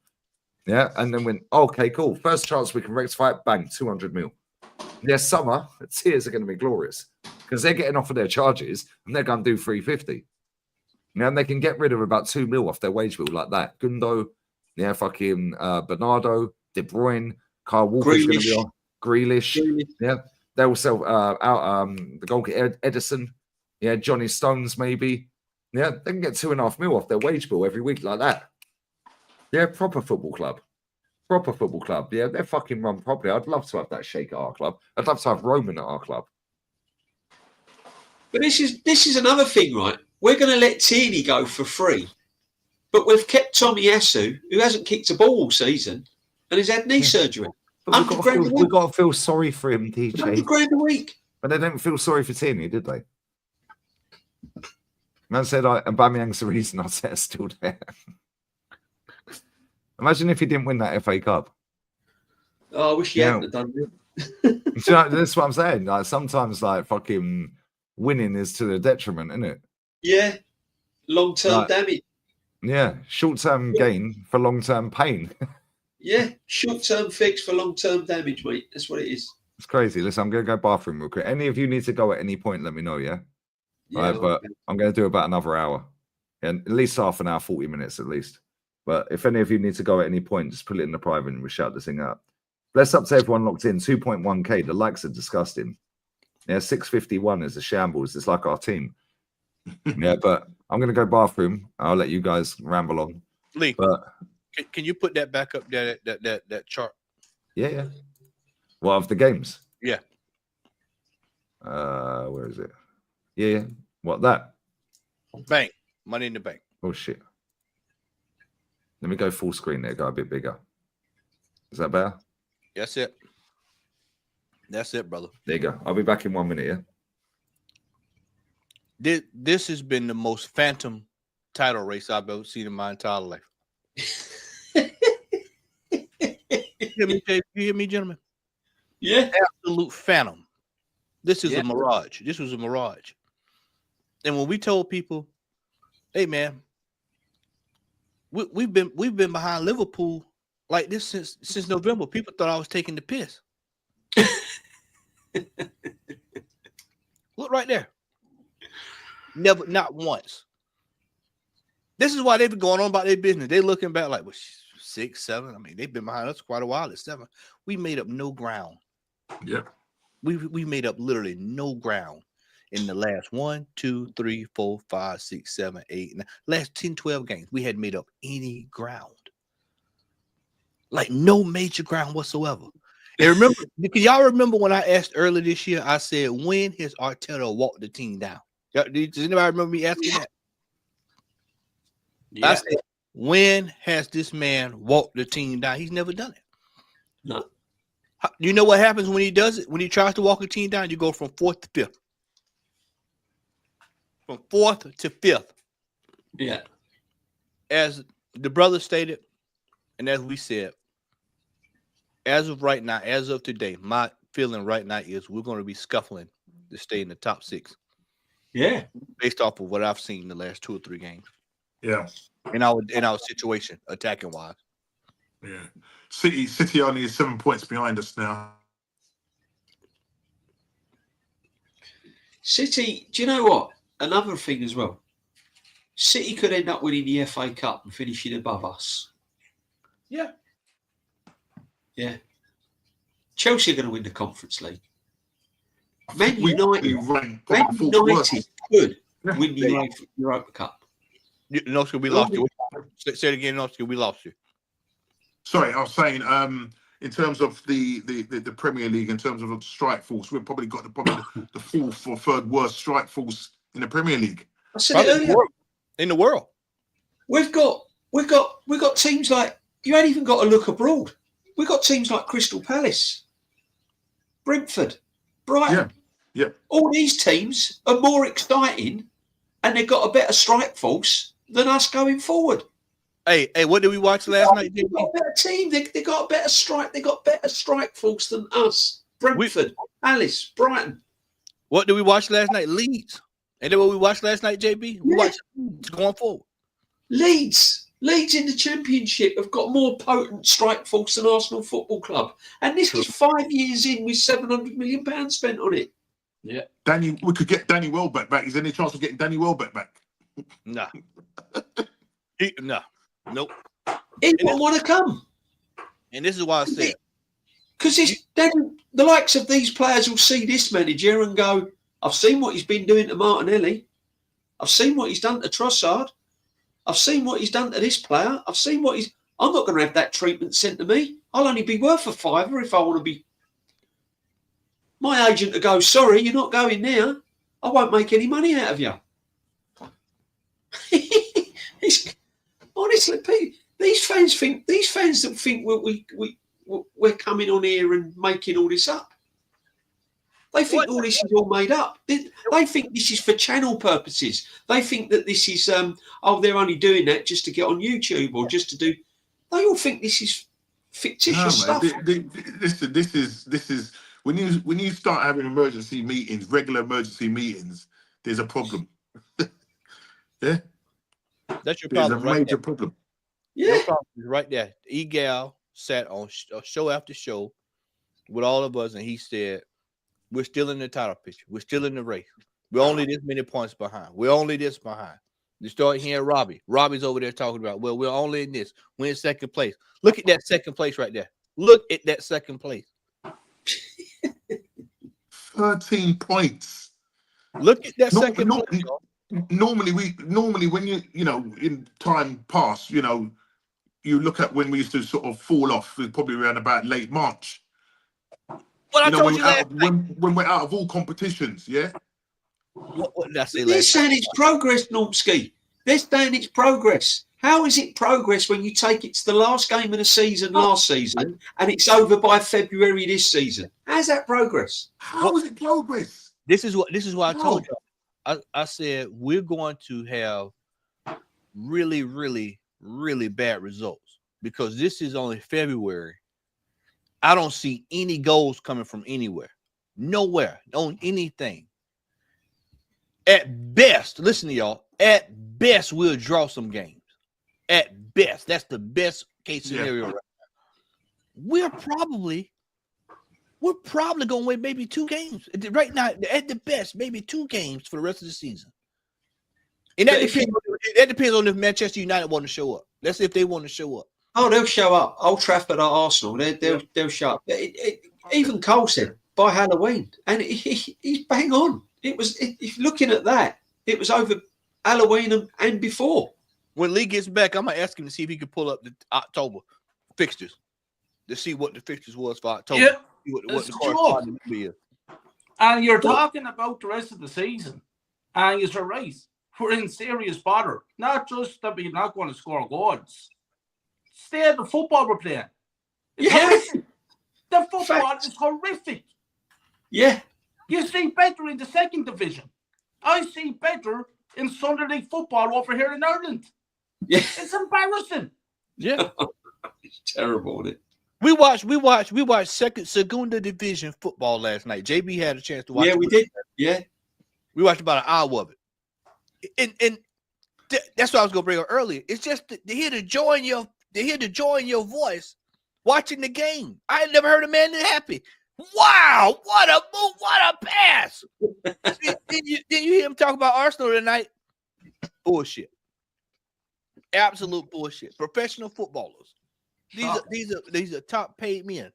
Yeah, and then went, okay, cool. First chance we can rectify it, bang, 200 mil. Yeah, summer, tears are going to be glorious because they're getting off of their charges and they're going to do 350. Now, and they can get rid of about 2 mil off their wage bill like that. Gundo, yeah, fucking Bernardo, De Bruyne, Kyle Walker's going to be on. Grealish. Yeah, they will sell out the goalkeeper Edison. Yeah, Johnny Stones maybe. Yeah, they can get 2.5 mil off their wage bill every week like that. Yeah, proper football club. Proper football club. Yeah, they're fucking run properly. I'd love to have that Sheikh at our club. I'd love to have Roman at our club. But this is another thing, right? We're going to let Tierney go for free, but we've kept Tommy Yasu, who hasn't kicked a ball all season, and has had knee surgery. But we've got to feel sorry for him, DJ. £100 a week. But they don't feel sorry for Tierney, did they? Man said, Aubameyang's the reason Arteta's still there. Imagine if he didn't win that FA Cup. Oh, I wish he hadn't done it. You know, that's what I'm saying. Like sometimes, like fucking winning is to the detriment, isn't it? Yeah, long-term damage. Yeah, short-term gain for long-term pain. Yeah, short-term fix for long-term damage, mate. That's what it is. It's crazy. Listen, I'm going to go bathroom real quick. Any of you need to go at any point, let me know, yeah? Right, but I'm going to do about another hour. And at least half an hour, 40 minutes at least. But if any of you need to go at any point, just put it in the private and we'll shout this thing out. Bless up to everyone locked in. 2.1K. The likes are disgusting. Yeah, 651 is a shambles. It's like our team. Yeah, but I'm going to go bathroom. I'll let you guys ramble on. Lee, but can you put that back up there, that chart? Yeah. Well, of the games? Yeah. Where is it? Yeah. What, that? Bank. Money in the bank. Oh, shit. Let me go full screen there. Go a bit bigger. Is that better? That's it. That's it, brother. There you go. I'll be back in 1 minute, yeah? This has been the most phantom title race I've ever seen in my entire life. You hear me, gentlemen? Yeah. Absolute phantom. This is a mirage. This was a mirage. And when we told people, hey, man, we've been behind Liverpool like this since November. People thought I was taking the piss. Look right there. Never, not once. This is why they've been going on about their business. They're looking back like, well, 6, 7. I mean, they've been behind us quite a while at 7. We made up no ground. Yep. We made up literally no ground in the last 1, 2, 3, 4, 5, 6, 7, 8, 9, last 10, 12 games. We hadn't made up any ground. Like no major ground whatsoever. And remember, can y'all remember when I asked earlier this year, I said, when has Arteta walked the team down? Does anybody remember me asking that? Yeah. I said, when has this man walked the team down? He's never done it. No. You know what happens when he does it? When he tries to walk a team down, you go from 4th to 5th. From 4th to 5th. Yeah. As the brother stated, and as we said, as of right now, as of today, my feeling right now is we're going to be scuffling to stay in the top 6. Yeah. Based off of what I've seen in the last 2 or 3 games. Yeah. In our situation, attacking wise. Yeah. City only is 7 points behind us now. City, do you know what? Another thing as well. City could end up winning the FA Cup and finishing above us. Yeah. Yeah. Chelsea are going to win the Conference League. Man United could win the Europa Cup. Normski, we lost you. Say it again, Normski, we lost you. Sorry, I was saying, in terms of the Premier League, in terms of strike force, we've probably got the 4th or 3rd worst strike force in the Premier League. I said it earlier. In the world. We've got teams like, you ain't even got to look abroad. We've got teams like Crystal Palace, Brentford, Brighton. Yeah. All these teams are more exciting and they've got a better strike force than us going forward. Hey, what did we watch last night? They've got a better team. They got a better strike. They got better strike force than us. Brentford, Palace, Brighton. What did we watch last night? Leeds. And then what we watched last night, JB? We watched Leeds going forward. Leeds in the Championship have got more potent strike force than Arsenal Football Club. And this is 5 years in with £700 million spent on it. Yeah. We could get Danny Welbeck back. Is there any chance of getting Danny Welbeck back? Nah. No. Nope. He don't want to come. And this is why I said. Because then the likes of these players will see this manager and go, I've seen what he's been doing to Martinelli. I've seen what he's done to Trossard. I've seen what he's done to this player. I'm not going to have that treatment sent to me. I'll only be worth a fiver if I want to be. My agent to go, sorry, you're not going there. I won't make any money out of you. Honestly, these fans that think we're coming on here and making all this up. They think all this is all made up. They think this is for channel purposes. They think that this is they're only doing that just to get on YouTube or just to do. They all think this is fictitious stuff. Listen, this is when you start having emergency meetings, regular emergency meetings, there's a problem. Yeah, that's your there's problem. a major problem. Yeah, your problem is right there. Egal sat on show after show with all of us, and he said, "We're still in the title picture. We're still in the race. We're only this many points behind. We're only this behind." You start hearing Robbie. Robbie's over there talking about, well, we're only in this. We're in second place. Look at that second place right there. Look at that second place. 13 points. Look at that second place. Normally when you in time past, you look at when we used to sort of fall off, it was probably around about late March. Well, I told you when we're out of all competitions, yeah. What did I say? They're saying it's progress, Normski. They're saying it's progress. How is it progress when you take it to the last game of the season last season and it's over by February this season? How's that progress? How is it progress? This is what I told you. I said we're going to have really, really, really bad results because this is only February. I don't see any goals coming from anywhere. Nowhere on anything. At best, listen to y'all, at best, we'll draw some games. At best. That's the best case scenario right now. We're probably going to win maybe 2 games. Right now, at the best, maybe 2 games for the rest of the season. And that depends on if Manchester United want to show up. Let's see if they want to show up. Oh, they'll show up. Old Trafford at Arsenal, they'll show up. Even Cole said, by Halloween. And he's bang on. If looking at that, it was over Halloween and before. When Lee gets back, I'm going to ask him to see if he can pull up the October fixtures to see what the fixtures was for October. Yeah, what the corresponding is. And you're talking about the rest of the season. And you're right. We're in serious bother. Not just that we're not going to score goals. Stay at the football we're playing. It's horrific. The football is horrific. Yeah. You see better in the second division. I see better in Sunday League football over here in Ireland. Yeah. It's embarrassing. Yeah. It's terrible, isn't it? We watched Segunda Division football last night. JB had a chance to watch. Yeah, we did. Yeah. We watched about an hour of it. And that's what I was gonna bring up earlier. It's just to hear the joy in your voice watching the game. I had never heard a man that happy. Wow, what a move, what a pass. Then you hear him talk about Arsenal tonight? Bullshit. Absolute bullshit. Professional footballers. These are top paid men.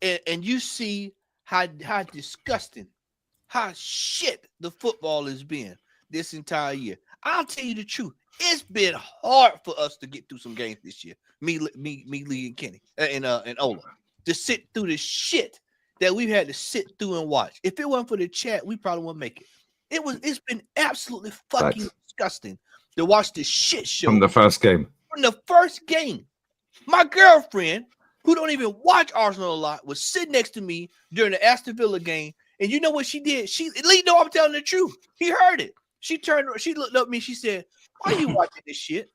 And you see how disgusting, how shit the football has been this entire year. I'll tell you the truth. It's been hard for us to get through some games this year. Me, Lee, and Kenny, and Ola. To sit through the shit that we've had to sit through and watch. If it wasn't for the chat, we probably wouldn't make it. It's been absolutely fucking disgusting to watch this shit show. From the first game. From the first game. My girlfriend, who don't even watch Arsenal a lot, was sitting next to me during the Aston Villa game. And you know what she did? Lee know I'm telling the truth. He heard it. She looked up at me, she said, "Why are you watching this shit?"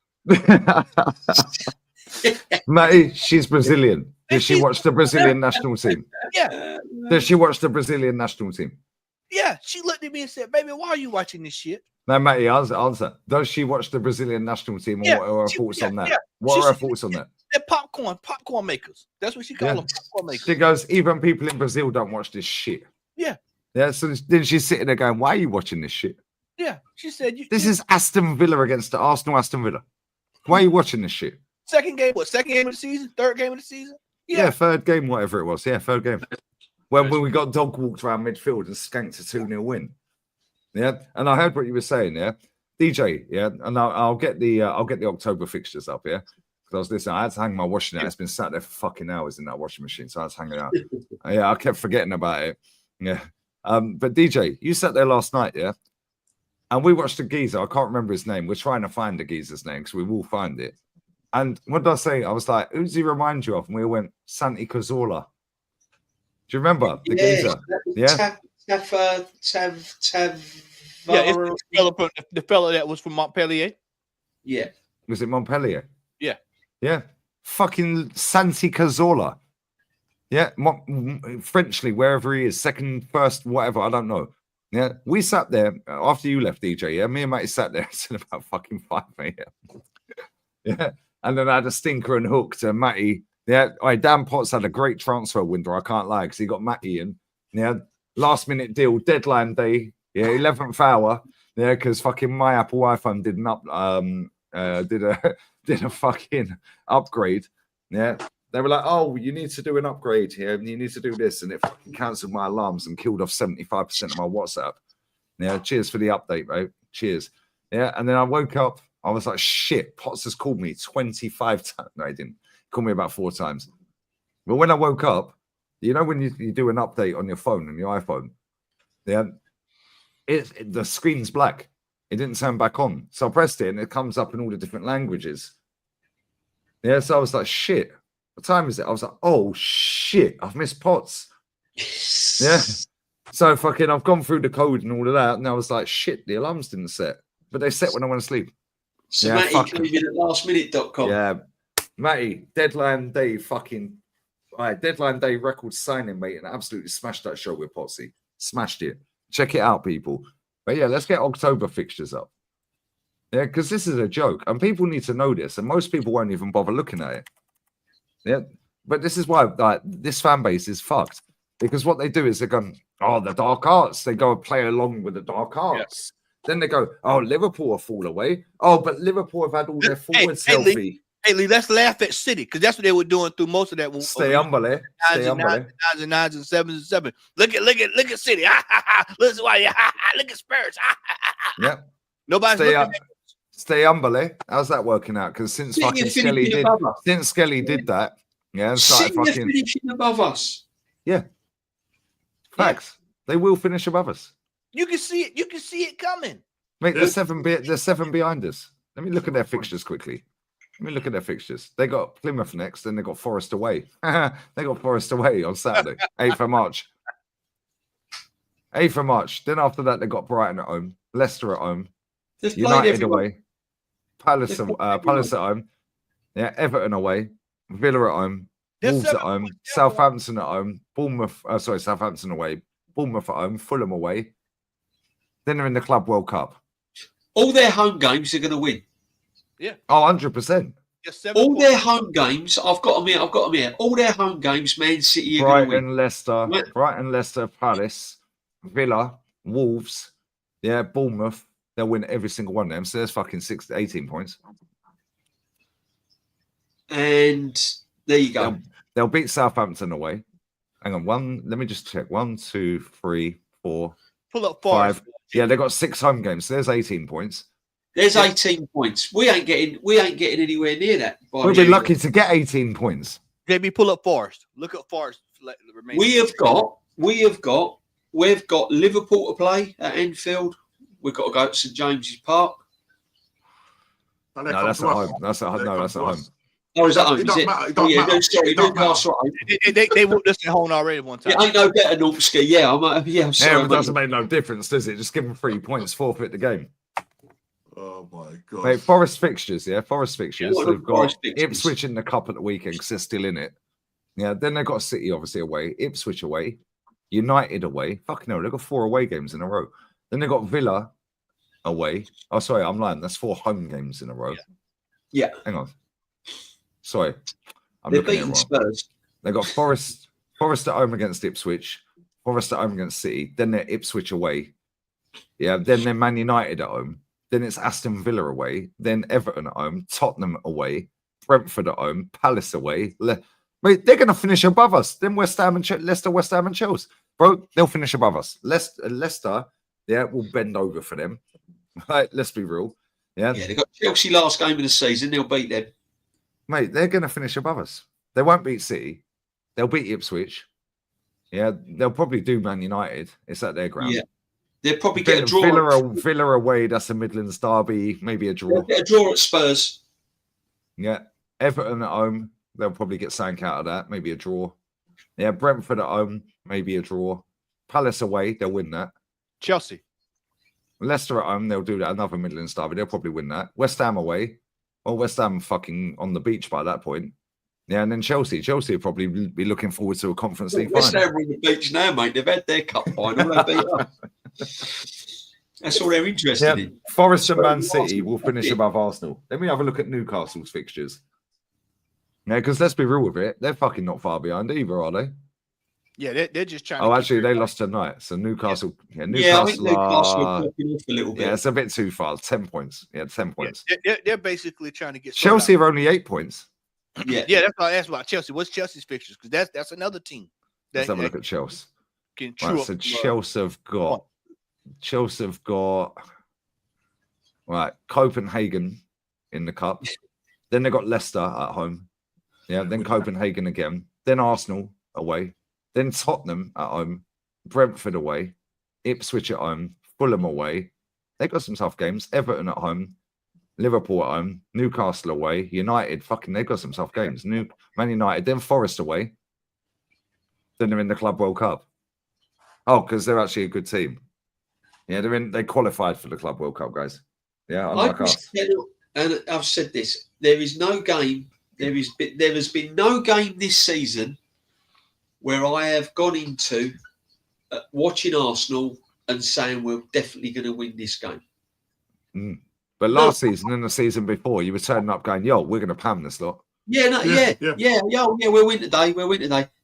Matty, she's Brazilian. Did she watch the Brazilian national team? Yeah. Did she watch the Brazilian national team? Yeah. She looked at me and said, "Baby, why are you watching this shit?" No, Matty, answer. Does she watch the Brazilian national team? Or what are her thoughts on that? Yeah. What are her thoughts on that? They're popcorn makers. That's what she calls them, popcorn makers. She goes, even people in Brazil don't watch this shit. Yeah. Yeah, so then she's sitting there going, why are you watching this shit? Yeah. She said, this is Aston Villa against the Arsenal Aston Villa. Why are you watching this shit? Second game of the season? Third game of the season? Yeah, third game, whatever it was. Yeah, third game. When we got dog walked around midfield and skanked a 2-0 win. Yeah, and I heard what you were saying, yeah. DJ, yeah, and I'll get the October fixtures up, yeah. because I was listening. I had to hang my washing out. It's been sat there for fucking hours in that washing machine, so I had to hang it out. Yeah, I kept forgetting about it. Yeah. But DJ, you sat there last night, yeah? And we watched a geezer. I can't remember his name. We're trying to find the geezer's name because we will find it. And what did I say? I was like, who does he remind you of? And we went, Santi Cazorla. Do you remember the geezer? Yeah. Yeah, it's the fella that was from Montpellier. Yeah. Was it Montpellier? Yeah. Yeah. Fucking Santi Cazorla. Yeah. Frenchly, wherever he is, second, first, whatever, I don't know. Yeah. We sat there after you left, DJ. Yeah. Me and Matty sat there until about fucking 5 a.m. Yeah. And then I had a stinker and hook to Matty. Yeah. Dan Potts had a great transfer window. I can't lie because he got Matty in. Yeah. Last minute deal, deadline day. Yeah. 11th hour. Yeah. Because fucking my Apple iPhone did a fucking upgrade. Yeah. They were like, oh, you need to do an upgrade here and you need to do this. And it fucking cancelled my alarms and killed off 75% of my WhatsApp. Yeah. Cheers for the update, bro. Cheers. Yeah. And then I woke up. I was like, shit, Potts has called me 25 times. No, he didn't. He called me about 4 times. But when I woke up, you know, when you do an update on your phone, on your iPhone, yeah, the screen's black. It didn't turn back on. So I pressed it and it comes up in all the different languages. Yeah, so I was like, shit, what time is it? I was like, oh, shit, I've missed Potts. Yeah. So fucking, I've gone through the code and all of that. And I was like, shit, the alarms didn't set. But they set when I went to sleep. So yeah, Matty came in at lastminute.com. Yeah. Matty, deadline day fucking... All right, deadline day record signing, mate, and absolutely smashed that show with Potsy. Smashed it. Check it out, people. But yeah, let's get October fixtures up. Yeah, because this is a joke, and people need to know this, and most people won't even bother looking at it. Yeah, but this is why this fan base is fucked, because what they do is they go, oh, the dark arts. They go and play along with the dark arts. Yeah. Then they go, oh, Liverpool will fall away. Oh, but Liverpool have had all their forwards healthy. Hey, Lee, let's laugh at City because that's what they were doing through most of that. Stay humble, eh? Stay humble. 9s and 7s and 7. Look at City. Listen, look at Spurs. Yep. Nobody's looking at it. Stay humble, eh? How's that working out? Because since fucking Skelly did that, yeah, and started fucking finishing above us. Yeah. Facts. Yeah. They will finish above us. You can see it. You can see it coming. Mate, there's 7 behind us. Let me look at their fixtures quickly. Let me look at their fixtures. They got Plymouth next, then they got Forest away. They got Forest away on Saturday, 8th of March. 8th of March. Then after that, they got Brighton at home, Leicester at home, United away, Palace at home, yeah, Everton away, Villa at home, Wolves at home, Southampton at home, Southampton away, Bournemouth at home, Fulham away. Then they're in the Club World Cup. All their home games are going to win. Yeah. Oh, 100%. All their home games, I've got them here. All their home games, Man City are going to win. Brighton, Leicester, Palace, Villa, Wolves, yeah, Bournemouth. They'll win every single one of them. So there's fucking 18 points. And there you go. They'll beat Southampton away. Hang on, let me just check. 1, 2, 3, 4, pull up 5. Yeah, they got 6 home games. So there's 18 points. There's 18 points. We ain't getting anywhere near that. We'll be lucky to get 18 points. JB, pull up Forest. Look at Forest. We've got Liverpool to play at Anfield. We've got to go to St James's Park. No, that's at home. That's at home. Oh, is that home? Is it? Sorry, Newcastle. They whooped us at home already one time. Yeah, ain't no better, Normski. Yeah, I'm sorry. It doesn't make no difference, does it? Just give them 3 points, forfeit the game. Oh my god! Mate, Forest fixtures, yeah, Forest fixtures. Yeah, they've got Ipswich in the cup at the weekend because they're still in it. Yeah, then they've got City obviously away, Ipswich away, United away. Fuck no, they've got 4 away games in a row. Then they've got Villa away. Oh, sorry, I'm lying. That's 4 home games in a row. Yeah. Hang on. Sorry, they're beating Spurs. They got Forest at home against Ipswich, Forest at home against City. Then they're Ipswich away. Yeah, then they're Man United at home. Then it's Aston Villa away. Then Everton at home. Tottenham away. Brentford at home. Palace away. Mate, they're going to finish above us. Then Leicester, West Ham and Chelsea. Bro, they'll finish above us. Leicester, yeah, will bend over for them. Right, let's be real. Yeah, they got Chelsea last game of the season. They'll beat them. Mate, they're going to finish above us. They won't beat City. They'll beat Ipswich. Yeah, they'll probably do Man United. It's at their ground. Yeah. They'll probably get a draw. Villa away, that's a Midlands derby, maybe a draw. They'll get a draw at Spurs. Yeah. Everton at home, they'll probably get sank out of that, maybe a draw. Yeah, Brentford at home, maybe a draw. Palace away, they'll win that. Chelsea. Leicester at home, they'll do that, another Midlands derby, they'll probably win that. West Ham away, well, West Ham fucking on the beach by that point. Yeah, and then Chelsea will probably be looking forward to a Conference League West final. Ham are on the beach now, mate. They've had their cup final. They beat us. That's all they're interested in. Forest and Man City will finish above Arsenal. Let me have a look at Newcastle's fixtures. Yeah, because let's be real with it, they're fucking not far behind either, are they? Yeah, they're just trying. Oh, actually, they lost tonight. So Newcastle, I think Newcastle are dropping off a little bit. Yeah, it's a bit too far. 10 points. Yeah, 10 points. They're basically trying to get Chelsea are only 8 points. Yeah, that's why I asked about Chelsea. What's Chelsea's fixtures? Because that's another team. Let's have a look at Chelsea. Can Right, so Chelsea have got right Copenhagen in the cup. Then they got Leicester at home. Yeah, then Copenhagen again. Then Arsenal away. Then Tottenham at home. Brentford away. Ipswich at home. Fulham away. They got some tough games. Everton at home. Liverpool at home, Newcastle away, United, they've got some tough games. Man United, then Forest away. Then they're in the Club World Cup. Oh, because they're actually a good team. Yeah, they qualified for the Club World Cup, guys. Yeah, unlike us. And I've said this: there is no game. There has been no game this season where I have gone into watching Arsenal and saying we're definitely going to win this game. Mm. But last season and the season before, you were turning up going, yo, we're going to pam this lot. Yeah, we'll win today.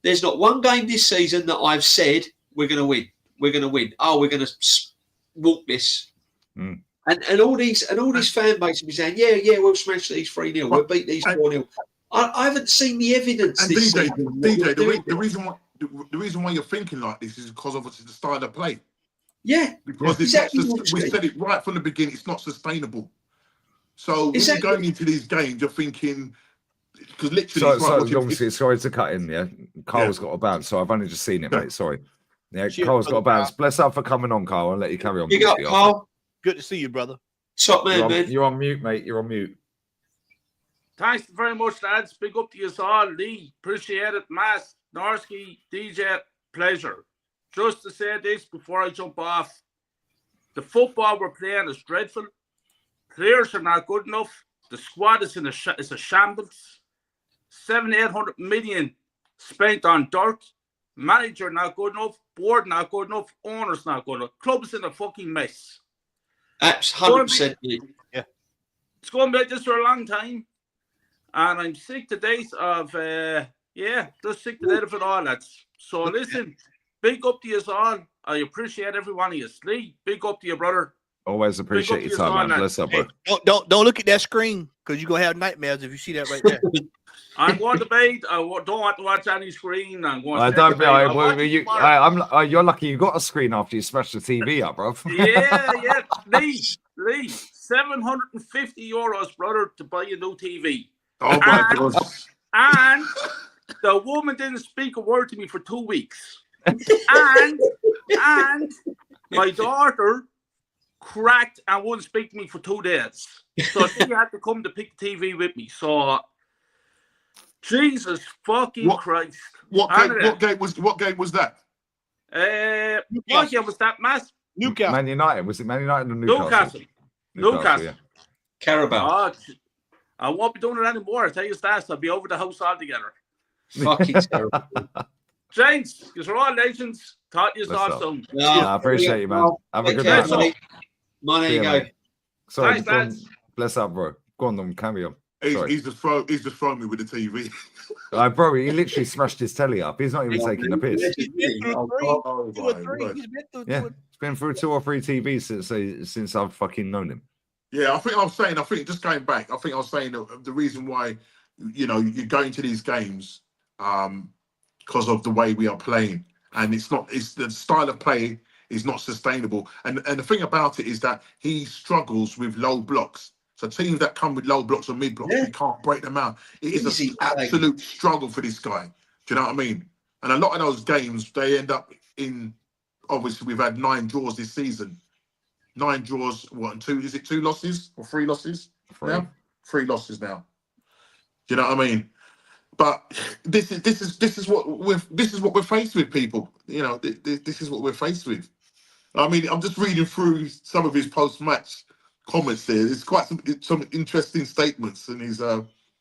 There's not one game this season that I've said we're going to win. We're going to win. Oh, we're going to walk this. Mm. And all these fan base will be saying, yeah, we'll smash these 3-0. We'll beat these 4-0. I haven't seen the evidence. And this DJ, the reason why you're thinking like this is because obviously the style of play. Yeah, because we said it right from the beginning. It's not sustainable. So when you're going into these games, you're thinking because literally. Sorry to cut in. Yeah, Carl's got a bounce, so I've only just seen it, mate. Sorry. Yeah, Carl's got a bounce. Bless up for coming on, Carl. I'll let you carry on. Big up, Carl. Good to see you, brother. Top man, man. You're on mute, mate. You're on mute. Thanks very much, lads. Big up to you all. Lee, appreciate it. Mass, Normski, DJ, pleasure. Just to say this before I jump off, the football we're playing is dreadful. Players are not good enough. The squad is is a shambles. 700-800 million spent on dirt. Manager not good enough. Board not good enough. Owners not good enough. Club's in a fucking mess. Absolutely. 100%. Yeah. It's going to be like this for a long time. And I'm sick to death of, just sick to death of it all, lads. So listen, big up to you all. I appreciate every one of you. Lee, big up to you, brother. Always appreciate your time, man. Bless up, bro. Don't look at that screen because you're going to have nightmares if you see that right there. I'm going to bed. I don't want to watch any screen. I'm going you're lucky you got a screen after you smashed the TV up, bro. Yeah. Lee, 750 euros, brother, to buy a new TV. Oh my God. And the woman didn't speak a word to me for 2 weeks. And my daughter cracked and wouldn't speak to me for 2 days. So she had to come to pick the TV with me. So Jesus fucking Christ. What game was that? What game was that, Mass? Newcastle. Man United. Was it Man United or Newcastle? Newcastle. Yeah. Carabao. I won't be doing it anymore. I tell you that. I'll be over the house altogether. Fucking terrible. Gents, because we're all legends. Taught you off some. I appreciate you, man. Have a good night. There you go. Sorry, bless up, bro. Go on, then carry on. He's just thrown me with the TV. Bro, he literally smashed his telly up. He's not even taking the piss. It's been through 2 or 3 TVs since I've fucking known him. Yeah, I think just going back, I was saying the reason why, you're going to these games because of the way we are playing. And it's the style of play is not sustainable. And the thing about it is that he struggles with low blocks. So teams that come with low blocks or mid blocks, we can't break them out. It is an absolute struggle for this guy. Do you know what I mean? And a lot of those games, they end up in. Obviously, we've had 9 draws this season. 9 draws. What, and 2? Is it 2 losses or 3 losses? 3. Now 3 losses now. Do you know what I mean? But this is what we're faced with, people. You know, this is what we're faced with. I mean, I'm just reading through some of his post-match comments there. There's quite some interesting statements, and he's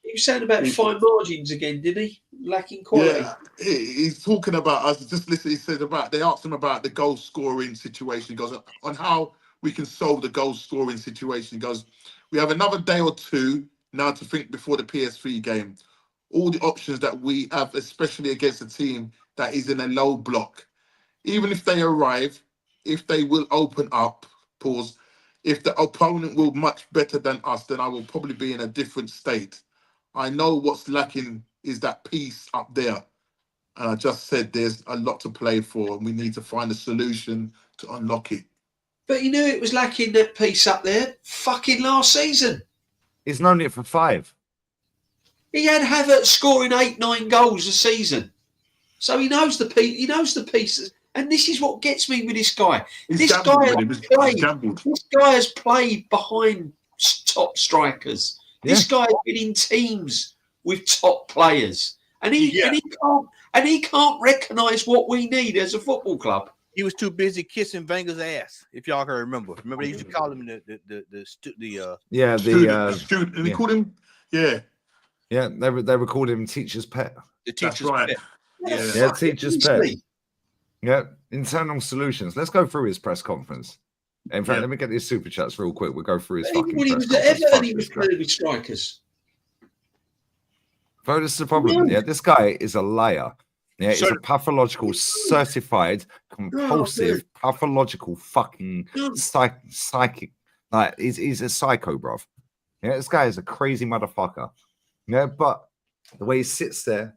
He was saying about fine margins again, did he? Lacking quality. yeah, he's talking about us. Just listen, he said about, they asked him about the goal scoring situation. He goes on how we can solve the goal scoring situation. He goes, we have another day or two now to think before the PSV game. All the options that we have, especially against a team that is in a low block. Even if they arrive, if they will open up, pause, if the opponent will much better than us, then I will probably be in a different state. I know what's lacking is that piece up there. And I just said there's a lot to play for, and we need to find a solution to unlock it. But he knew it was lacking that piece up there fucking last season. He's known it for 5. He had Havertz scoring 8-9 goals a season. So he knows the piece. He knows the pieces. And this is what gets me with this guy. This guy has played behind top strikers. This guy has been in teams with top players, and he can't recognise what we need as a football club. He was too busy kissing Wenger's ass. If y'all can remember, they used to call him the student. And he called him they would call him teacher's pet. The teacher's pet. Yeah, teacher's pet. Yeah, internal solutions. Let's go through his press conference. In fact, let me get these super chats real quick. We'll go through his fucking press conference. He was playing with strikers. Bro, this is the problem. Yeah, this guy is a liar. Yeah, he's a pathological, certified, compulsive, pathological fucking psychic. Like, he's a psycho, bruv. Yeah, this guy is a crazy motherfucker. Yeah, but the way he sits there,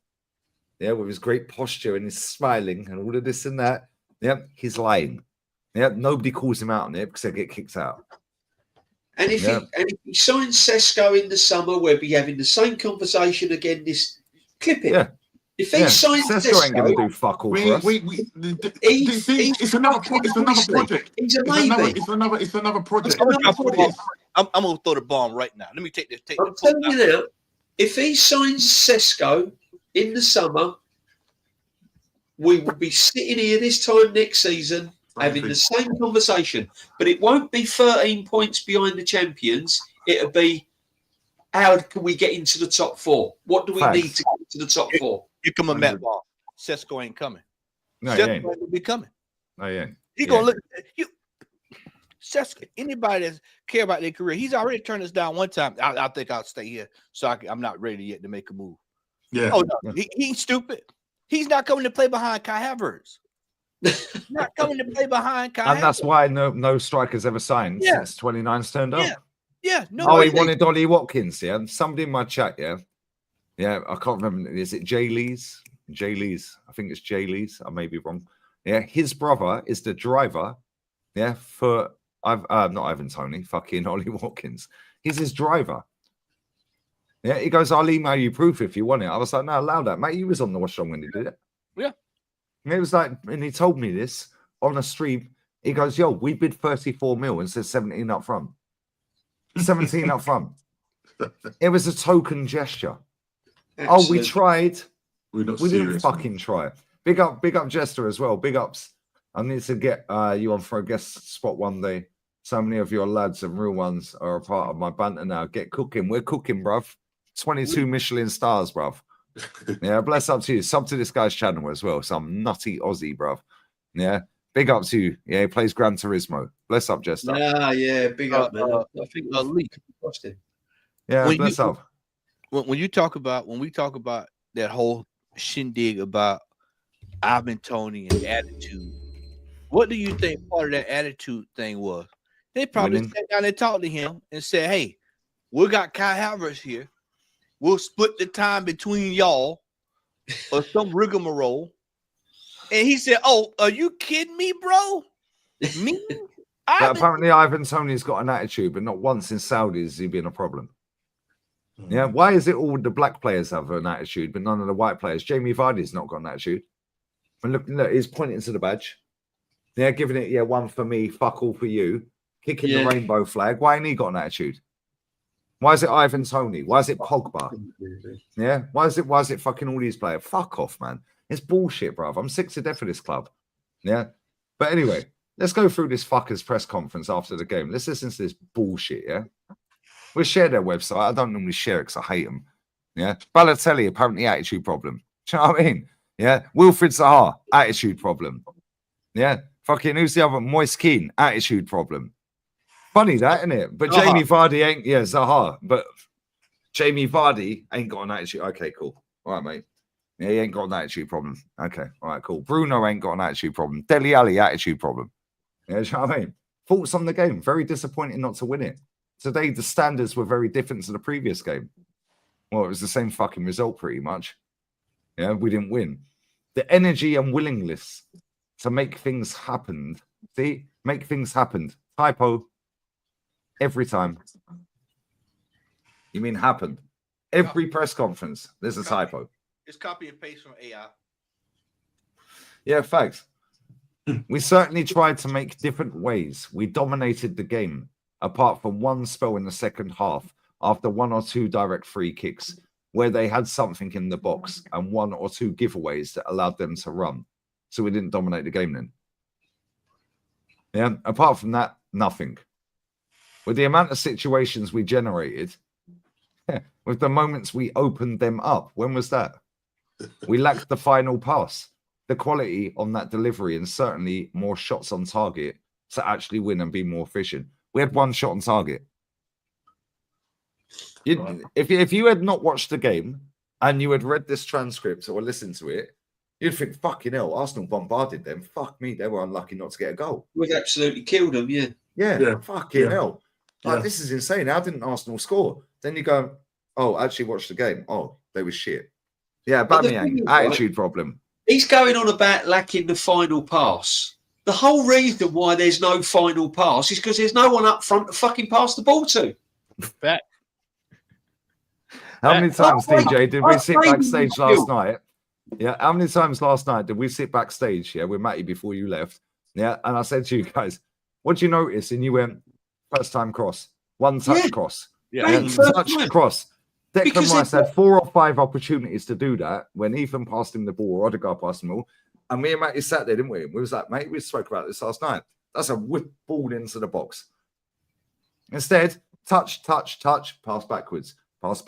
yeah, with his great posture and he's smiling and all of this and that, yeah, he's lying. Yeah, nobody calls him out on it because they get kicked out. And if he signs Sesko in the summer, we'll be having the same conversation again. This clip it. Yeah. If he signs Sesko ain't going to do fuck all for us. It's another project. He's a maybe. It's another project. I'm going to throw the bomb right now. Let me take this. I'm telling you now, if he signs Sesko in the summer, we will be sitting here this time next season having the same conversation, but it won't be 13 points behind the champions. It'll be, how can we get into the top 4? What do we need to get to the top 4? You come a Matt Ball. Sesko ain't coming. No, Sesko ain't be coming. No, yeah. He gonna look at you. Sesko, anybody that care about their career, he's already turned us down one time. I think I'll stay here, so I'm not ready yet to make a move. Yeah. Oh no, he ain't stupid. He's not coming to play behind Kai Havertz. Not coming to play behind Kai. And that's why no strikers ever signed since 29's turned up. Yeah. No. Oh, he wanted Ollie Watkins. Yeah. Somebody in my chat. Yeah. I can't remember. Is it Jay Lees? Jay Lees. I think it's Jay Lees. I may be wrong. Yeah. His brother is the driver. Yeah. For not Ivan Toney. Fucking Ollie Watkins. He's his driver. Yeah. He goes, I'll email you proof if you want it. I was like, no, allow that, mate. You was on the watch on when he did it. Yeah. And it was like, and he told me this on a stream. He goes, yo, we bid 34 mil and said 17 up front. 17 up front. It was a token gesture. Excellent. Oh, we tried. We didn't fucking try. Big up Jester as well. Big ups. I need to get you on for a guest spot one day. So many of your lads and real ones are a part of my banter now. Get cooking. We're cooking, bruv. 22 Michelin stars, bruv. Yeah, bless up to you. Sub to this guy's channel as well. Some nutty Aussie, bruv. Yeah, big up to you. Yeah, he plays Gran Turismo. Bless up, Jester. Yeah, big up, man. I think Leak crossed him. Yeah, bless up. When we talk about that whole shindig about Ivan Toney and attitude, what do you think part of that attitude thing was? They probably sat down and talked to him and said, "Hey, we got Kai Havertz here. We'll split the time between y'all," or some rigmarole. And he said, "Oh, are you kidding me, bro? Me? But apparently Ivan Tony's got an attitude, but not once in Saudi has he been a problem. Yeah, why is it all the black players have an attitude, but none of the white players? Jamie Vardy's not got an attitude. And look, he's pointing to the badge. Yeah, giving it, one for me, fuck all for you. Kicking the rainbow flag. Why ain't he got an attitude? Why is it Ivan Toney? Why is it Pogba? Yeah, why is it fucking all these players? Fuck off, man. It's bullshit, bruv. I'm sick to death of this club. Yeah. But anyway, let's go through this fucker's press conference after the game. Let's listen to this bullshit, yeah? We'll share their website. I don't normally share it because I hate them. Yeah. Balotelli, apparently attitude problem. Do you know what I mean? Yeah. Wilfried Zaha, attitude problem. Yeah. Fucking who's the other? Moise Keane, attitude problem. Funny that, isn't it? But Jamie Vardy ain't, Zaha. But Jamie Vardy ain't got an attitude. Okay, cool. All right, mate. Yeah, he ain't got an attitude problem. Okay, all right, cool. Bruno ain't got an attitude problem. Dele Alli, attitude problem. Yeah, you know what I mean? Thoughts on the game. Very disappointing not to win it. Today, the standards were very different to the previous game. Well, it was the same fucking result pretty much. Yeah, we didn't win. The energy and willingness to make things happen. See? Make things happen. Typo. Every time. You mean happened? Every press conference, there's a typo. It's copy and paste from AI. Yeah, facts. We certainly tried to make different ways. We dominated the game, apart from one spell in the second half, after one or two direct free kicks, where they had something in the box, and one or two giveaways that allowed them to run. So we didn't dominate the game then. Yeah, apart from that, nothing. With the amount of situations we generated, with the moments we opened them up, when was that? We lacked the final pass, the quality on that delivery, and certainly more shots on target to actually win and be more efficient. We had one shot on target. If you had not watched the game and you had read this transcript or listened to it, you'd think, fucking hell, Arsenal bombarded them. Fuck me, they were unlucky not to get a goal. We've absolutely killed them, yeah. Yeah. Fucking hell. Like, this is insane. How didn't Arsenal score? Then you go, oh, actually watch the game. Oh, they were shit. Yeah, Aubameyang, attitude problem. He's going on about lacking the final pass. The whole reason why there's no final pass is because there's no one up front to fucking pass the ball to. Fact. How many times, DJ, did we sit backstage last night? Yeah, how many times last night did we sit backstage, with Matty before you left? Yeah, and I said to you guys, what do you notice? And you went, first time cross, one touch cross. Yeah, touch cross. Declan Rice had 4 or 5 opportunities to do that when Ethan passed him the ball or Odegaard passed him the ball. And me and Matty sat there, didn't we? We was like, mate, we spoke about this last night. That's a whip ball into the box. Instead, touch, pass backwards, pass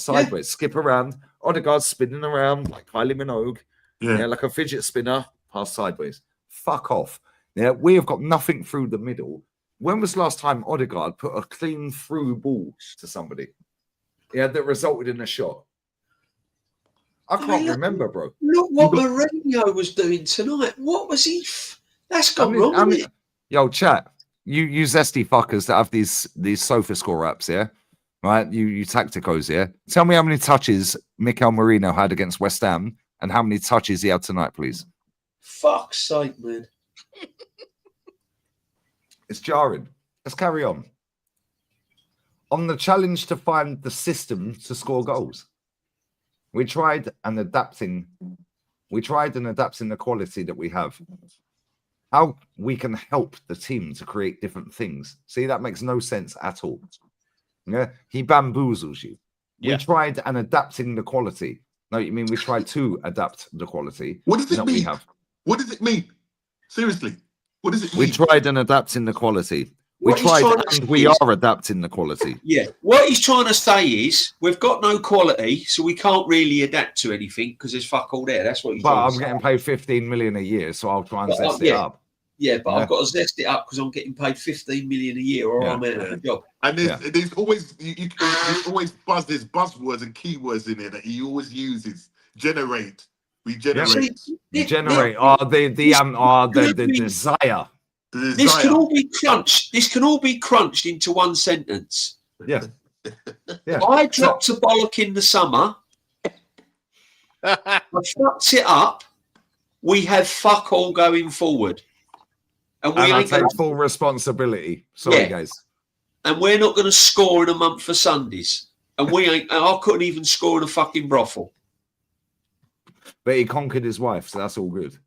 sideways, skip around. Odegaard spinning around like Kylie Minogue, like a fidget spinner, pass sideways. Fuck off. Yeah, we have got nothing through the middle. When was the last time Odegaard put a clean through ball to somebody? Yeah, that resulted in a shot. I can't remember, bro. Look what Mourinho was doing tonight. What was he? That's gone wrong. Yo, chat. You zesty fuckers that have these sofa score apps, yeah? Right? You tacticos, yeah? Tell me how many touches Mikel Merino had against West Ham and how many touches he had tonight, please. Fuck's sake, man. It's jarring. Let's carry on. On the challenge to find the system to score goals, we tried and adapting the quality that we have. How we can help the team to create different things. See, that makes no sense at all. Yeah, he bamboozles you. Yeah. We tried and adapting the quality. No, you mean we tried to adapt the quality. What does it mean? What does it mean? Seriously, what does it mean? We tried and adapting the quality. We tried and we are adapting the quality. Yeah. What he's trying to say is we've got no quality, so we can't really adapt to anything because there's fuck all there. That's what he's trying to say. But I'm getting paid 15 million a year, so I'll try and zest it up. Yeah, but I've got to zest it up because I'm getting paid 15 million a year or I'm out of a job. And there's always there's always there's buzzwords and keywords in there that he always uses. Generate. We generate. Generate. The desire. This can all be crunched. This can all be crunched into one sentence. Yeah. I dropped a bollock in the summer. I fucked it up. We have fuck all going forward. And we And I ain't take gonna, full responsibility. Sorry, Yeah. guys. and we're not going to score in a month for Sundays. And we ain't. And I couldn't even score in a fucking brothel. But he conquered his wife, so that's all good.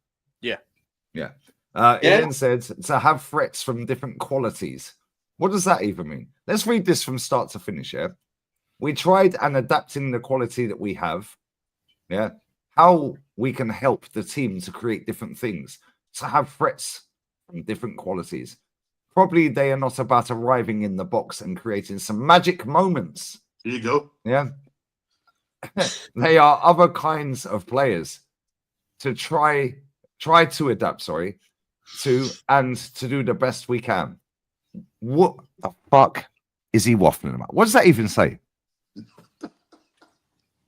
Yeah. Yeah. Yeah. Ian said to have threats from different qualities. What does that even mean? Let's read this from start to finish. Yeah. We tried and adapting the quality that we have. Yeah. How we can help the team to create different things, to have threats from different qualities. Probably they are not about arriving in the box and creating some magic moments. Here you go. Yeah. They are other kinds of players to try to adapt, to do the best we can. What the fuck is he waffling about? What does that even say?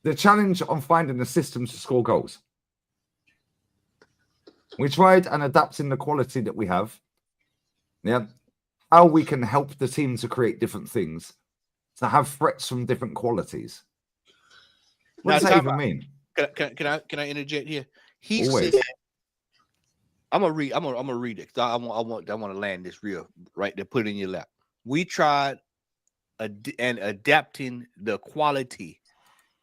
The challenge on finding a system to score goals. We tried and adapting the quality that we have. Yeah. How we can help the team to create different things, to have threats from different qualities. What does that even mean? Can I interject here? He Always. said, I'm gonna read it because I want to land this real right there. Put it in your lap. We tried and adapting the quality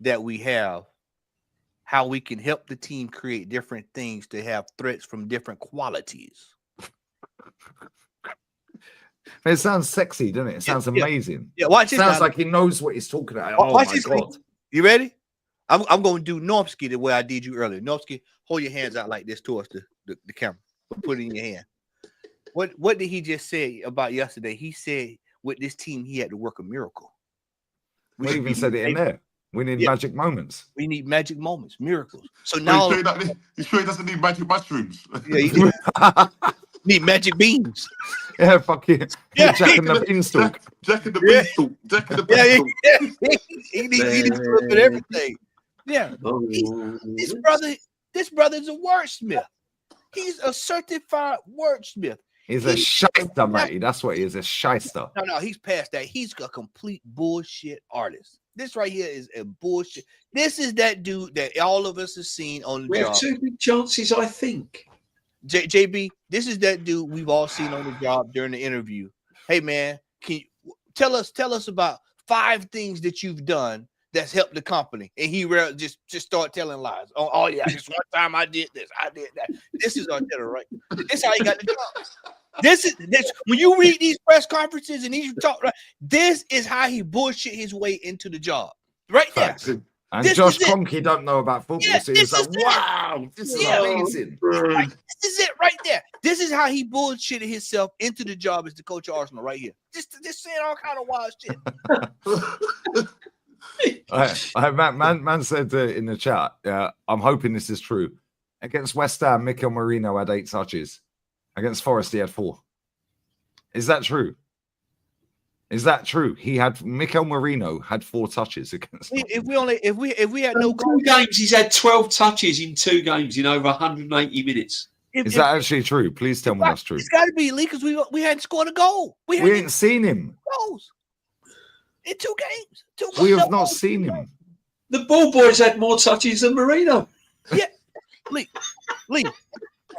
that we have, how we can help the team create different things to have threats from different qualities. It sounds sexy, doesn't it? It sounds amazing. Yeah, watch this. Sounds like he knows what he's talking about. Oh Watch my this, god! You ready? I'm going to do Normski the way I did you earlier. Normski, hold your hands out like this towards the camera. Put it in your hand. What did he just say about yesterday? He said with this team he had to work a miracle. We even said it in there. We need magic moments. We need magic moments, miracles. So Wait, now you sure he doesn't need magic mushrooms? Yeah, he need magic beans. Yeah, fuck you. Yeah, Jack and the beanstalk. Jack and the beanstalk. Jack and the beanstalk. He needs a little bit of everything. Yeah, this brother's a wordsmith. He's a certified wordsmith. He's a shyster, matey. That's what he is, a shyster. No, he's past that. He's a complete bullshit artist. This right here is a bullshit. This is that dude that all of us have seen on the We job. have two big chances, I think. JB, this is that dude we've all seen on the job during the interview. Hey man, can you tell us about 5 things that you've done that's helped the company? And he just start telling lies. Oh yeah, just one time I did this, I did that. This is Arteta, right? This is how he got the job. This when you read these press conferences and these talk, right? This is how he bullshit his way into the job. Right there. And This Josh is it. Kroenke don't know about football, Yeah, so he's this like, is it. wow, this is Yeah. amazing. Right. This is it right there. This is how he bullshitted himself into the job as the coach of Arsenal right here. Just saying all kind of wild shit. Man said in the chat, I'm hoping this is true. Against West Ham, Mikel Merino had 8 touches. Against Forest, he had 4. Is that true? Is that true? Mikel Merino had 4 touches against. If we had no 2 games, he's had 12 touches in 2 games in over 180 minutes. Is that actually true? Please tell me that's true. It's got to be elite because we hadn't scored a goal. We ain't seen him. Goals in 2 games. We have not seen him. The ball boys had more touches than Merino. Yeah, Lee,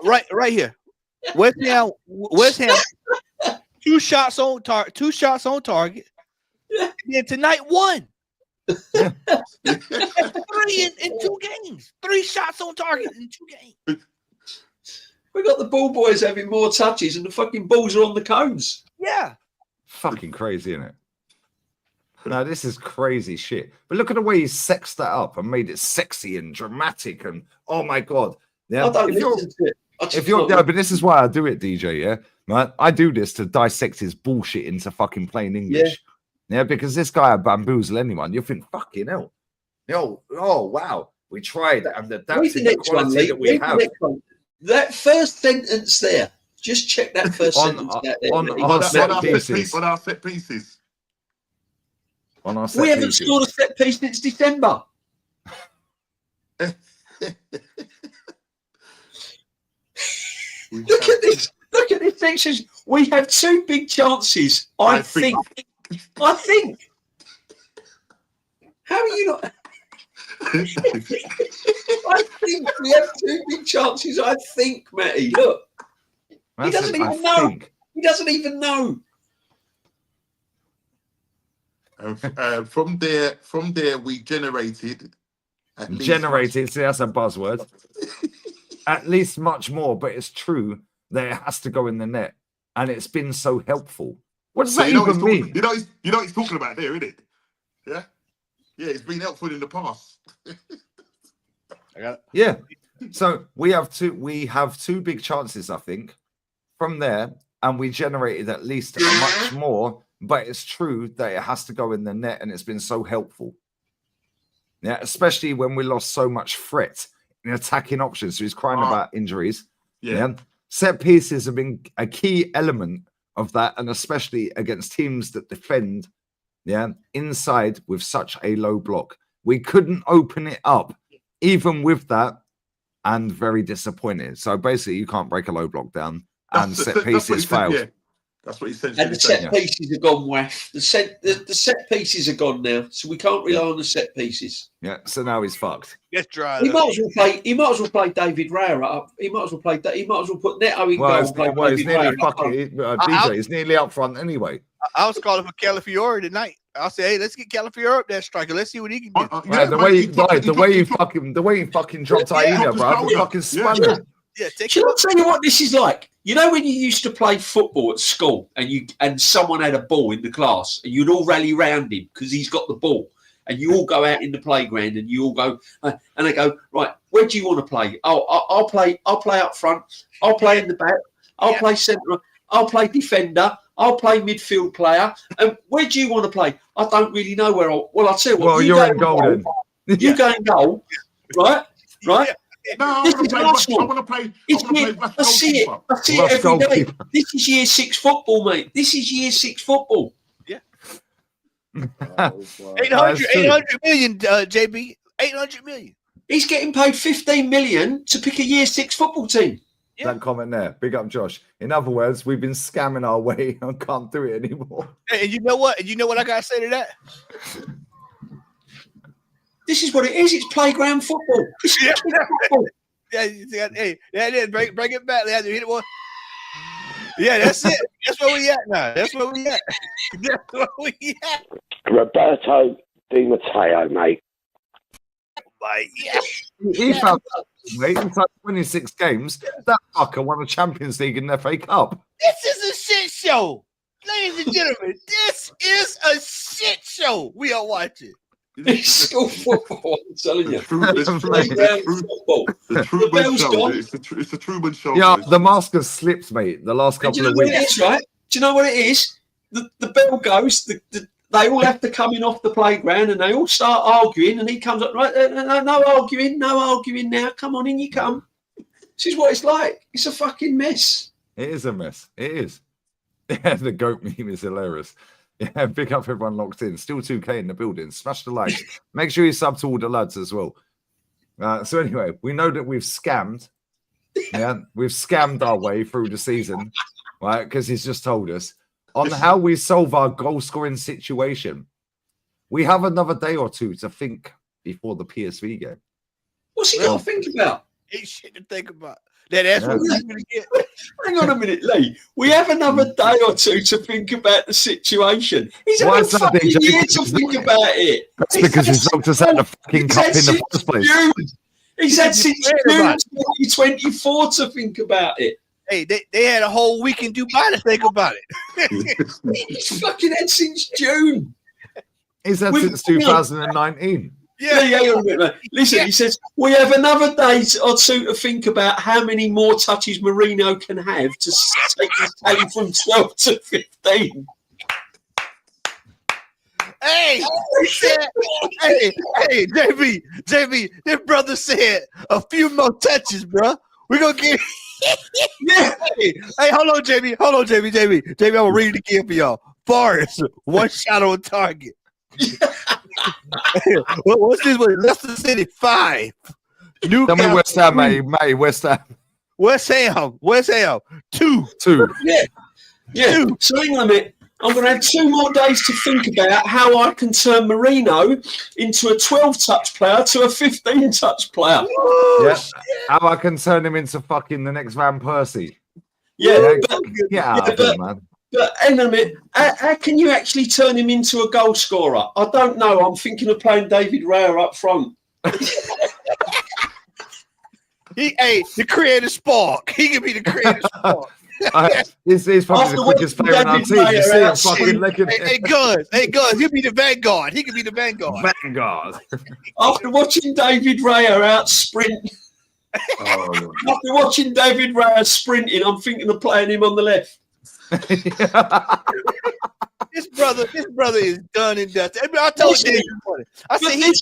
right here. West Ham. 2 shots on target. 2 shots on target. And then tonight 1. 3 in 2 games. 3 shots on target in 2 games. We got the ball boys having more touches, and the fucking balls are on the cones. Yeah. Fucking crazy, isn't it? No, this is crazy shit. But look at the way he sexed that up and made it sexy and dramatic, and oh my god. Yeah. I don't listen to it. But this is why I do it, DJ. Yeah, right. I do this to dissect his bullshit into fucking plain English. Yeah, because this guy would bamboozle anyone. You think, fucking hell. Oh wow. We tried and adapted the quality that we have. That first sentence there. Just check that first sentence out there. On our set pieces. On our set pieces. On our set We haven't pieces. scored a set piece since December. Look at this. Look at this section. We have 2 big chances. I think. How are you not? I think we have 2 big chances. I think, Matty. Look. He doesn't even know. He doesn't even know. From there, we generated. Generated. See, that's a buzzword. At least much more, but it's true that it has to go in the net, and it's been so helpful. What does that even mean? You know what he's talking about there, isn't it? Yeah, it's been helpful in the past. I got it. Yeah. So we have two big chances, I think, from there, and we generated at least much more. But it's true that it has to go in the net, and it's been so helpful. Yeah, especially when we lost so much threat in attacking options. So he's crying about injuries. Yeah. Set pieces have been a key element of that, and especially against teams that defend inside with such a low block. We couldn't open it up, even with that, and very disappointed. So basically, you can't break a low block down, and set pieces failed. Yeah. That's what he said. And the set pieces have gone waff. The set pieces are gone now, so we can't rely on the set pieces. Yeah, so now he's fucked. Get dry. He might as well play David Raya up. He might as well put Neto in goal. He's nearly fucking DJ. He's nearly up front anyway. I was calling for Calafiore tonight. I said, "Hey, let's get Calafiore up there, striker. Let's see what he can do." The way you fucking dropped Aina, bro, fucking spun it. Shall I tell you what this is like? You know when you used to play football at school and someone had a ball in the class and you'd all rally round him because he's got the ball, and you all go out in the playground and you all go and they go, right, where do you want to play? Oh, I'll play up front. I'll play in the back. I'll play centre. I'll play defender. I'll play midfield player. And where do you want to play? I don't really know where. I'll tell you what. Well, you're in goal then. You go in goal, right? Right. No, this is Arsenal. I want to play. I see it every day. This is year 6 football, mate. This is year 6 football. Yeah. 800 million, JB. 800 million. He's getting paid 15 million to pick a year 6 football team. Yeah. That comment there. Big up, Josh. In other words, we've been scamming our way and can't do it anymore. And you know what? And you know what I gotta say to that? This is what it is. It's playground football. Football. Yeah, bring it back. They had to hit it one. Yeah, that's it. That's where we at now. That's where we at. Roberto Di Matteo, mate. He found inside 26 games. That fucker won a Champions League and FA Cup. This is a shit show, ladies and gentlemen. This is a shit show we are watching. It's school football, I'm telling you. It's the Truman show. Yeah, the mask has slipped, mate, the last couple of weeks. That's right. Do you know what it is? The bell goes, they all have to come in off the playground and they all start arguing, and he comes up, right, no arguing now. Come on in, you come. This is what it's like. It's a fucking mess. It is a mess. It is. Yeah, the goat meme is hilarious. Yeah, big up everyone locked in. Still 2K in the building. Smash the likes. Make sure you sub to all the lads as well. So anyway, we know that we've scammed. Yeah, we've scammed our way through the season, right? Because he's just told us on how we solve our goal scoring situation. We have another day or two to think before the PSV game. What's he got to think about? Ain't shit to think about. That's what we're going to get. Hang on a minute, Lee. We have another day or two to think about the situation. He's had a fucking year to think about it. That's because he's knocked us out of the fucking cup in the first place. He's had since June 2024 to think about it. Hey, they had a whole week in Dubai to think about it. He's fucking had since June. He's had since 2019. Yeah. Listen, he says, we have another day or two to think about how many more touches Marino can have to take his tally from 12 to 15. Hey, JB, this brother said a few more touches, bro. We're going to get... Hey, hold on, JB. JB, I'm going to read it again for y'all. Forrest, 1 shot on target. What's this one? Leicester City 5. Tell me West Ham, mate. West Ham 2. Yeah. 2. So hang on a minute. I'm going to have 2 more days to think about how I can turn Marino into a 12-touch player to a 15-touch player. Yeah. How I can turn him into fucking the next Van Persie. Yeah, but hang on a minute. How can you actually turn him into a goal scorer? I don't know. I'm thinking of playing David Raya up front. The creative spark. He can be the creative spark. He's probably the quickest player in our team. You see him fucking licking. Hey, Guns. He'll be the vanguard. He can be the vanguard. After watching David Raya out sprint, after watching David Raya sprinting, I'm thinking of playing him on the left. This brother is done and dusted. I told you. I said this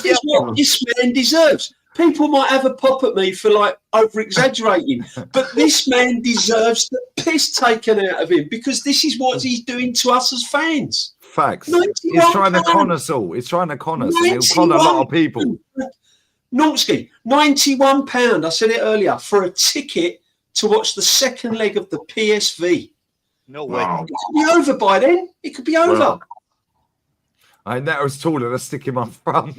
is what this man deserves. People might have a pop at me for like over exaggerating, but this man deserves the piss taken out of him because this is what he's doing to us as fans. Facts. He's trying to con us all. He's trying to con us, and he'll con a lot of people. Normski, £91. I said it earlier for a ticket to watch the second leg of the PSV. No way. It could be over by then. It could be over. Well, I know it's taller. Let's stick him up front.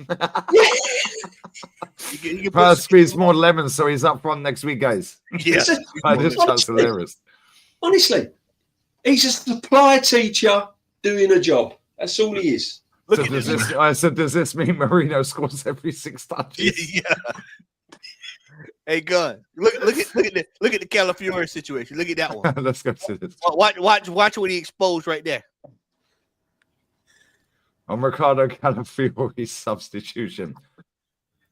Squeeze more lemons so he's up front next week, guys. Yeah, that's hilarious. Honestly, he's a supply teacher doing a job. That's all he is. Does this mean Marino scores every 6 touches? Yeah. Hey, Gun. Look at the Calafiore situation. Look at that one. Let's go to this. Watch what he exposed right there. On Ricardo Calafiore's substitution.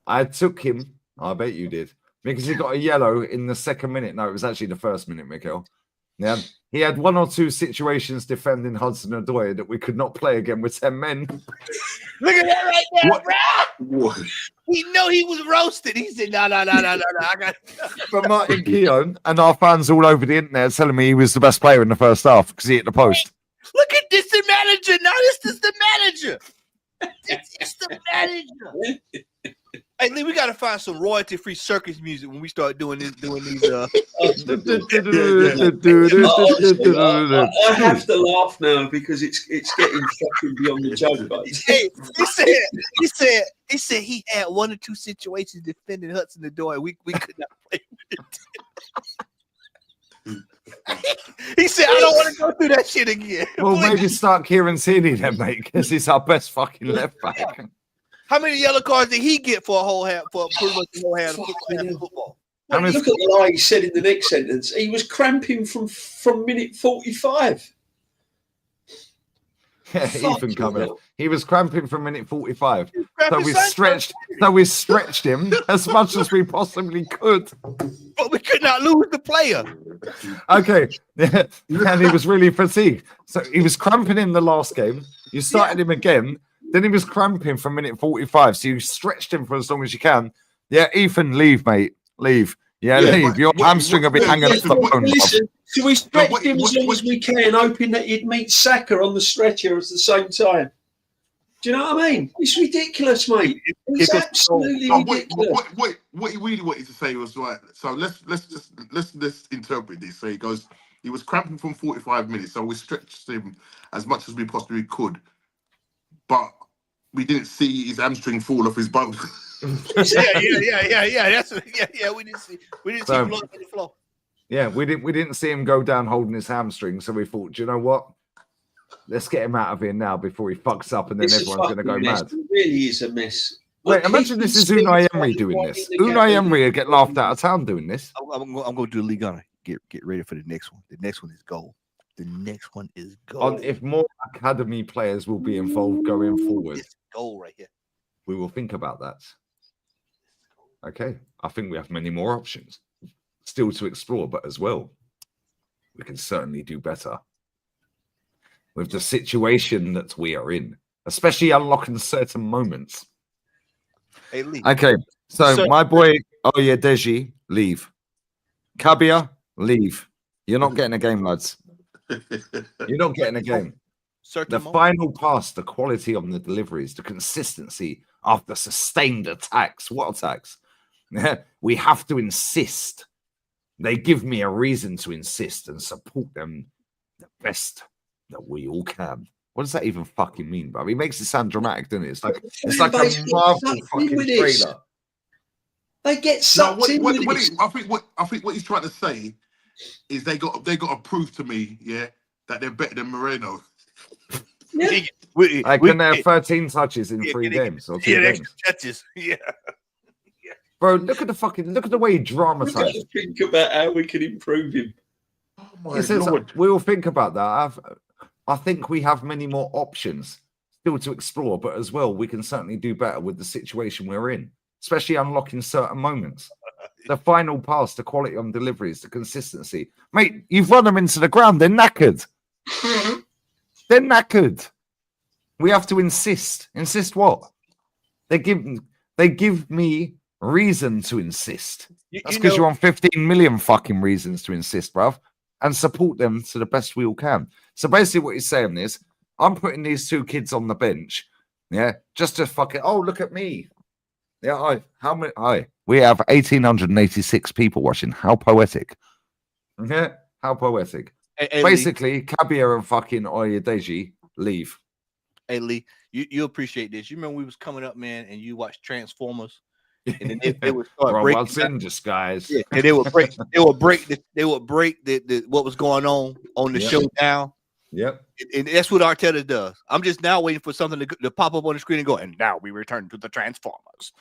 I took him, I bet you did, because he got a yellow in the second minute. No, it was actually the first minute, Mikhail. Yeah, he had 1 or 2 situations defending Hudson-Odoi that we could not play again with 10 men. Look at that right there, bro. He know he was roasted. He said, no. I got But Martin Keown and our fans all over the internet telling me he was the best player in the first half because he hit the post. Look at this, the manager. Now this is the manager. This is the manager. Hey, Lee, we gotta find some royalty-free circus music when we start doing these. I have to laugh now because it's getting fucking beyond the joke. Hey, he said he had 1 or 2 situations defending Hudson-Odoi. We could not play with it. He said, I don't want to go through that shit again. Well, maybe start Kieran Tierney then, mate, because he's our best fucking left back. How many yellow cards did he get for a whole half, for pretty much the whole half of football? Look at the lie he said in the next sentence. He was cramping from minute 45. Yeah, Ethan coming up. He was cramping from minute 45. So we stretched him as much as we possibly could. But we could not lose the player. Okay. And he was really fatigued. So he was cramping in the last game. You started him again. Then he was cramping from minute 45. So you stretched him for as long as you can. Yeah, Ethan, leave, mate. Leave. Yeah, leave. Your hamstring will be hanging off the bone. Listen, so we stretched him as long as we can, hoping that he'd meet Saka on the stretcher at the same time. Do you know what I mean? It's ridiculous, mate. It's absolutely ridiculous. What he really wanted to say was right. So let's interpret this. So he goes, he was cramping from 45 minutes, so we stretched him as much as we possibly could, but we didn't see his hamstring fall off his bone. Yeah. That's we didn't see him on the floor. Yeah, we didn't see him go down holding his hamstring, so we thought, do you know what? Let's get him out of here now before he fucks up, and then everyone's going to go mad. It really is a mess. Wait, imagine this is Unai Emery doing this. Unai Emery would get laughed out of town doing this. I'm going to do the league on it. Get ready for the next one. The next one is gold. The next one is gold. If more academy players will be involved going forward, it's gold right here. We will think about that. Okay, I think we have many more options still to explore, but as well, we can certainly do better with the situation that we are in, especially unlocking certain moments. Hey, Lee. Okay, so my boy, Deji, leave. Kabia, leave. You're not getting a game, lads. You're not getting a game. The final pass, the quality of the deliveries, the consistency of the sustained attacks. What attacks? We have to insist. They give me a reason to insist and support them the best that we all can. What does that even fucking mean, bro? He makes it sound dramatic, doesn't it? It's like a Marvel fucking trailer. They get sucked in with I think what he's trying to say is they got to prove to me, yeah, that they're better than Moreno. Yeah. Can they have 13 touches in 3 games or 2 games? Touches. Yeah. Bro, look at the way he We've got dramatized. to think about how we can improve him. Oh my He says Lord. we will think about that. I think we have many more options still to explore, but as well, we can certainly do better with the situation we're in, especially unlocking certain moments. The final pass, the quality on deliveries, the consistency. Mate, you've run them into the ground. They're knackered. They're knackered. We have to insist. Insist what? They give me reason to insist. That's because you're on 15 million fucking reasons to insist, bruv, and support them to the best we all can. So basically what he's saying is, I'm putting these 2 kids on the bench, yeah, just to fucking, oh, look at me. Yeah, we have 1,886 people watching. How poetic. Yeah, how poetic. Hey, basically, Kabir and fucking Oyedeji leave. Hey, Lee, you appreciate this. You remember we was coming up, man, and you watched Transformers? And then they would start breaking. Robots in disguise. Yeah, and they would break the what was going on the show down. Yep. And that's what Arteta does. I'm just now waiting for something to pop up on the screen and go, and now we return to the Transformers.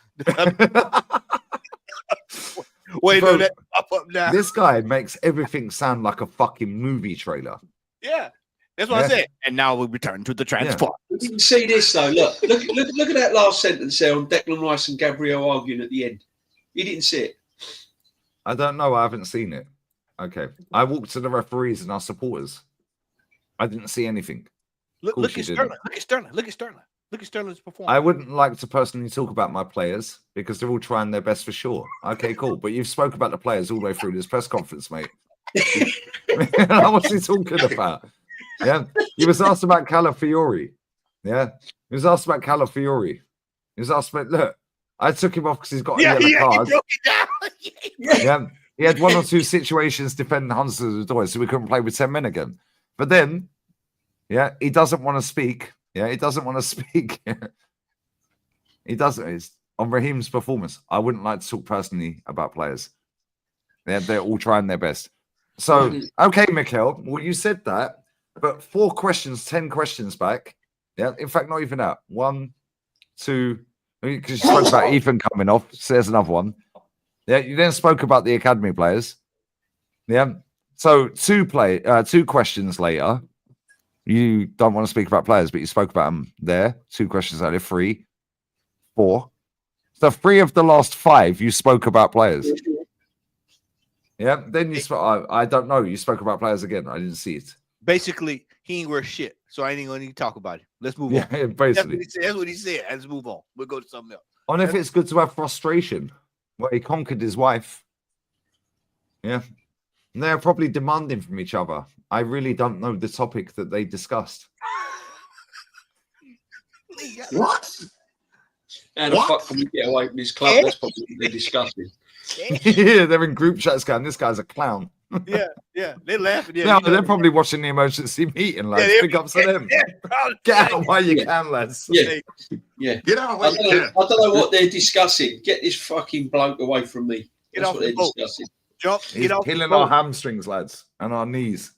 Wait, Bro, that pop up now. This guy makes everything sound like a fucking movie trailer. Yeah. That's what I said. And now we return to the Transformers. You can see this though. Look at that last sentence there on Declan Rice and Gabriel arguing at the end. You didn't see it. I don't know. I haven't seen it. Okay. I walked to the referees and our supporters. I didn't see anything. Look at Sterling. Look at Sterling. Look at Sterling. Look at Sterling's performance. I wouldn't like to personally talk about my players because they're all trying their best for sure. Okay, cool. But you've spoke about the players all the way through this press conference, mate. What's he talking about? Yeah, he was asked about Calafiori. Yeah, he was asked about Calafiori. He was asked about, look, I took him off because he's got a yellow card. He broke it down. Yeah, he had 1 or 2 situations defending Hunter of the door, so we couldn't play with 10 men again. But then, yeah, he doesn't want to speak. Yeah, he doesn't want to speak. He doesn't. It's on Raheem's performance. I wouldn't like to talk personally about players. They're all trying their best. So, okay, Mikel, well, you said that. But 4 questions, 10 questions back. Yeah, in fact, not even that. 1, 2, because you spoke about Ethan coming off. So there's another one. Yeah, you then spoke about the academy players. Yeah. So 2 questions later, you don't want to speak about players, but you spoke about them there. 2 questions later, 3, 4. So 3 of the last 5, you spoke about players. Yeah. Then you spoke. I don't know. You spoke about players again. I didn't see it. Basically, he ain't worth shit, so I ain't gonna need to talk about it. Let's move on. Yeah, basically. That's what he said. Let's move on. We'll go to something else. And if it's good to have frustration, where he conquered his wife. Yeah. And they're probably demanding from each other. I really don't know the topic that they discussed. What? How the fuck can we get away from this club? That's probably what they're discussing. Yeah, they're in group chats going, this guy's a clown. Yeah, they're laughing. Yeah, no, they're probably watching the emergency meeting, lads. Big ups to them. Get out while you can, lads. Yeah. Get out I don't know what they're discussing. Get this fucking bloke away from me. That's what they're discussing. He's killing our hamstrings, lads, and our knees.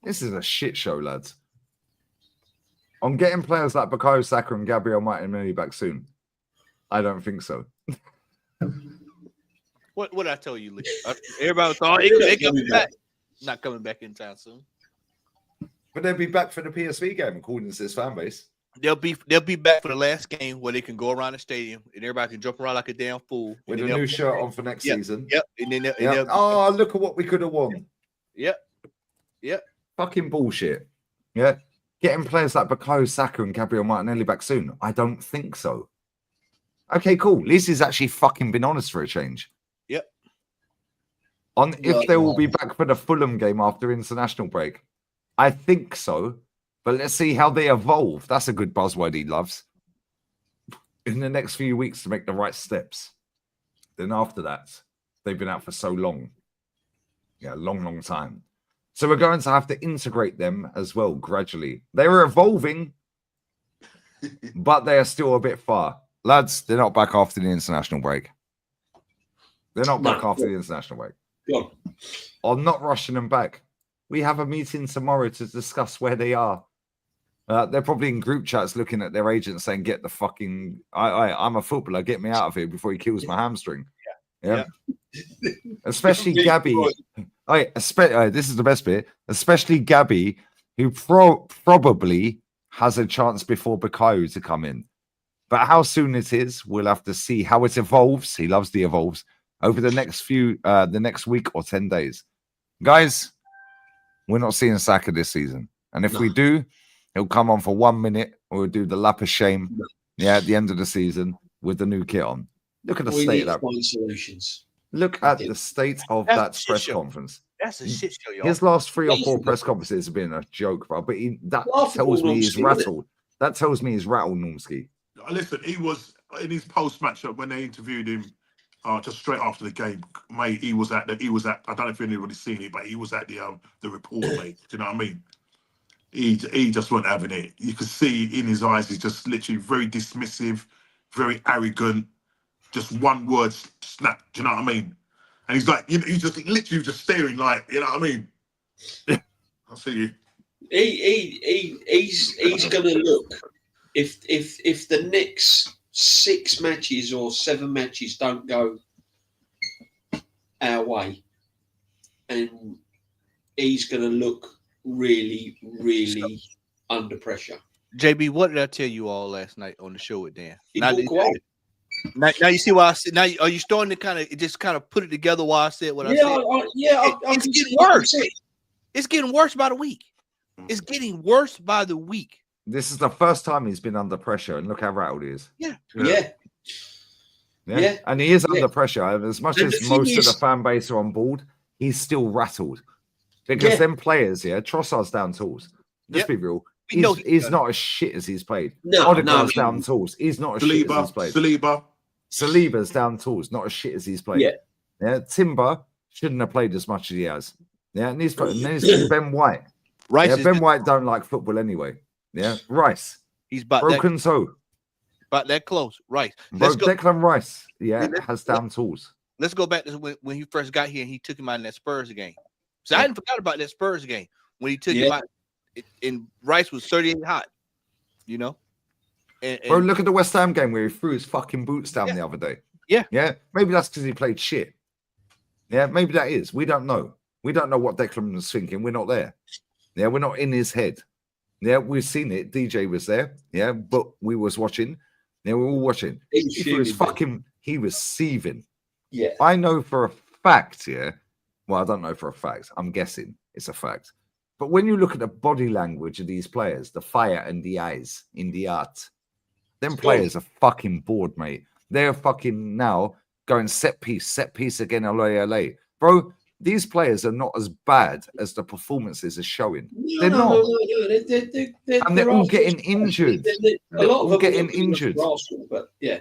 This is a shit show, lads. On getting players like Bukayo Saka and Gabriel Martinelli back soon, I don't think so. What did I tell you, Lee? Everybody thought they coming back. Not coming back in time soon. But they'll be back for the PSV game, according to this fan base. They'll be back for the last game where they can go around the stadium and everybody can jump around like a damn fool. With a new shirt on for next season. Yep. And then oh, look at what we could have won. Yep. Fucking bullshit. Yeah. Getting players like Bukayo Saka and Gabriel Martinelli back soon? I don't think so. Okay, cool. Liz has actually fucking been honest for a change. Yep. If they will be back for the Fulham game after international break. I think so. But let's see how they evolve. That's a good buzzword he loves. In the next few weeks to make the right steps. Then after that, they've been out for so long. Yeah, long time. So we're going to have to integrate them as well gradually. They're evolving, but they are still a bit far. Lads, they're not back after the international break. They're not back after the international break. are not rushing them back. We have a meeting tomorrow to discuss where they are. They're probably in group chats looking at their agents saying, "Get the fucking I'm a footballer. Get me out of here before he kills my hamstring." Yeah. Especially Gabby. This is the best bit. Especially Gabby, who probably has a chance before Bukayo to come in. But how soon it is, we'll have to see how it evolves. He loves the evolves over the next week or 10 days. Guys, we're not seeing Saka this season. And if we do, he'll come on for 1 minute or we'll do the lap of shame at the end of the season with the new kit on. Look at the state of that. Find solutions. Look at the state of that press conference. That's a shit show, y'all. His last 3 or 4 press conferences have been a joke, bro. But that tells me he's rattled. That tells me he's rattled, Normski. Listen, he was in his post-match when they interviewed him just straight after the game, mate. He was at. I don't know if anybody's seen it, but he was at the report, mate. Do you know what I mean? He just wasn't having it. You could see in his eyes, he's just literally very dismissive, very arrogant. Just one word snap. Do you know what I mean? And he's like, he's just literally just staring, like, you know what I mean? I'll see you. He's gonna look if the next 6 matches or 7 matches don't go our way, and he's gonna look really, really under pressure. JB, what did I tell you all last night on the show with Dan? Now you see why I said. Now, are you starting to kind of put it together? Why I said what I said? It's getting worse. It's getting worse by the week. It's getting worse by the week. This is the first time he's been under pressure, and look how rattled he is. Yeah. And he is under pressure. As much as most of the fan base are on board, he's still rattled. Because them players, Trossard's down tools. Let's be real. He's not as shit as he's played. Odegaard's down tools. He's not as shit as he's played. Saliba's down tools. Not as shit as he's played. Yeah. Timber shouldn't have played as much as he has. Yeah. And then he's Ben White. Ben White don't like football anyway. Yeah. Rice. He's broken toe. But that close. Rice. Declan Rice. Has down tools. Let's go back to when he first got here and he took him out in that Spurs game. So I hadn't forgot about that Spurs game when he took him out. And Rice was 38 hot, and bro, look at the West Ham game where he threw his fucking boots down the other day. Yeah. Maybe that's because he played shit. Yeah, maybe that is. We don't know. We don't know what Declan was thinking. We're not there. Yeah, we're not in his head. Yeah, we've seen it. DJ was there. Yeah, but we was watching. Yeah, we were all watching. He was seething. Yeah. I know for a fact. Yeah. Well, I don't know for a fact. I'm guessing it's a fact. But when you look at the body language of these players, the fire in the eyes, in the art, them players are fucking bored, mate. They're fucking now going set piece again, LA. Bro, these players are not as bad as the performances are showing. They're not. And they're all getting injured. A lot of them getting injured. But yeah,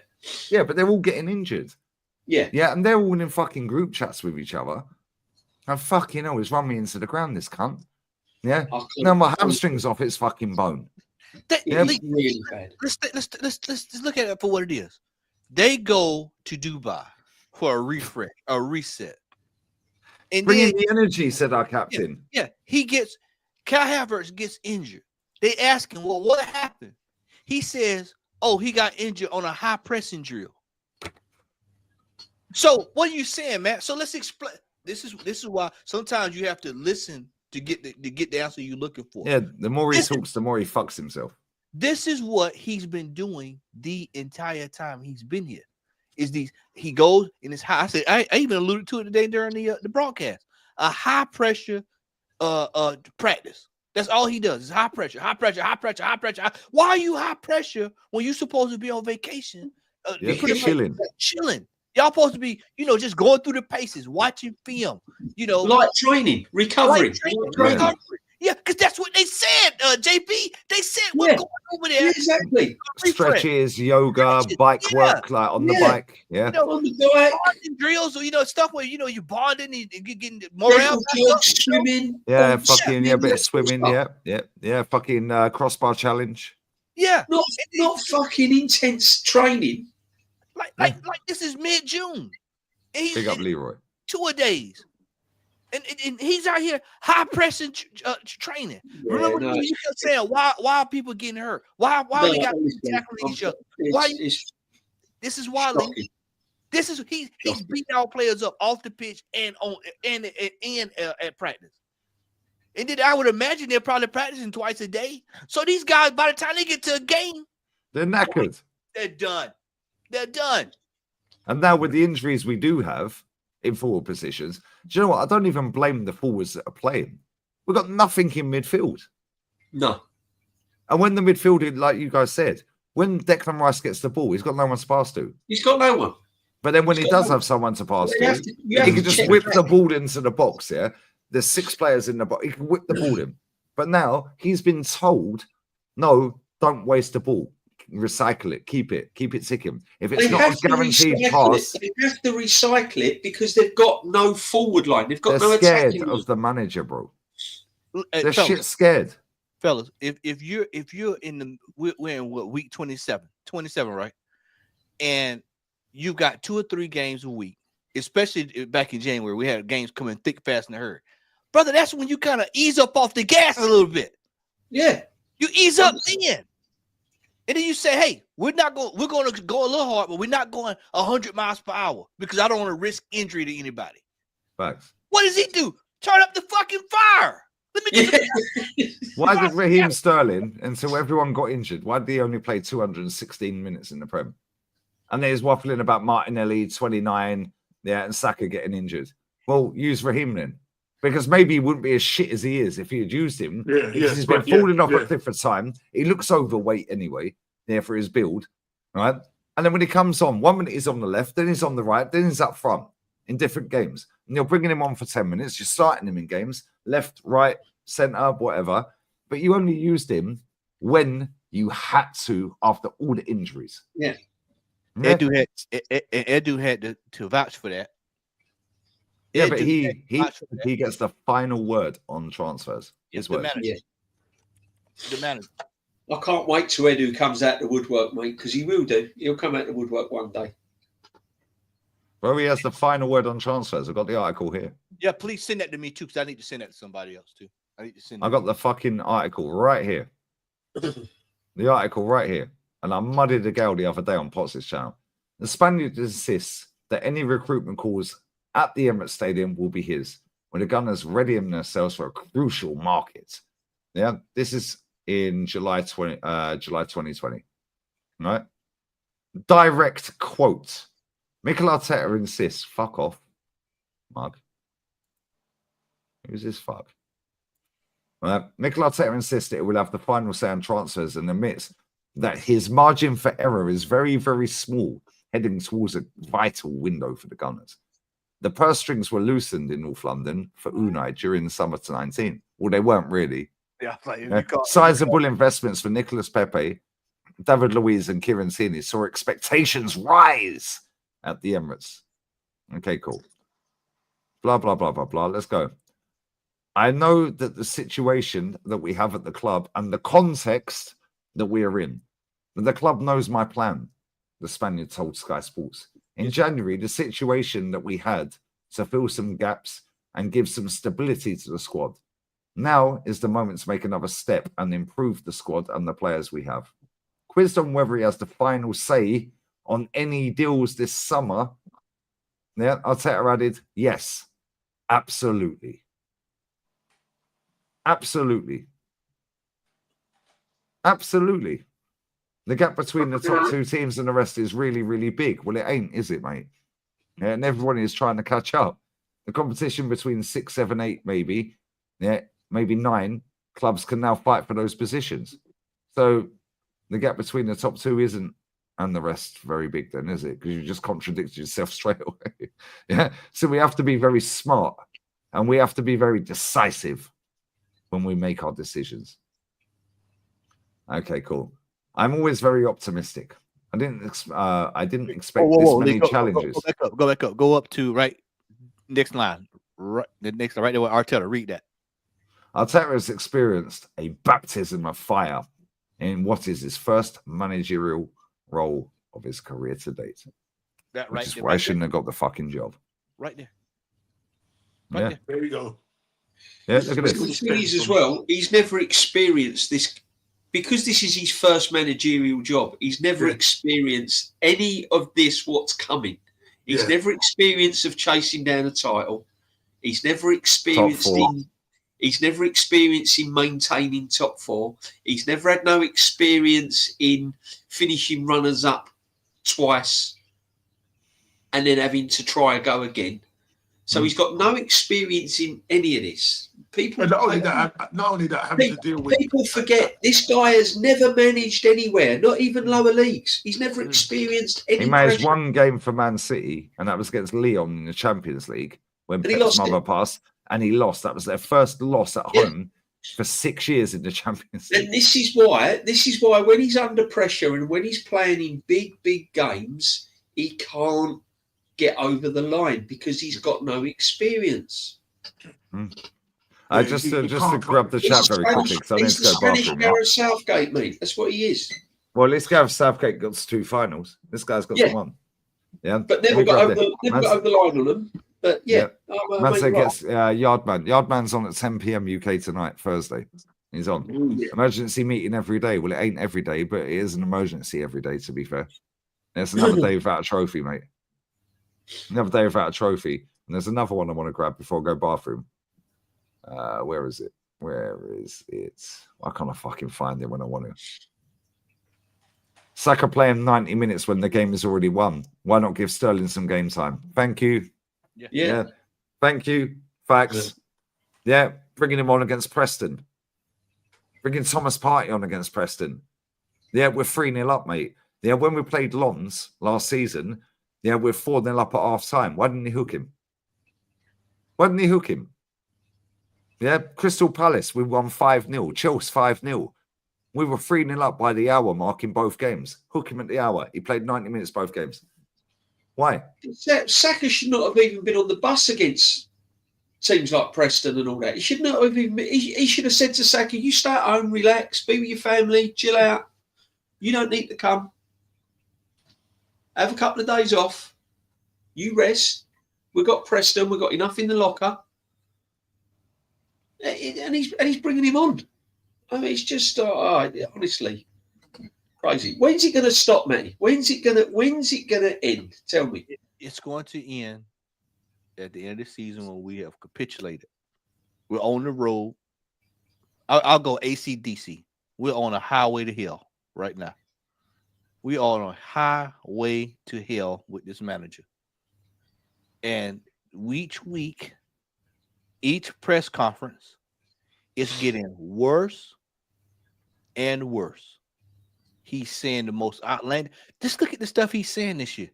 but they're all getting injured. Yeah, and they're all in fucking group chats with each other. And fucking hell, he's run me into the ground, this cunt. Yeah. Now my hamstring's off its fucking bone. Really bad. Let's look at it for what it is. They go to Dubai for a refresh, a reset. And bring in the energy, said our captain. Yeah. Kai Havertz gets injured. They ask him, well, what happened? He says, he got injured on a high pressing drill. So what are you saying, man? So let's explain. This is why sometimes you have to listen to get the answer you're looking for. Yeah, the more he talks, the more he fucks himself. This is what he's been doing the entire time he's been here. He goes in his high. I even alluded to it today during the broadcast. A high pressure practice. That's all he does. Is high pressure. Why are you high pressure when you're supposed to be on vacation? Chilling. Y'all supposed to be, just going through the paces, watching film, like training, recovery. Yeah, because that's what they said, JP. They said we're going over there. Exactly. Stretches, yoga, bike work, like on the bike. Yeah. On the bike. Drills, or stuff where you're bonding and getting morale. Swimming. Yeah, fucking bit of swimming. Yeah. Fucking crossbar challenge. Yeah. Not fucking intense training. Like this is mid-June. Big up Leroy. 2 days. And he's out here high pressing training. Remember, you kept saying why are people getting hurt? Why we got tackling each other? This is why, Lee. This is he's beating our players up off the pitch and at practice. And then I would imagine they're probably practicing twice a day. So these guys, by the time they get to a game, they're knackered. They're done. They're done. And now with the injuries we do have in forward positions, do you know what? I don't even blame the forwards that are playing. We've got nothing in midfield. No. And when the midfield, like you guys said, when Declan Rice gets the ball, he's got no one to pass to. He's got no one. But then when he does have someone to pass to, he can just whip the ball into the box, yeah? There's 6 players in the box. He can whip the ball in. But now he's been told, no, don't waste the ball. Recycle it. Keep it ticking. If it's not a guaranteed pass... They have to recycle it because they've got no forward line. They've got no scared attacking of the manager, bro. They're fellas, shit scared. Fellas, if you're in the... We're in what, week 27? 27, right? And you've got 2 or 3 games a week, especially back in January. We had games coming thick, fast, and hurry. Brother, that's when you kind of ease up off the gas a little bit. Yeah. You ease up then. And then you say, hey, we're going to go a little hard, but we're not going 100 miles per hour because I don't want to risk injury to anybody. Facts. What does he do? Turn up the fucking fire. Let me get Why did Raheem Sterling, until everyone got injured, why did he only play 216 minutes in the Prem? And there's waffling about Martinelli, 29, and Saka getting injured. Well, use Raheem then. Because maybe he wouldn't be as shit as he is if he had used him. He's been falling off at different time. He looks overweight anyway, for his build, right? And then when he comes on, 1 minute he's on the left, then he's on the right, then he's up front in different games. And you're bringing him on for 10 minutes. You're starting him in games, left, right, centre, whatever. But you only used him when you had to after all the injuries. Yeah. Edu had to vouch for that. Yeah, but he gets the final word on transfers. His word. The manager. I can't wait till Edu comes out the woodwork, mate, because he will do. He'll come out the woodwork one day. Well, he has the final word on transfers. I've got the article here. Yeah, please send that to me too, because I need to send that to somebody else too. I got the fucking article right here. The article right here. And I mudded the gale the other day on Potts' channel. The Spaniard insists that any recruitment calls at the Emirates Stadium will be his, when the Gunners readying themselves for a crucial market. Yeah, this is in July 2020. Right? Direct quote. Mikel Arteta insists, fuck off, mug. Who's this fuck? Mikel Arteta insists that it will have the final say on transfers and admits that his margin for error is very, very small, heading towards a vital window for the Gunners. The purse strings were loosened in North London for Unai during the summer to 19. Well, they weren't really. Sizable investments for Nicolas Pepe, David Luiz, and Kieran Tierney saw expectations rise at the Emirates. Okay, cool. Blah, blah, blah, blah, blah. Let's go. I know that the situation that we have at the club and the context that we are in, the club knows my plan, the Spaniard told Sky Sports. In January, the situation that we had to fill some gaps and give some stability to the squad. Now is the moment to make another step and improve the squad and the players we have. Quizzed on whether he has the final say on any deals this summer, Arteta added, yes, absolutely. Absolutely. Absolutely. The gap between the top 2 teams and the rest is really, really big. Well, it ain't, is it, mate? Yeah, and everyone is trying to catch up. The competition between 6, 7, 8, maybe, maybe 9 clubs can now fight for those positions. So the gap between the top 2 isn't, and the rest, very big then, is it? Because you just contradicted yourself straight away. Yeah. So we have to be very smart and we have to be very decisive when we make our decisions. Okay, cool. I'm always very optimistic. I didn't expect this many challenges. Go back up. Go up to right next line. Right there with Arteta. Read that. Arteta has experienced a baptism of fire in what is his first managerial role of his career to date. That right. Which is why I shouldn't have got the fucking job. Right there. Yeah. There you go. Yeah, look at The this. thing is, as well, he's never experienced this because this is his first managerial job. He's never experienced any of this. What's coming? He's never experienced of chasing down a title. He's never experienced He's never experienced in maintaining top 4. He's never had no experience in finishing runners up twice and then having to try and go again. So he's got no experience in any of this. Not only that, having to deal with people forget this guy has never managed anywhere, not even lower leagues. He's never experienced any. He managed pressure. one game for Man City, and that was against Lyon in the Champions League when And he Pep's lost mother it. passed, and he lost. That was their first loss at home for 6 years in the Champions League. And this is why when he's under pressure and when he's playing in big games, he can't get over the line because he's got no experience. Just to grab the chat very quickly because I need to go to the bathroom. Gareth Southgate, mate. That's what he is. Well, at least Gareth Southgate got to 2 finals. This guy's got to 1. Yeah, But never got over the line on them. But Man City gets Yardman. Yardman's on at 10 p.m. UK tonight, Thursday. He's on. Emergency meeting every day. Well, it ain't every day, but it is an emergency every day, to be fair. There's another day without a trophy, mate. Another day without a trophy. And there's another one I want to grab before I go bathroom. Where is it? Where is it? Why can't I fucking find it when I want to? Saka playing 90 minutes when the game is already won. Why not give Sterling some game time? Thank you. Yeah. Thank you. Facts. Yeah. Bringing him on against Preston. Bringing Thomas Partey on against Preston. Yeah, we're 3-0 up, mate. Yeah, when we played Lons last season, yeah, we're 4-0 up at half time. Why didn't he hook him? Yeah, Crystal Palace, we won 5-0. Chelsea 5-0. We were 3-0 up by the hour mark in both games. Hook him at the hour. He played 90 minutes both games. Why? Saka should not have even been on the bus against teams like Preston and all that. He should not have even. He should have said to Saka, "You stay at home, relax, be with your family, chill out. You don't need to come. Have a couple of days off. You rest. We've got Preston. We've got enough in the locker." And he's bringing him on. I mean, it's just honestly crazy. When's it going to stop, Matty? When's it going to end? Tell me. It's going to end at the end of the season when we have capitulated. We're on the road. I'll go AC/DC. We're on a highway to hell right now. We are on a highway to hell with this manager. And each week, each press conference is getting worse and worse. He's saying the most outlandish. Just look at the stuff he's saying this year.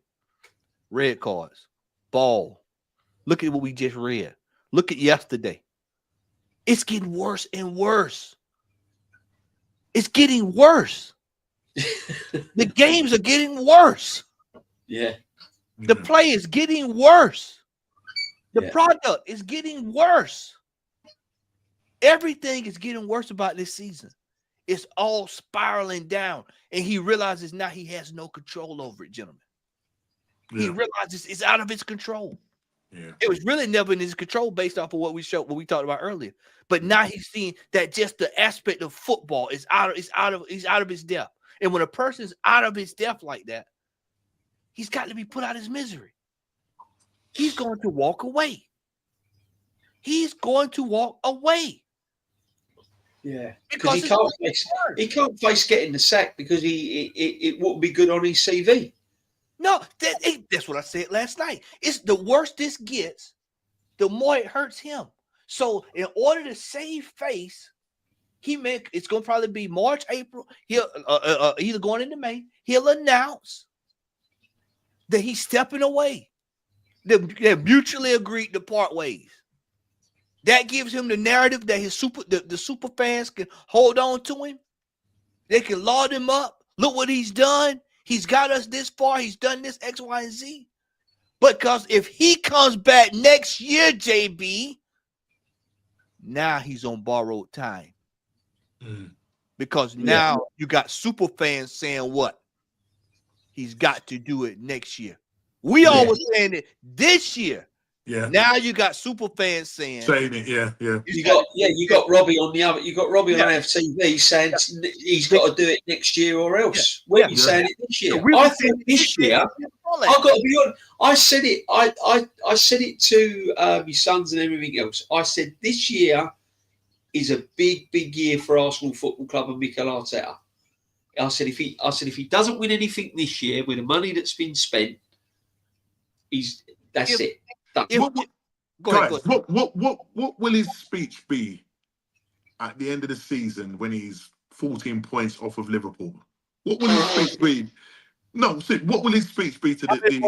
Red cards, ball. Look at what we just read. Look at yesterday. It's getting worse and worse. It's getting worse. The games are getting worse. Yeah. The play is getting worse. The product is getting worse. Everything is getting worse about this season. It's all spiraling down. And he realizes now he has no control over it, gentlemen. He realizes it's out of his control. Yeah. It was really never in his control based off of what we talked about earlier. But now he's seeing that just the aspect of football is out of his depth. And when a person's out of his depth like that, he's got to be put out of his misery. He's going to walk away. He's going to walk away. Yeah, because he can't face getting the sack because it wouldn't be good on his CV. No, that's what I said last night. It's the worse this gets, the more it hurts him. So in order to save face, it's going to probably be March, April. He'll either going into May. He'll announce that he's stepping away. They're mutually agreed to part ways. That gives him the narrative that the super fans can hold on to him. They can laud him up. Look what he's done. He's got us this far. He's done this X, Y, and Z. Because if he comes back next year, JB, now he's on borrowed time. Because now you got super fans saying what? He's got to do it next year. We all were saying it this year. Yeah. Now you got super fans saying it. Yeah. You got Robbie on the other. You got Robbie on AFTV saying he's got to do it next year or else. When you saying it this year, I think this year. I've got to be honest. I said it. I said it to my sons and everything else. I said this year is a big year for Arsenal Football Club and Mikel Arteta. I said if he doesn't win anything this year with the money that's been spent, that's it. What will his speech be at the end of the season when he's 14 points off of Liverpool? What will his speech be? No, see, what will his speech be to how many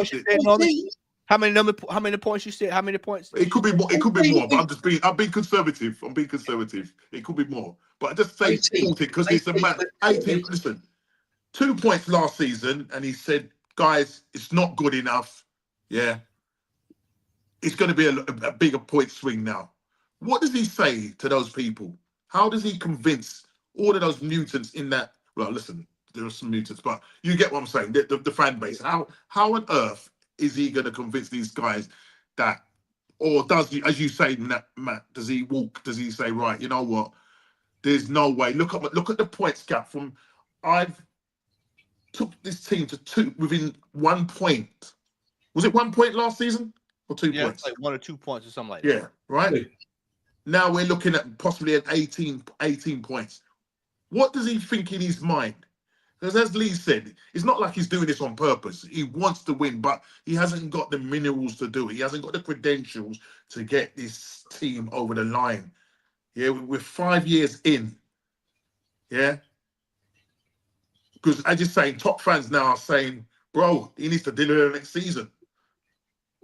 points you said? How many points? It could be more. It could be more. But I'm being conservative. I'm being conservative. It could be more. But I just say 14 because it's a man. 18. Listen, 2 points last season, and he said, "Guys, it's not good enough." Yeah, it's going to be a bigger point swing now. What does he say to those people? How does he convince all of those mutants in that? Well, listen, there are some mutants, but you get what I'm saying. The fan base. How on earth is he going to convince these guys that, or does he, as you say, Matt? Does he walk? Does he say, right? You know what? There's no way. Look at the points gap from. I've took this team to 2 within 1 point. Was it 1 point last season or 2 points? Like 1 or 2 points or something like that. that. Yeah, right. Now we're looking at possibly at 18 points. What does he think in his mind? Because as Lee said, it's not like he's doing this on purpose. He wants to win, but he hasn't got the minerals to do it. He hasn't got the credentials to get this team over the line. Yeah, we're 5 years in. Yeah. Because as you're saying, top fans now are saying, bro, he needs to deliver next season.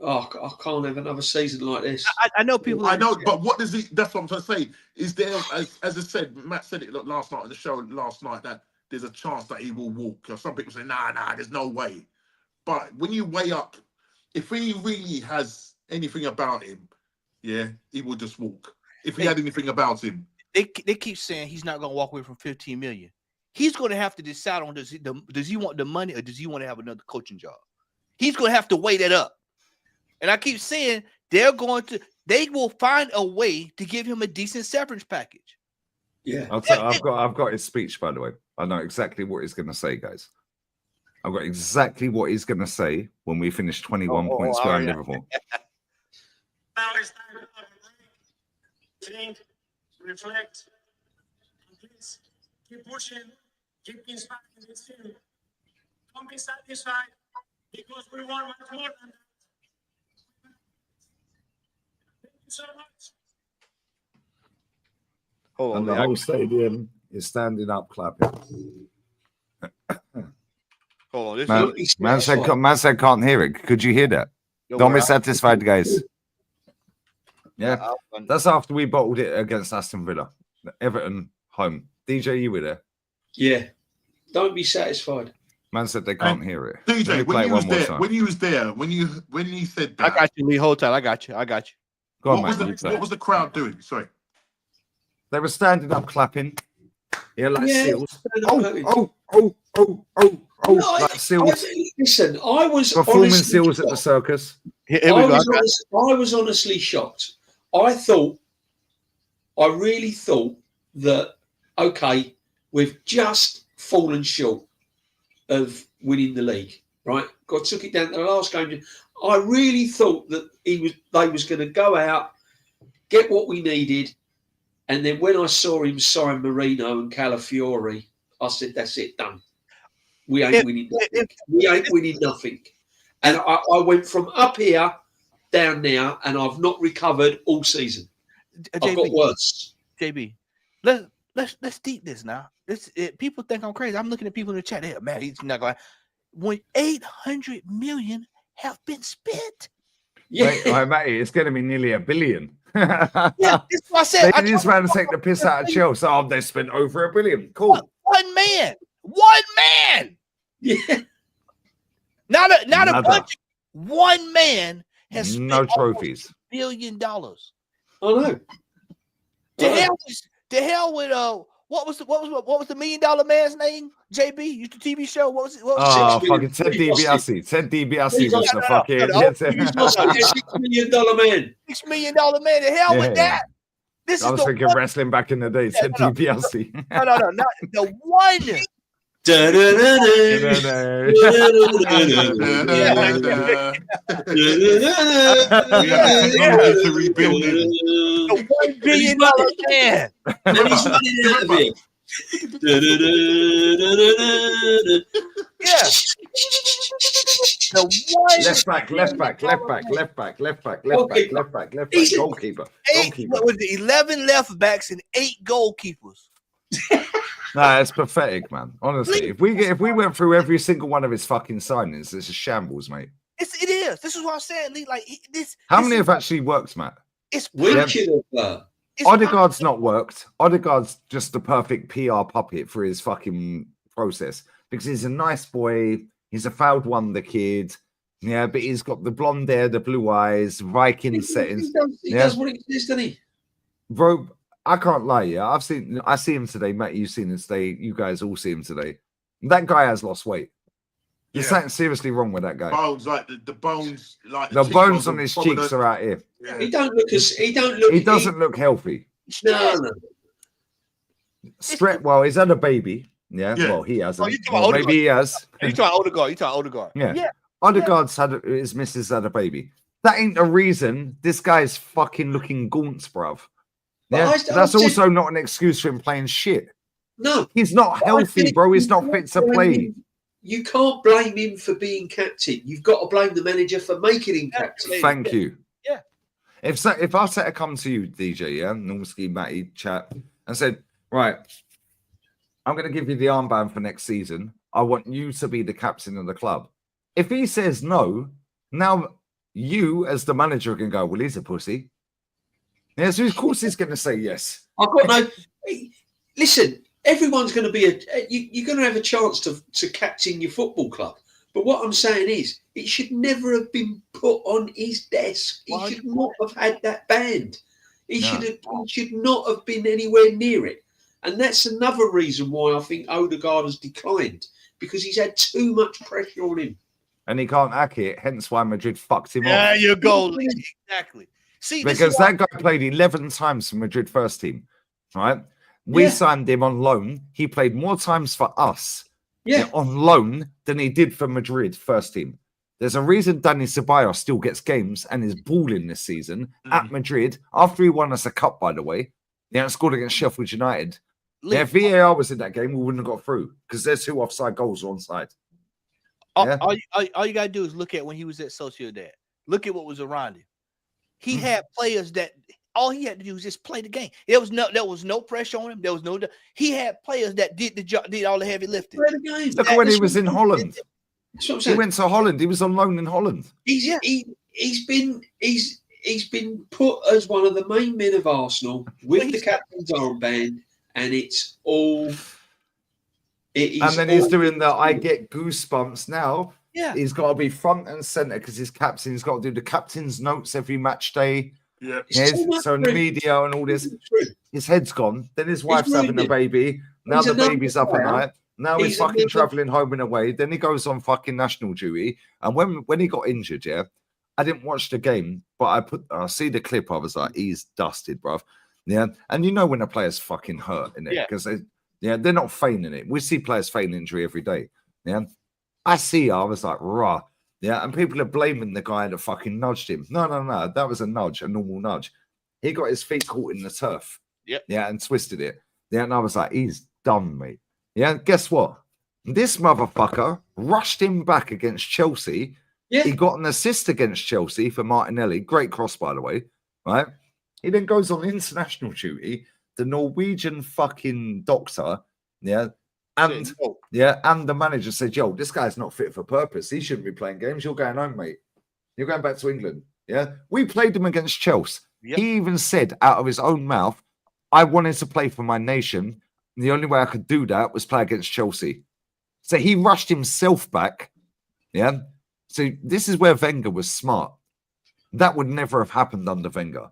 Oh, I can't have another season like this. I know people. I know, but what does he? That's what I'm trying to say. Is there, as I said, Matt said it last night on the show last night, that there's a chance that he will walk. Some people say, nah, there's no way. But when you weigh up, if he really has anything about him, yeah, he will just walk. If he had anything about him, they keep saying he's not going to walk away from 15 million. He's going to have to decide on does he want the money or does he want to have another coaching job? He's going to have to weigh that up. And I keep saying they will find a way to give him a decent severance package. Yeah, I've got his speech, by the way. I know exactly what he's going to say, guys. I've got exactly what he's going to say when we finish 21 points behind Liverpool. Now it's time to have a break, think, reflect, and please keep pushing, keep inspiring this team. Don't be satisfied because we want much more than that. Thank you so much. Hold on, and the whole stadium is standing up clapping. Hold on, man said can't hear it. Could you hear that? Don't be satisfied, guys. Yeah, that's after we bottled it against Aston Villa, Everton home. DJ, you were there? Yeah. Don't be satisfied. Man said they can't hear it. DJ, when you was there, when you said that, I got you, Lee. Hold tight. I got you. Go on, what was the crowd doing? Sorry. They were standing up clapping. Yeah, like seals. Like seals. Listen, I was performing seals at the circus. I was honestly shocked. I really thought that, okay, we've just fallen short of winning the league, right? God took it down to the last game. I really thought that they was going to go out, get what we needed, and then when I saw him sign Marino and Calafiori, I said, that's it, done. We ain't winning nothing. We ain't winning nothing. And I went from up here down now, and I've not recovered all season. I've got worse. JB, let's deep this now. People think I'm crazy. I'm looking at people in the chat. Hey, man, he's not going. When 800 million have been spent. Yeah, mate, it's going to be nearly $1 billion. Yeah, that's what I said. They just ran to take the piss out of Chelsea. Oh, they spent over $1 billion. Cool. One man. Yeah. Not a bunch. One man has spent no trophies. $1 billion. Oh no. The hell with What was the $1 million man's name? JB used the TV show. What was it? Oh, fucking Ted DiBiase. Ted DiBiase was the fucking. $6 million man. $6 million man. The hell with that. This I is was the thinking one. wrestling back in the day. Ted DiBiase. No, not the one. To rebuild it. The $1 billion man. And he's running out of here. Yeah. The one. Left back. Goalkeeper. 11 left backs and 8 goalkeepers. Nah, it's pathetic, man. Honestly, if we went through every single one of his fucking signings, it's a shambles, mate. It is. This is what I'm saying, Lee. Like this. How many have actually worked, Matt? It's Odegaard's not worked. Odegaard's just the perfect PR puppet for his fucking process because he's a nice boy. He's a fouled wonder kid. Yeah, but he's got the blonde hair, the blue eyes, Viking settings. He does what he says, doesn't he? Bro, I can't lie. Yeah, I see him today, Matt. You've seen him today. You guys all see him today. That guy has lost weight. There's something seriously wrong with that guy. Bones, like the bones, like the bones on his cheeks are out here. Yeah. He doesn't look healthy. No. Well, he's had a baby. Yeah. Well, he hasn't. Well, maybe he has. You talking Odegaard? Yeah. Odegaard's his missus had a baby. That ain't a reason this guy's fucking looking gaunt, bruv. Yeah. That's also not an excuse for him playing shit. No. He's not healthy, bro. He's not fit to play. You can't blame him for being captain. You've got to blame the manager for making him captain. Thank you. Yeah. If I said to come to you, DJ, yeah, Normski, Matty, chat, and said, right, I'm going to give you the armband for next season. I want you to be the captain of the club. If he says no, now you as the manager can go, well, he's a pussy. Yeah, so of course he's going to say yes. I've got no. Listen, everyone's going to be you're going to have a chance to captain your football club. But what I'm saying is, it should never have been put on his desk. He should not have had that band. He should not have been anywhere near it. And that's another reason why I think Odegaard has declined, because he's had too much pressure on him. And he can't hack it, hence why Madrid fucked him off. There you go. Exactly. See, because that guy played 11 times for Madrid first team, right? We signed him on loan. He played more times for us on loan than he did for Madrid first team. There's a reason Dani Ceballos still gets games and is balling this season at Madrid after he won us a cup, by the way. Yeah, scored against Sheffield United. Yeah, if VAR was in that game, we wouldn't have got through because there's 2 offside goals onside. All you gotta do is look at when he was at Sociedad. Look at what was around him. He had players that all he had to do was just play the game. There was no pressure on him. There was no. He had players that did the job, did all the heavy lifting. Look at when he was in Holland. He went to Holland. He was on loan in Holland. He's been put as one of the main men of Arsenal with the captain's armband, and it's all. And then he's doing the I get goosebumps now. Yeah. He's got to be front and center because his captain. He's got to do the captain's notes every match day. Yeah. So in the media and all this, his head's gone. Then his wife's having a baby. Now the baby's up at night. Now he's fucking traveling home and away. Then he goes on fucking national duty. And when he got injured, I didn't watch the game, but I see the clip. I was like, he's dusted, bruv. Yeah. And you know when a player's fucking hurt in it because they're not feigning it. We see players feign injury every day. Yeah. I was like, rah. Yeah. And people are blaming the guy that fucking nudged him. No. That was a nudge, a normal nudge. He got his feet caught in the turf. Yep. Yeah. And twisted it. Yeah. And I was like, he's done, mate. Yeah. Guess what? This motherfucker rushed him back against Chelsea. Yeah. He got an assist against Chelsea for Martinelli. Great cross, by the way. Right. He then goes on international duty. The Norwegian fucking doctor. Yeah. And the manager said, yo, this guy's not fit for purpose. He shouldn't be playing games. You're going home, mate. You're going back to England. Yeah. We played him against Chelsea. Yep. He even said out of his own mouth, I wanted to play for my nation. The only way I could do that was play against Chelsea. So he rushed himself back. Yeah. So this is where Wenger was smart. That would never have happened under Wenger.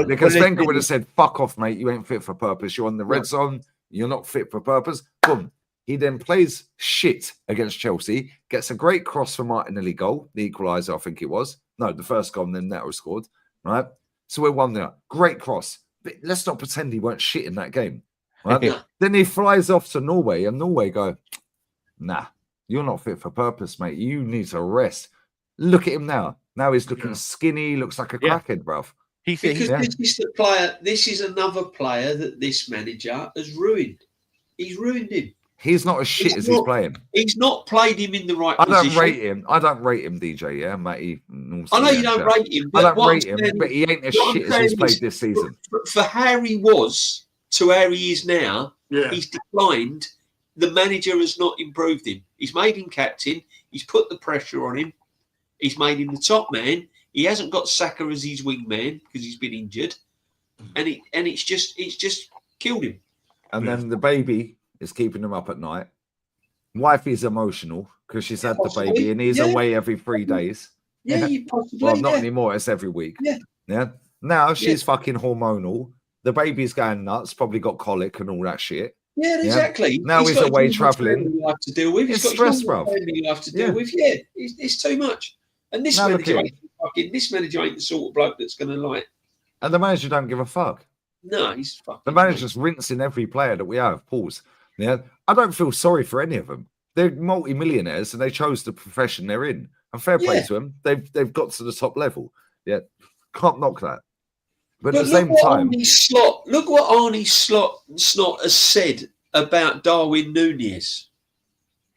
Because Wenger would have said, fuck off, mate. You ain't fit for purpose. You're on the red zone. You're not fit for purpose. Boom. He then plays shit against Chelsea, gets a great cross for Martinelli goal, the equaliser, I think it was. No, the first goal, and then that was scored, right? So we're 1-0. Great cross. But let's not pretend he weren't shit in that game, right? Then he flies off to Norway, and Norway go, nah, you're not fit for purpose, mate. You need to rest. Look at him now. Now he's looking skinny, looks like a crackhead, bruv. He said because this is the player. This is another player that this manager has ruined. He's ruined him. He's not as shit as he's playing. He's not played him in the right I position. don't rate him. I don't rate him, DJ. Yeah, Matty. I know you don't rate him. I don't what rate I'm him, saying- but he ain't as what I'm shit as saying he's played is, this season. For how he was to how he is now, he's declined. The manager has not improved him. He's made him captain. He's put the pressure on him. He's made him the top man. He hasn't got Saka as his wingman because he's been injured, and it's just killed him. And then the baby is keeping him up at night. Wife is emotional because she's had the baby and he's away every 3 days. You possibly. Well, not anymore. It's every week. Yeah. Now she's fucking hormonal. The baby's going nuts. Probably got colic and all that shit. Yeah, exactly. Now he's got away his traveling. family life to deal with. He's It's got stress, his bruv. family life to deal with. Yeah, it's too much. And this Now look manager, here. this manager ain't the sort of bloke that's going to like. And the manager don't give a fuck. No, he's fucking. The manager's rinsing every player that we have. Pause. Yeah, I don't feel sorry for any of them. They're multi-millionaires and they chose the profession they're in. And fair play to them. They've got to the top level. Yeah, can't knock that. But at the same time, Look what Arnie Slot has said about Darwin Núñez.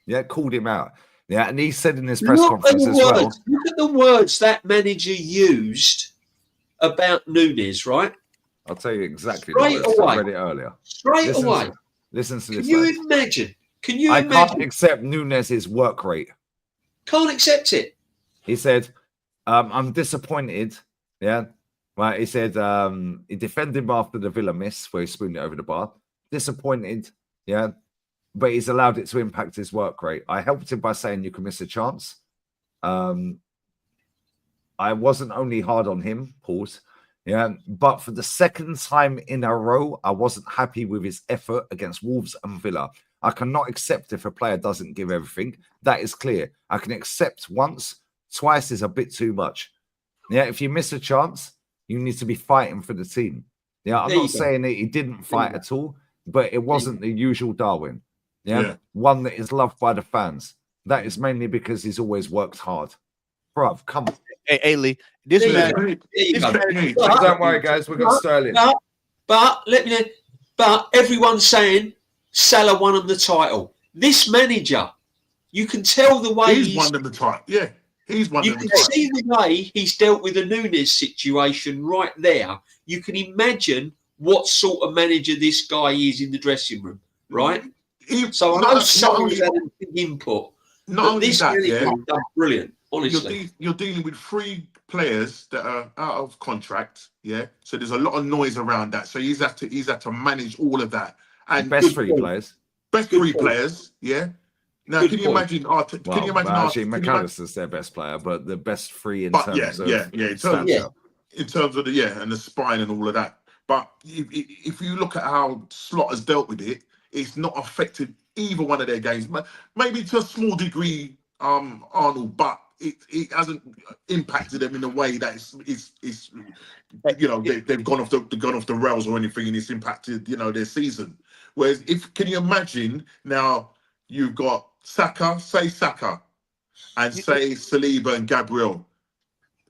Yeah, called him out. Yeah, and he said in his press Look conference at as the well. words. Look at the words that manager used about Núñez, right? I'll tell you exactly. Straight the words. I away. read it earlier. Straight away. Listen to Can this. you lad. imagine? Can you I imagine? can't accept Núñez's work rate. Can't accept it. He said, I'm disappointed. Yeah. Right. He said he defended him after the Villa miss where he spooned it over the bar. Disappointed. Yeah. But he's allowed it to impact his work rate. I helped him by saying you can miss a chance. I wasn't only hard on him, pause. Yeah. But for the second time in a row, I wasn't happy with his effort against Wolves and Villa. I cannot accept if a player doesn't give everything. That is clear. I can accept once, twice is a bit too much. Yeah, if you miss a chance, you need to be fighting for the team. Yeah, I'm not saying that he didn't fight at all, but it wasn't the usual Darwin. Yeah, one that is loved by the fans. That is mainly because he's always worked hard. Bruv, come on. Hey, Lee, this man. Don't worry, guys. We've got Sterling. But let me know. But everyone's saying Salah won him the title. This manager, you can tell the way he's won them the title. Yeah, he's won you them the can title. see the way he's dealt with the Núñez situation right there. You can imagine what sort of manager this guy is in the dressing room, right? So I know Salah's had a big input. Not but only this that, manager yeah, has done brilliant, honestly. You're dealing with 3 players that are out of contract, yeah. So there's a lot of noise around that. So he's had to manage all of that. And Best 3 players. Best 3 players, yeah. Now, can you imagine? Can you imagine? Actually, McAllister's their best player, but the best 3 in terms of in terms of and the spine and all of that. But if you look at how Slot has dealt with it, it's not affected either one of their games. Maybe to a small degree, Arnold, but it hasn't impacted them in a way that it's they've gone off the rails or anything, and it's impacted their season. Whereas can you imagine now you've got Saka, and say Saliba and Gabriel.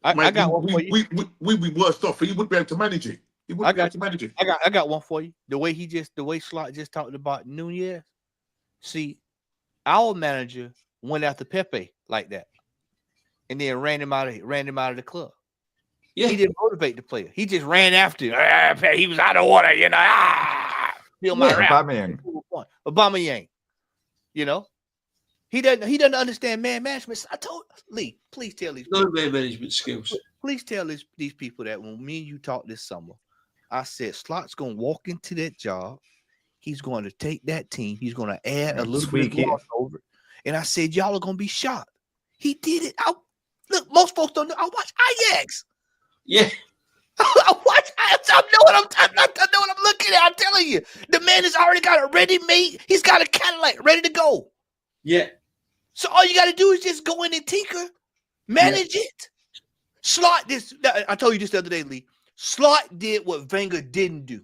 I got one for you. We'd be worse off. He wouldn't be able to manage it. I got one for you. The way Slot just talked about Núñez. See, our manager went after Pepe like that, and then ran him out of the club. Yeah, he didn't motivate the player. He just ran after him. He was out of order, Feel my rap. Aubameyang. He doesn't understand man management. I told Lee, please tell these no man management skills. Please tell these people that when me and you talked this summer, I said Slot's gonna walk into that job. He's going to take that team. He's going to add a little bit of over. And I said, y'all are going to be shocked. He did it. Look, most folks don't know. I watch Ajax. Yeah. What? I know what I'm looking at. I'm telling you, the man has already got it ready made. He's got a Cadillac ready to go. Yeah. So all you got to do is just go in and tinker, manage it. Slot this. I told you this the other day, Lee. Slot did what Wenger didn't do.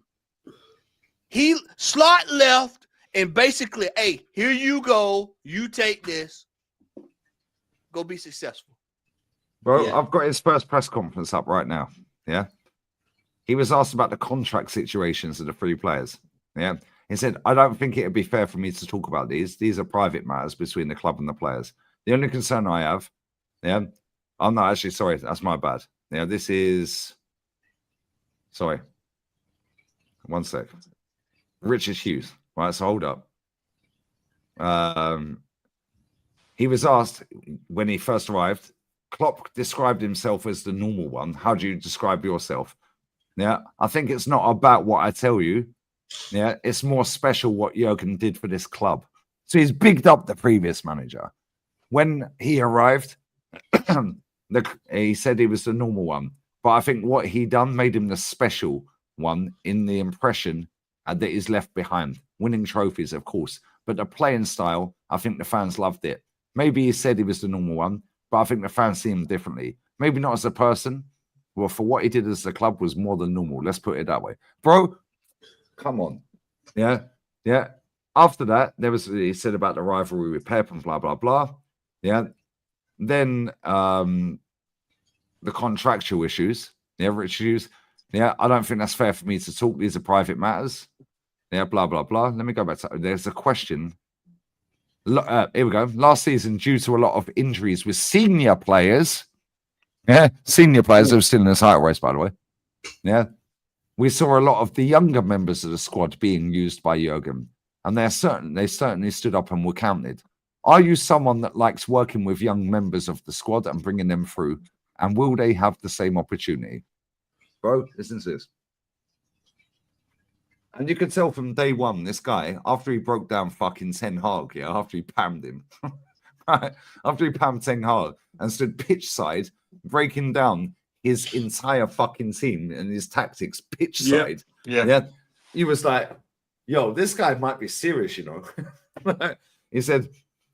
Slot left and basically, hey, here you go. You take this. Go be successful. Bro, Yeah. I've got his first press conference up right now. Yeah. He was asked about the contract situations of the three players. Yeah. He said, I don't think it would be fair for me to talk about these. These are private matters between the club and the players. The only concern I have, yeah. I'm not actually sorry. That's my bad. Yeah. This is, sorry. 1 sec. Richard Hughes. Right. So hold up. He was asked when he first arrived, Klopp described himself as the normal one. How do you describe yourself? Yeah, I think it's not about what I tell you. Yeah, it's more special what Jurgen did for this club. So he's bigged up the previous manager. When he arrived, he said he was the normal one. But I think what he done made him the special one in the impression that he's left behind. Winning trophies, of course. But the playing style, I think the fans loved it. Maybe he said he was the normal one, but I think the fans see him differently. Maybe not as a person. Well, for what he did as a club was more than normal. Let's put it that way. Bro, come on. Yeah. Yeah. After that, he said about the rivalry with Pep and blah, blah, blah. Yeah. Then the contractual issues. Yeah, issues. Yeah, I don't think that's fair for me to talk. These are private matters. Yeah, blah, blah, blah. Let me go back to there's a question. Here we go. Last season, due to a lot of injuries with senior players, senior players who are still in the title race, by the way. Yeah, we saw a lot of the younger members of the squad being used by Jurgen, and they certainly stood up and were counted. Are you someone that likes working with young members of the squad and bringing them through? And will they have the same opportunity? Bro, listen to this. And you could tell from day one, this guy, after he broke down fucking Ten Hag, yeah, after he pammed him, right? After he pammed Ten Hag and stood pitch side, breaking down his entire fucking team and his tactics pitch side. Yeah. He was like, yo, this guy might be serious, you know. He said,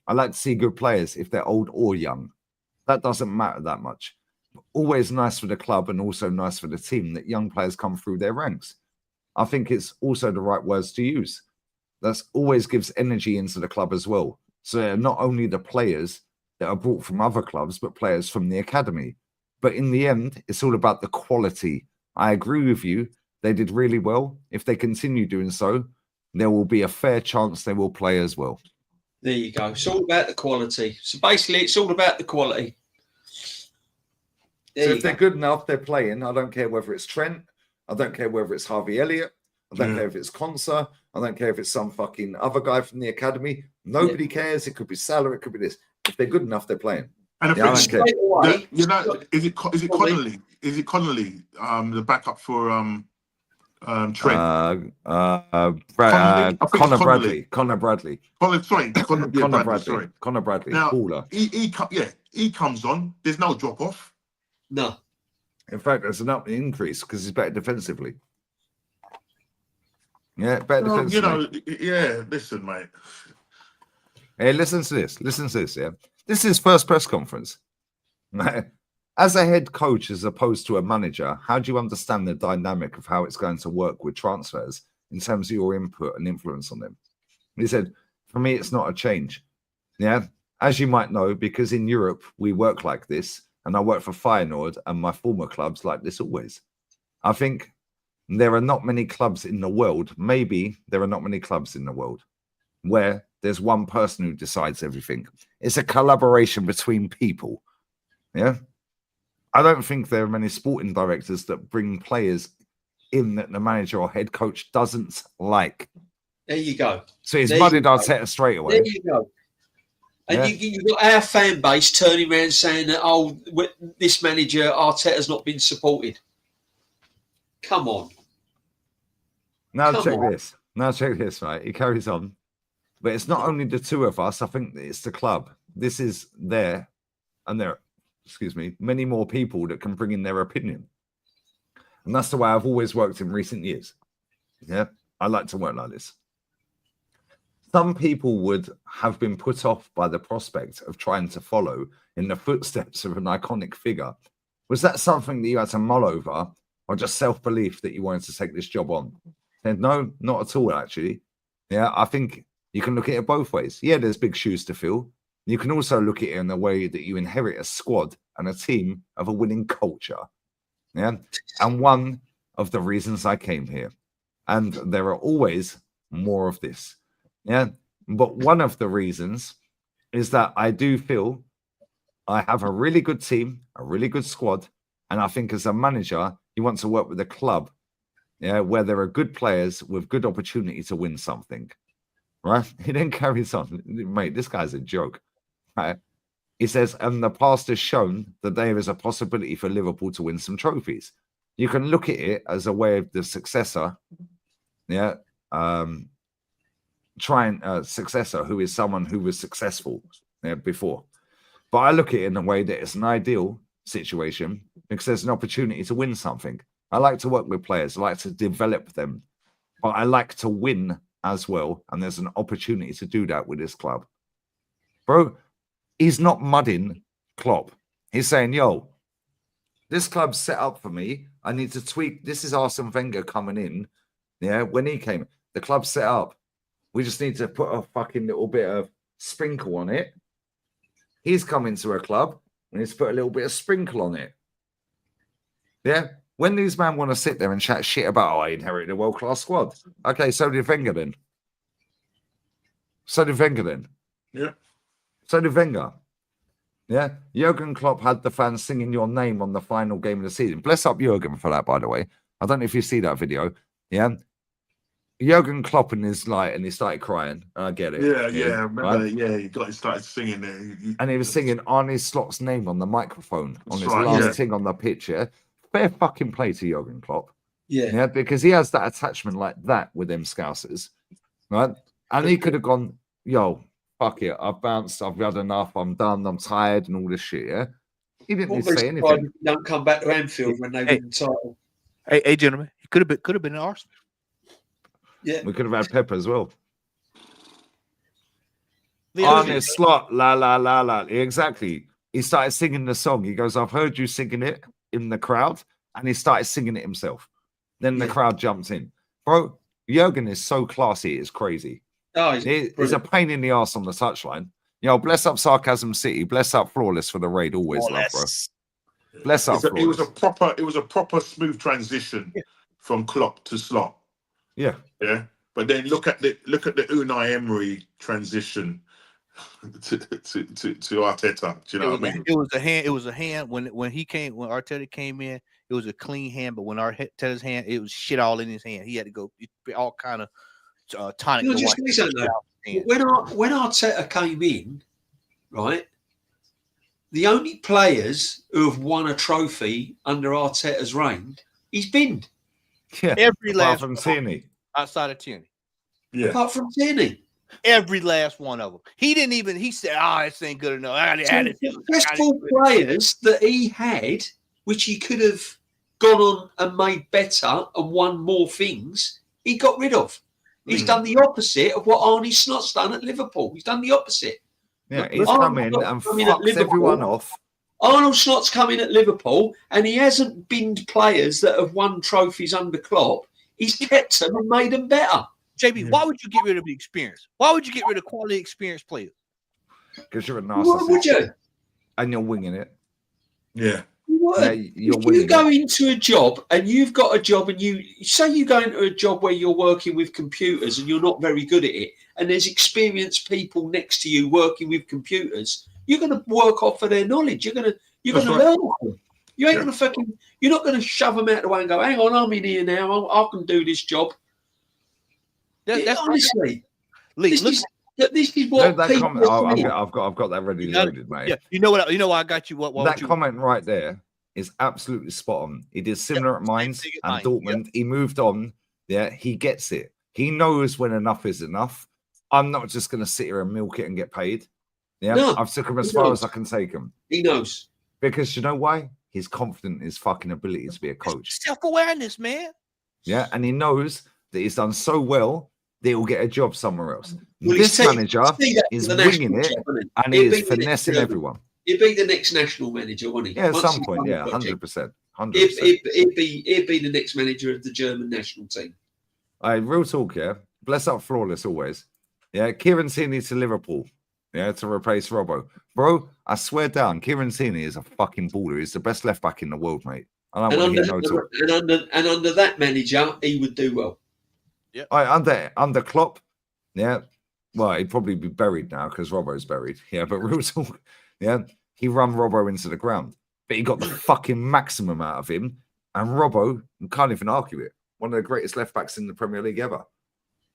I like to see good players if they're old or young. That doesn't matter that much. Always nice for the club and also nice for the team that young players come through their ranks. I think it's also the right words to use. That always gives energy into the club as well. So they're not only the players that are brought from other clubs, but players from the academy. But in the end, it's all about the quality. I agree with you. They did really well. If they continue doing so, there will be a fair chance they will play as well. There you go. It's all about the quality. So basically, it's all about the quality. So if they're good enough, they're playing. I don't care whether it's Trent. I don't care whether it's Harvey Elliott. I don't care if it's Konsa. I don't care if it's some fucking other guy from the academy. Nobody cares. It could be Salah. It could be this. If they're good enough, they're playing. And I don't care. You know, is it Connolly? Is it Connolly? The backup for Trent. Connor Bradley. Connor Bradley. Connor Bradley. Now, Baller. He comes on. There's no drop off. No. In fact, there's an increase because he's better defensively. Yeah, better defensively. You know, listen, mate. Hey, listen to this. Yeah. This is his first press conference. As a head coach, as opposed to a manager, how do you understand the dynamic of how it's going to work with transfers in terms of your input and influence on them? He said, for me, it's not a change. Yeah. As you might know, because in Europe, we work like this. And I work for Feyenoord and my former clubs like this always. I think there are not many clubs in the world, maybe there are not many clubs in the world where there's one person who decides everything. It's a collaboration between people. Yeah. I don't think there are many sporting directors that bring players in that the manager or head coach doesn't like. There you go. So he's muddied Arteta straight away. There you go. And you've got our fan base turning around saying that, oh, this manager, Arteta's not been supported. Come on. Now check this, right? He carries on. But it's not only the two of us. I think it's the club. This is many more people that can bring in their opinion. And that's the way I've always worked in recent years. Yeah, I like to work like this. Some people would have been put off by the prospect of trying to follow in the footsteps of an iconic figure. Was that something that you had to mull over, or just self-belief that you wanted to take this job on? And no, not at all, actually. Yeah, I think you can look at it both ways. Yeah, there's big shoes to fill. You can also look at it in the way that you inherit a squad and a team of a winning culture. Yeah, and one of the reasons I came here, and there are always more of this. Yeah, but one of the reasons is that I do feel I have a really good team, a really good squad, and I think as a manager, you want to work with a club, yeah, where there are good players with good opportunity to win something, right? He then carries on, mate. This guy's a joke, right? He says, and the past has shown that there is a possibility for Liverpool to win some trophies. You can look at it as a way of the successor, yeah, successor who is someone who was successful before. But I look at it in a way that it's an ideal situation because there's an opportunity to win something. I like to work with players. I like to develop them. But I like to win as well. And there's an opportunity to do that with this club. Bro, he's not mudding Klopp. He's saying, yo, this club's set up for me. I need to tweak. This is Arsene Wenger coming in. Yeah, when he came, the club's set up. We just need to put a fucking little bit of sprinkle on it. He's come into a club and he's put a little bit of sprinkle on it. Yeah. When these men want to sit there and chat shit about, I inherited a world-class squad. Okay, so did Wenger then. Yeah. So did Wenger. Yeah. Jurgen Klopp had the fans singing your name on the final game of the season. Bless up Jurgen for that, by the way. I don't know if you see that video. Yeah. Jurgen Klopp and he started crying. I get it. Yeah. I remember, right? Yeah, he started singing there. And he was singing Arne Slot's name on the microphone on his right, last thing on the pitch. Yeah. Fair fucking play to Jurgen Klopp. Yeah. Because he has that attachment like that with them Scousers. Right? And he could have gone, yo, fuck it. I've bounced. I've had enough. I'm done. I'm tired and all this shit. Yeah. He didn't need to say anything. Don't come back to Anfield when they win the title. Hey, gentlemen, he could have been in Arsenal. Yeah, we could have had Pep as well. Arne Slot, la la la la. Exactly. He started singing the song. He goes, "I've heard you singing it in the crowd," and he started singing it himself. Then the crowd jumped in. Bro, Jurgen is so classy. It's crazy. Oh, he's a pain in the ass on the touchline. Bless up Sarcasm City. Bless up Flawless for the raid. Always love, bro. Bless up. It was a proper smooth transition from Klopp to Slot. Yeah. But then look at the Unai Emery transition to Arteta. Do you know what I mean? It was a hand when Arteta came in. It was a clean hand, but when Arteta's hand, it was shit all in his hand. He had to go all kind of tonic. When Arteta came in, right, the only players who have won a trophy under Arteta's reign, he's binned. Yeah, every last from Tierney. Outside of Tierney. Yeah. Apart from Tierney. Every last one of them. He said, this ain't good enough. The successful players that he had, which he could have gone on and made better and won more things, he got rid of. He's done the opposite of what Arne Slot's done at Liverpool. He's done the opposite. Yeah, he's come in and fucks everyone off. Arnold Slot's coming at Liverpool, and he hasn't binned players that have won trophies under Klopp. He's kept them and made them better. JB, why would you get rid of the experience? Why would you get rid of quality experienced players? Because you're a narcissist. Why would you? And you're winging it. Yeah. You go into a job and you've got a job and you say you go into a job where you're working with computers and you're not very good at it, and there's experienced people next to you working with computers. You're going to work off of their knowledge. You're going to learn off them. You ain't going to you're not going to shove them out the way and go, hang on, I'm in here now. I can do this job. That's honestly, Lee, this is what people I've got that ready loaded, mate. Yeah, you know what I got you. That comment right there is absolutely spot on. He did similar at Mainz and Dortmund. He moved on. Yeah, he gets it. He knows when enough is enough. I'm not just going to sit here and milk it and get paid. Yeah, I've took him as far as I can take him. He knows. Because you know why? he's confident in his fucking ability to be a coach. Self-awareness, man. Yeah, and he knows that he's done so well that he'll get a job somewhere else. Well, This he's manager is the winging national it, job, isn't and he? he He'll is be the next finessing German. everyone. He'll be the next national manager, won't he? Yeah, at Once some he's point, done the yeah, project. 100%. He'll be the next manager of the German national team. Real talk, yeah. Bless up Flawless always. Yeah, Kieran Tierney to Liverpool. Yeah, to replace Robbo. Bro, I swear down, Kieran Tierney is a fucking baller. He's the best left back in the world, mate. I don't want to hear no talk. And under that manager, he would do well. Yeah. Under Klopp, yeah. Well, he'd probably be buried now because Robbo's buried. Yeah, but real talk, yeah. He run Robbo into the ground, but he got the fucking maximum out of him. And Robbo, can't even argue it. One of the greatest left backs in the Premier League ever.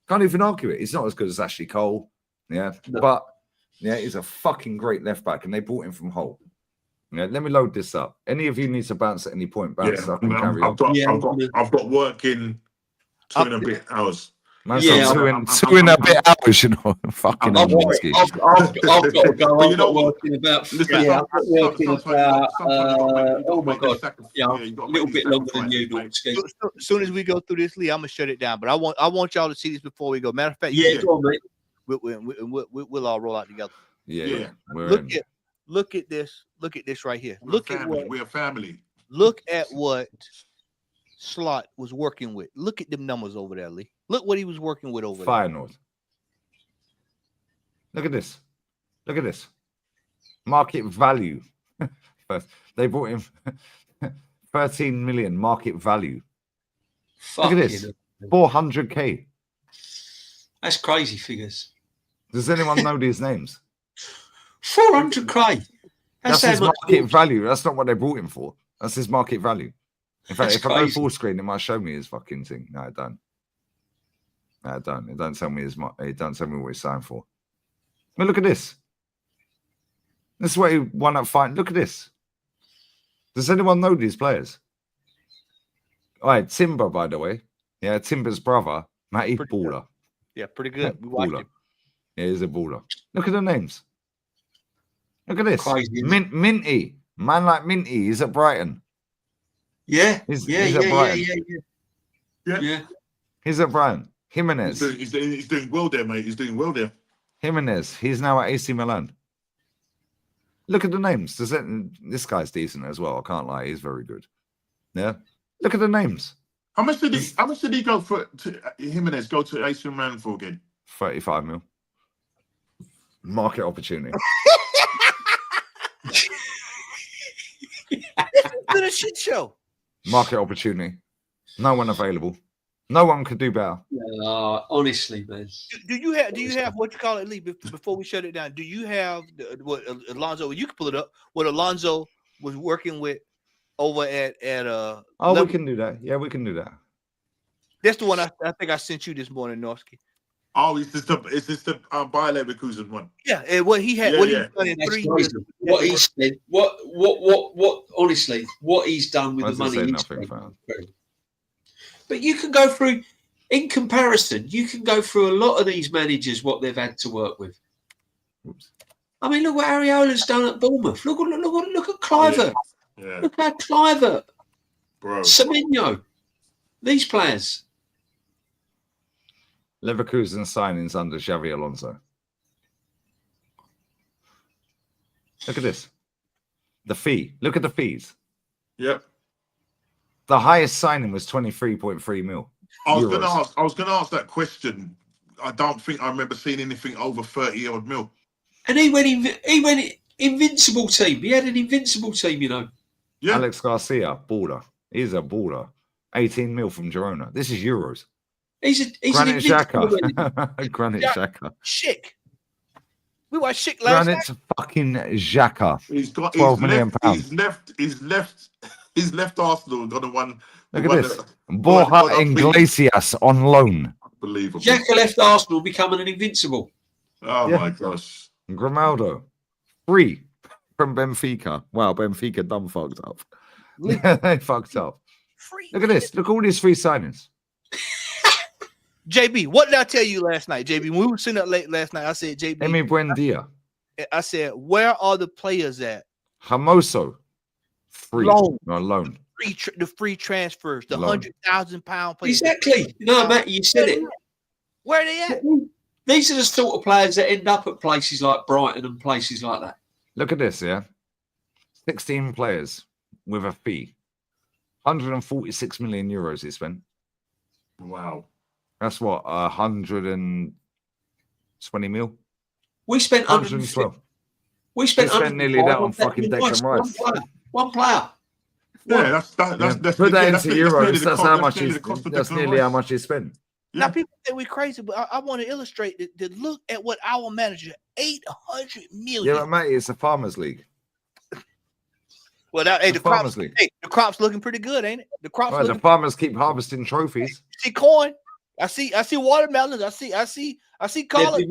Can't even argue it. He's not as good as Ashley Cole. Yeah, but yeah, he's a fucking great left back, and they bought him from Hull. Yeah, let me load this up. Any of you need to bounce at any point, bounce. Yeah, I can carry on. I've got work in 2 and a bit hours. Man, two and a bit hours, you know. Fucking Normski. I've got to go. You I've know got what? work in about. Listen, Yeah, I've got work in about. Oh my god! Yeah, a you gotta little make bit these longer than you, sacrifices, Normski. As soon as we go through this, Lee, I'm gonna shut it down. But I want y'all to see this before we go. Matter of fact, Yeah, go on, mate. We'll all roll out together. Yeah. Look at this. Look at this right here. We're a family. Look at what Slot was working with. Look at them numbers over there, Lee. Look what he was working with over there. Feyenoord. Look at this. Look at this. Market value. They brought him 13 million market value. Look at this. 400k. That's crazy figures. Does anyone know these names? 400k. That's his market value. That's not what they brought him for. That's his market value. In fact, if I go full screen, it might show me his fucking thing. No, it don't. No, it don't. It don't tell me it don't tell me what he's signed for. But look at this. This is what he won up fighting. Look at this. Does anyone know these players? All right, Timber, by the way. Yeah, Timber's brother, Matty, baller. Yeah, pretty good. We watched him. Yeah, he's a baller. Look at the names. Look at this. Crazy, Minty. Man like Minty. He's at Brighton. Yeah. He's Yeah. He's at Brighton. Jimenez. He's doing well there, mate. He's doing well there. Jimenez. He's now at AC Milan. Look at the names. This guy's decent as well. I can't lie. He's very good. Yeah. Look at the names. How much did he go for Jimenez go to AC Milan for again? 35 mil. Market opportunity. It's been a shit show. Market opportunity. No one available. No one could do better. Honestly, man. Do you have what you call it, Lee? Before we shut it down, do you have what Alonso? You can pull it up. What Alonso was working with over at we can do that. Yeah, we can do that. That's the one I think I sent you this morning, Normski. Oh, is this the Bayer Leverkusen one? Yeah, and what he had, he's done in 3 years. What he said, what honestly, what he's done with the money. But you can go through, in comparison, you can go through a lot of these managers, what they've had to work with. Oops. I mean, look what Ariola's done at Bournemouth. Look at Clivert. Yeah. Look at Clivert. Bro. Semenyo. These players. Leverkusen signings under Xavi Alonso. Look at this. The fee. Look at the fees. Yep. The highest signing was 23.3 mil. I was going to ask that question. I don't think I remember seeing anything over 30 odd mil. And he went invincible team. He had an invincible team, you know. Yeah. Alex Garcia, baller. He's a baller. 18 mil from Girona. This is Euros. He's Granit an invincible Xhaka. Granit Xhaka. Schick. We watched Schick last night. Granit fucking Xhaka. He's got £12 million. He's left Arsenal on the one. Look at this. Borja Iglesias on loan. Unbelievable. Xhaka left Arsenal becoming an invincible. Oh my gosh. Grimaldo. Free from Benfica. Wow, Benfica done fucked up. They fucked up. Look at this. Look at all these free signings. JB, what did I tell you last night, JB? When we were sitting up late last night, I said, JB. Emi Buendia. I said, where are the players at? Hermoso. Free. Loan. No, loan. The free transfers, the Loan. £100,000 players. Exactly. No, Matt, you said it. Where are they at? These are the sort of players that end up at places like Brighton and places like that. Look at this, yeah. 16 players with a fee. 146 million euros he spent. Wow. That's what, 120 mil? We spent 112. We spent nearly that on fucking Declan Rice. One player. Yeah, that's Put that into nearly euros. the That's cost- how much nearly he's. the cost of That's Declan nearly Rice. how much he spent. Now people think we're crazy, but I want to illustrate the look at what our manager 800 million. Yeah, but mate, it's a farmers league. Well, that, hey, The the crops, Farmers League. hey, the crops looking pretty good, ain't it? The crops Right, the looking. farmers keep harvesting trophies. See corn. I see watermelons. I see collard.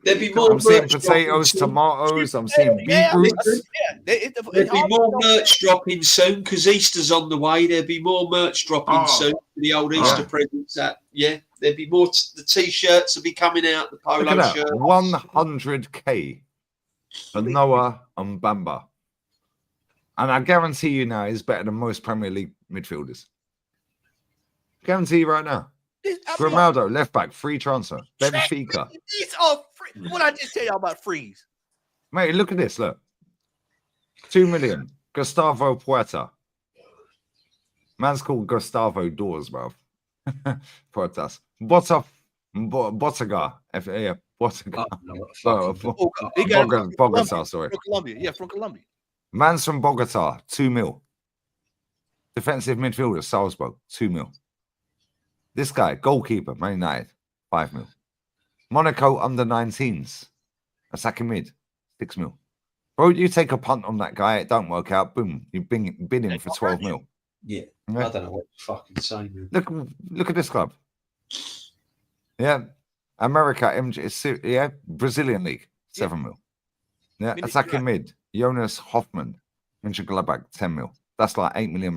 There'd be more I'm seeing merch potatoes, dropping soon. tomatoes. I'm seeing Yeah, beetroots. There'd be more merch dropping soon because Easter's on the way. There'd be more merch dropping soon for the old Easter presents. There'd be more. The t-shirts will be coming out. The polo Look at that, shirts. 100k for Noah and Bamba. And I guarantee you now, he's better than most Premier League midfielders. Guarantee you right now. Ronaldo, left back, free transfer. Benfica. These are free. What I just tell y'all about freeze. Mate, look at this. Look. 2 million. Gustavo Puerta. Man's called Gustavo Doors, bro. Puertas. Botaga. Yeah, Botaga. Bogota, sorry. From Colombia. Yeah, from Colombia. Man's from Bogota, 2 mil. Defensive midfielder, Salzburg, 2 mil. This guy, goalkeeper, Man United, 5 mil. Monaco under 19s, attacking mid, 6 mil. Bro, you take a punt on that guy, it don't work out, boom, you bid him for 12 mil. Yeah, I don't know what to fucking say, man. Look at this club. Yeah, America, yeah, Brazilian League, 7 mil. Yeah, attacking mid, Jonas Hoffman, Mönchengladbach, 10 mil. That's like £8 million.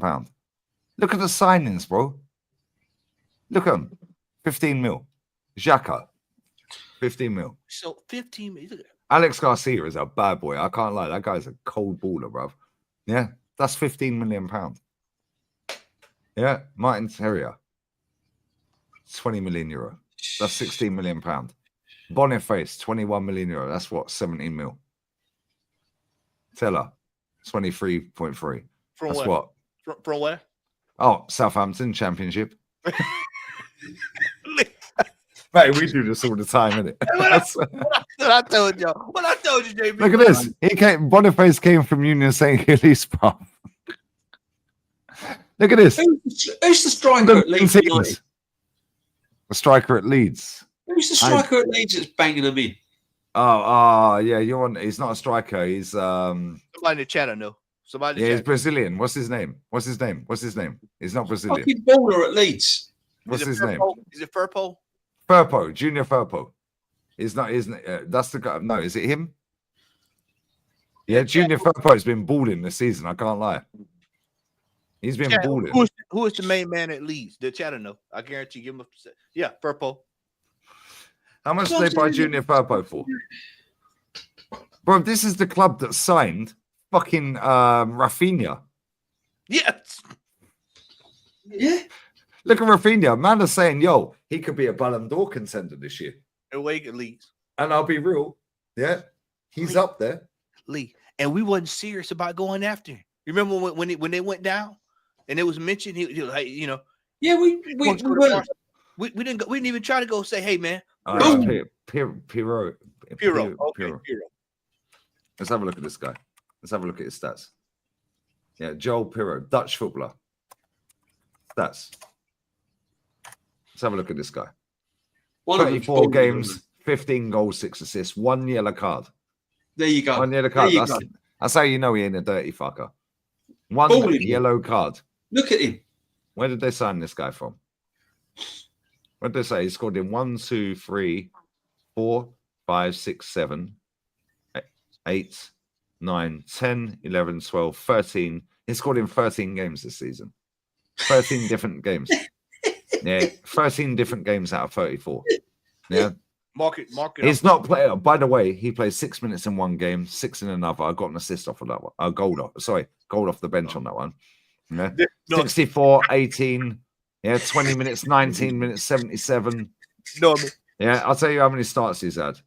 Look at the signings, bro. Look at them. 15 mil. Xhaka, 15 mil. So 15 mil. Alex Garcia is a bad boy. I can't lie. That guy's a cold baller, bro. Yeah, that's £15 million. Yeah, Martin Terrier, 20 million euro. That's £16 million. Boniface, 21 million euro. That's what, 17 mil. Teller, 23.3. From That's where? what? From where? Oh, Southampton Championship. Mate, we do this all the time, innit? What I told y'all. What I told you, JB. Look at this. Boniface came from Union St. Gilles, bro. Look at this. Who's the striker at Leeds United? The striker at Leeds. Who's the striker at Leeds that's banging them in? Yeah, he's not a striker. He's Somebody in the chat, I know. Somebody. he's Brazilian. What's his name? He's not Brazilian. Fucking baller at Leeds. What's his name? Is it Furpo? Firpo, Junior Firpo. Is not, isn't it? That's the guy. No, is it him? Yeah, Junior Firpo has been balling this season. I can't lie. He's been balling. Who is the main man at Leeds? The chat, I know. I guarantee you. Give him yeah, Furpo. How much did they buy Junior Firpo for? Bro, this is the club that signed fucking Rafinha. Yes. Yeah. Look at Rafinha. Man is saying, yo, he could be a Ballon d'Or contender this year. Away at Leeds. And I'll be real. Yeah. He's up there. Lee. And we wasn't serious about going after him. You remember when they went down and it was mentioned, he was like, you know. Yeah, we didn't even try to go say, hey man. Pirro. Okay, Pirro. Let's have a look at this guy. Let's have a look at his stats. Yeah, Joel Pirro, Dutch footballer. Stats. Let's have a look at this guy. 24 games, 15 goals, 6 assists, 1 yellow card. There you go. 1 yellow card. That's how you know he ain't a dirty fucker. One yellow card. Look at him. Where did they sign this guy from? What did they say? He scored in 1, 2, 3, 4, 5, 6, 7, 8, 9, 10, 11, 12, 13. He scored in 13 games this season. 13 different games. Yeah, 13 different games out of 34. Yeah. Mark it. He's not playing. By the way, he plays 6 minutes in one game, 6 in another. I got an assist off of that one. Goal off the bench on that one. Yeah. 64, 18. Yeah, 20 minutes, 19 minutes, 77. No, yeah, I'll tell you how many starts he's had.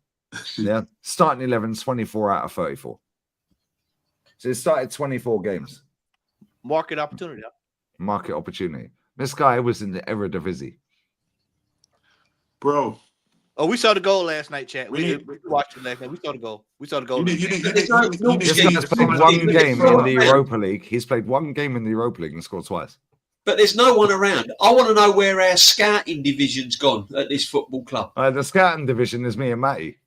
Yeah, starting 11, 24 out of 34. So he started 24 games. Market opportunity. Market opportunity. This guy was in the Eredivisie. Bro. Oh, we saw the goal last night, chat. We watched it last night. We saw the goal. We saw the goal. This guy's played one game in the Europa League. He's played one game in the Europa League and scored twice. But there's no one around. I want to know where our scouting division's gone at this football club. The scouting division is me and Matty.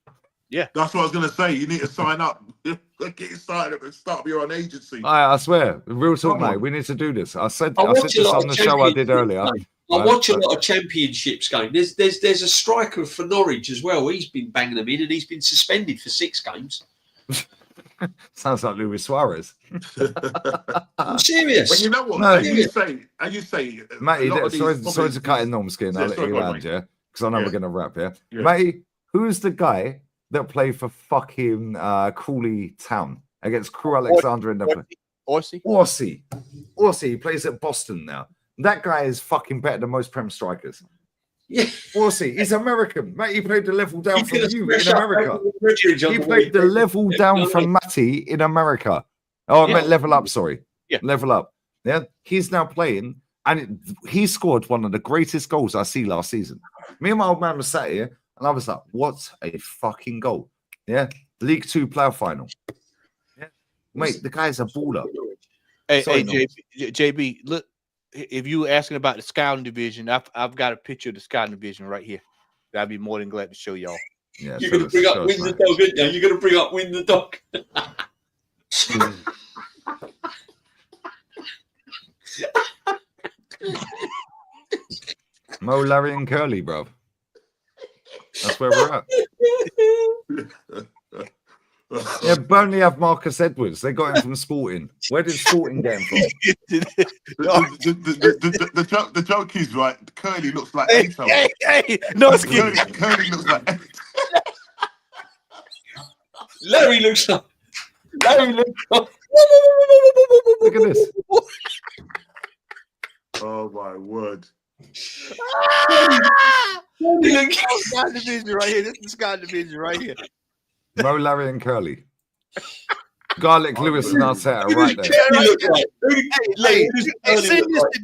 Yeah, that's what I was going to say. You need to sign up. Get you started up and start your own agency. I swear, real talk, mate. We need to do this. I said this on the show I did earlier. I watch a lot of championships going. There's a striker for Norwich as well. He's been banging them in, and he's been suspended for 6 games. Sounds like Luis Suarez. I'm serious. But you know what? No, as you say, Matty, sorry to cut in Normski and I'll let you land, yeah? Because I know we're going to wrap, yeah? Matty, who's the guy that played for fucking Crawley Town against Crew Alexander in the Orsi. He plays at Boston now. That guy is fucking better than most Prem strikers. Yeah. Orsi, he's American. Matty, he played the level down from you in America. He played the level down from Matty in America. Oh, I meant level up, sorry. Yeah. Level up. Yeah. He's now playing, and he scored one of the greatest goals I see last season. Me and my old man was sat here, and I was like, what a fucking goal. Yeah. League 2 playoff final. Yeah. Mate, the guy's a baller. Hey, JB, look, if you were asking about the scouting division, I've got a picture of the scouting division right here. I'd be more than glad to show y'all. Yeah, you're going to bring up Win the Dog, aren't you? You're going to bring up Win the Dog. Mo, Larry, and Curly, bro. That's where we're at. Yeah, Burnley have Marcus Edwards. They got him from Sporting. Where did Sporting get him from? The joke is, right, Curly looks like Hey, Northside. Curly looks like Larry looks like. Look at this. Oh my word. Scott division right here. This is the Scott division right here. Mo, Larry, and Curly. Garlic, Lewis, and Arteta right there.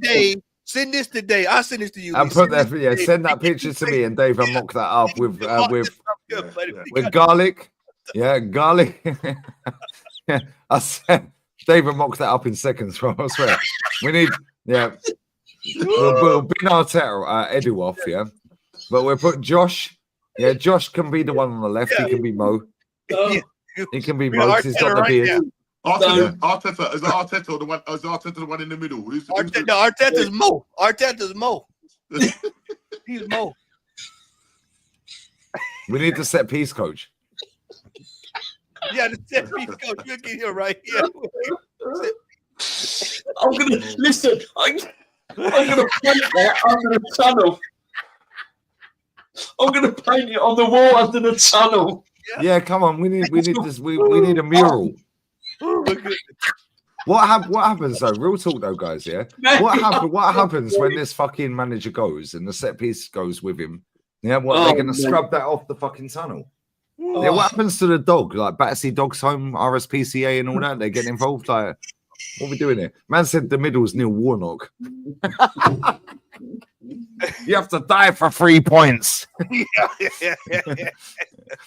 Hey, send this today. I'll send this to you. And put that, send that picture to me, and Dave, I'll mock that up with garlic. Yeah, garlic. I said, David mocked that up in seconds, bro. I swear. We need, we'll bin Arteta, Edu off, yeah. But we'll put Josh. Yeah, Josh can be the one on the left. He can be Mo. He can be Mo. He's got the beard. Arteta is Arteta or the one? Is Arteta the one in the middle? Arteta's Mo. Arteta's Mo. He's Mo. We need the set piece coach. Yeah, the set piece coach. You'll get here right here. I'm gonna listen. I'm gonna paint that under the tunnel. I'm gonna paint it on the wall under the tunnel. Yeah, come on. We need this. We need a mural. What happens though? Real talk though, guys. Yeah. What happens when this fucking manager goes and the set piece goes with him? Yeah. They're gonna scrub that off the fucking tunnel. Yeah. What happens to the dog? Like Batsy Dogs Home, RSPCA, and all that? They get involved. Like, what are we doing here? Man said the middle's Neil Warnock. You have to die for 3 points.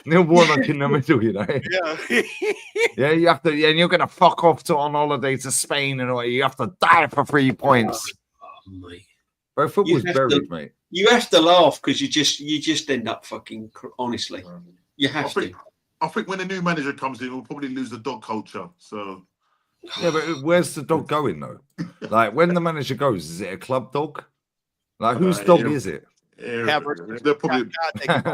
Neil Warnock in the middle, you know. Yeah, you have to. Yeah, and you're gonna fuck off on holiday to Spain and all. You have to die for 3 points. Bro, football's buried, mate. You have to laugh because you just end up fucking. Honestly, you have to. I think when a new manager comes in, we'll probably lose the dog culture. So. Yeah, but where's the dog going though? Like when the manager goes, is it a club dog? Like whose dog is it? They're probably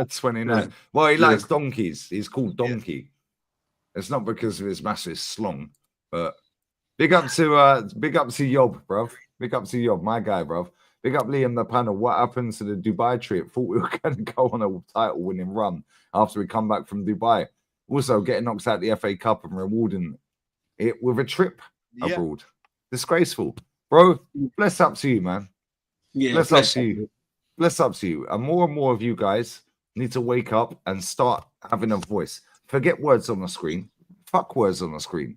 29. Well, he likes donkeys. He's called Donkey. It's not because of his massive slong, but big up to Yob, bruv. Big up to Yob, my guy, bruv. Big up Liam, the panel. What happened to the Dubai trip? Thought we were going to go on a title-winning run after we come back from Dubai. Also, getting knocked out the FA Cup and rewarding it with a trip abroad. Disgraceful. Bro, bless up to you, man. Yeah, bless up to you. Bless up to you. And more of you guys need to wake up and start having a voice. Forget words on the screen. Fuck words on the screen.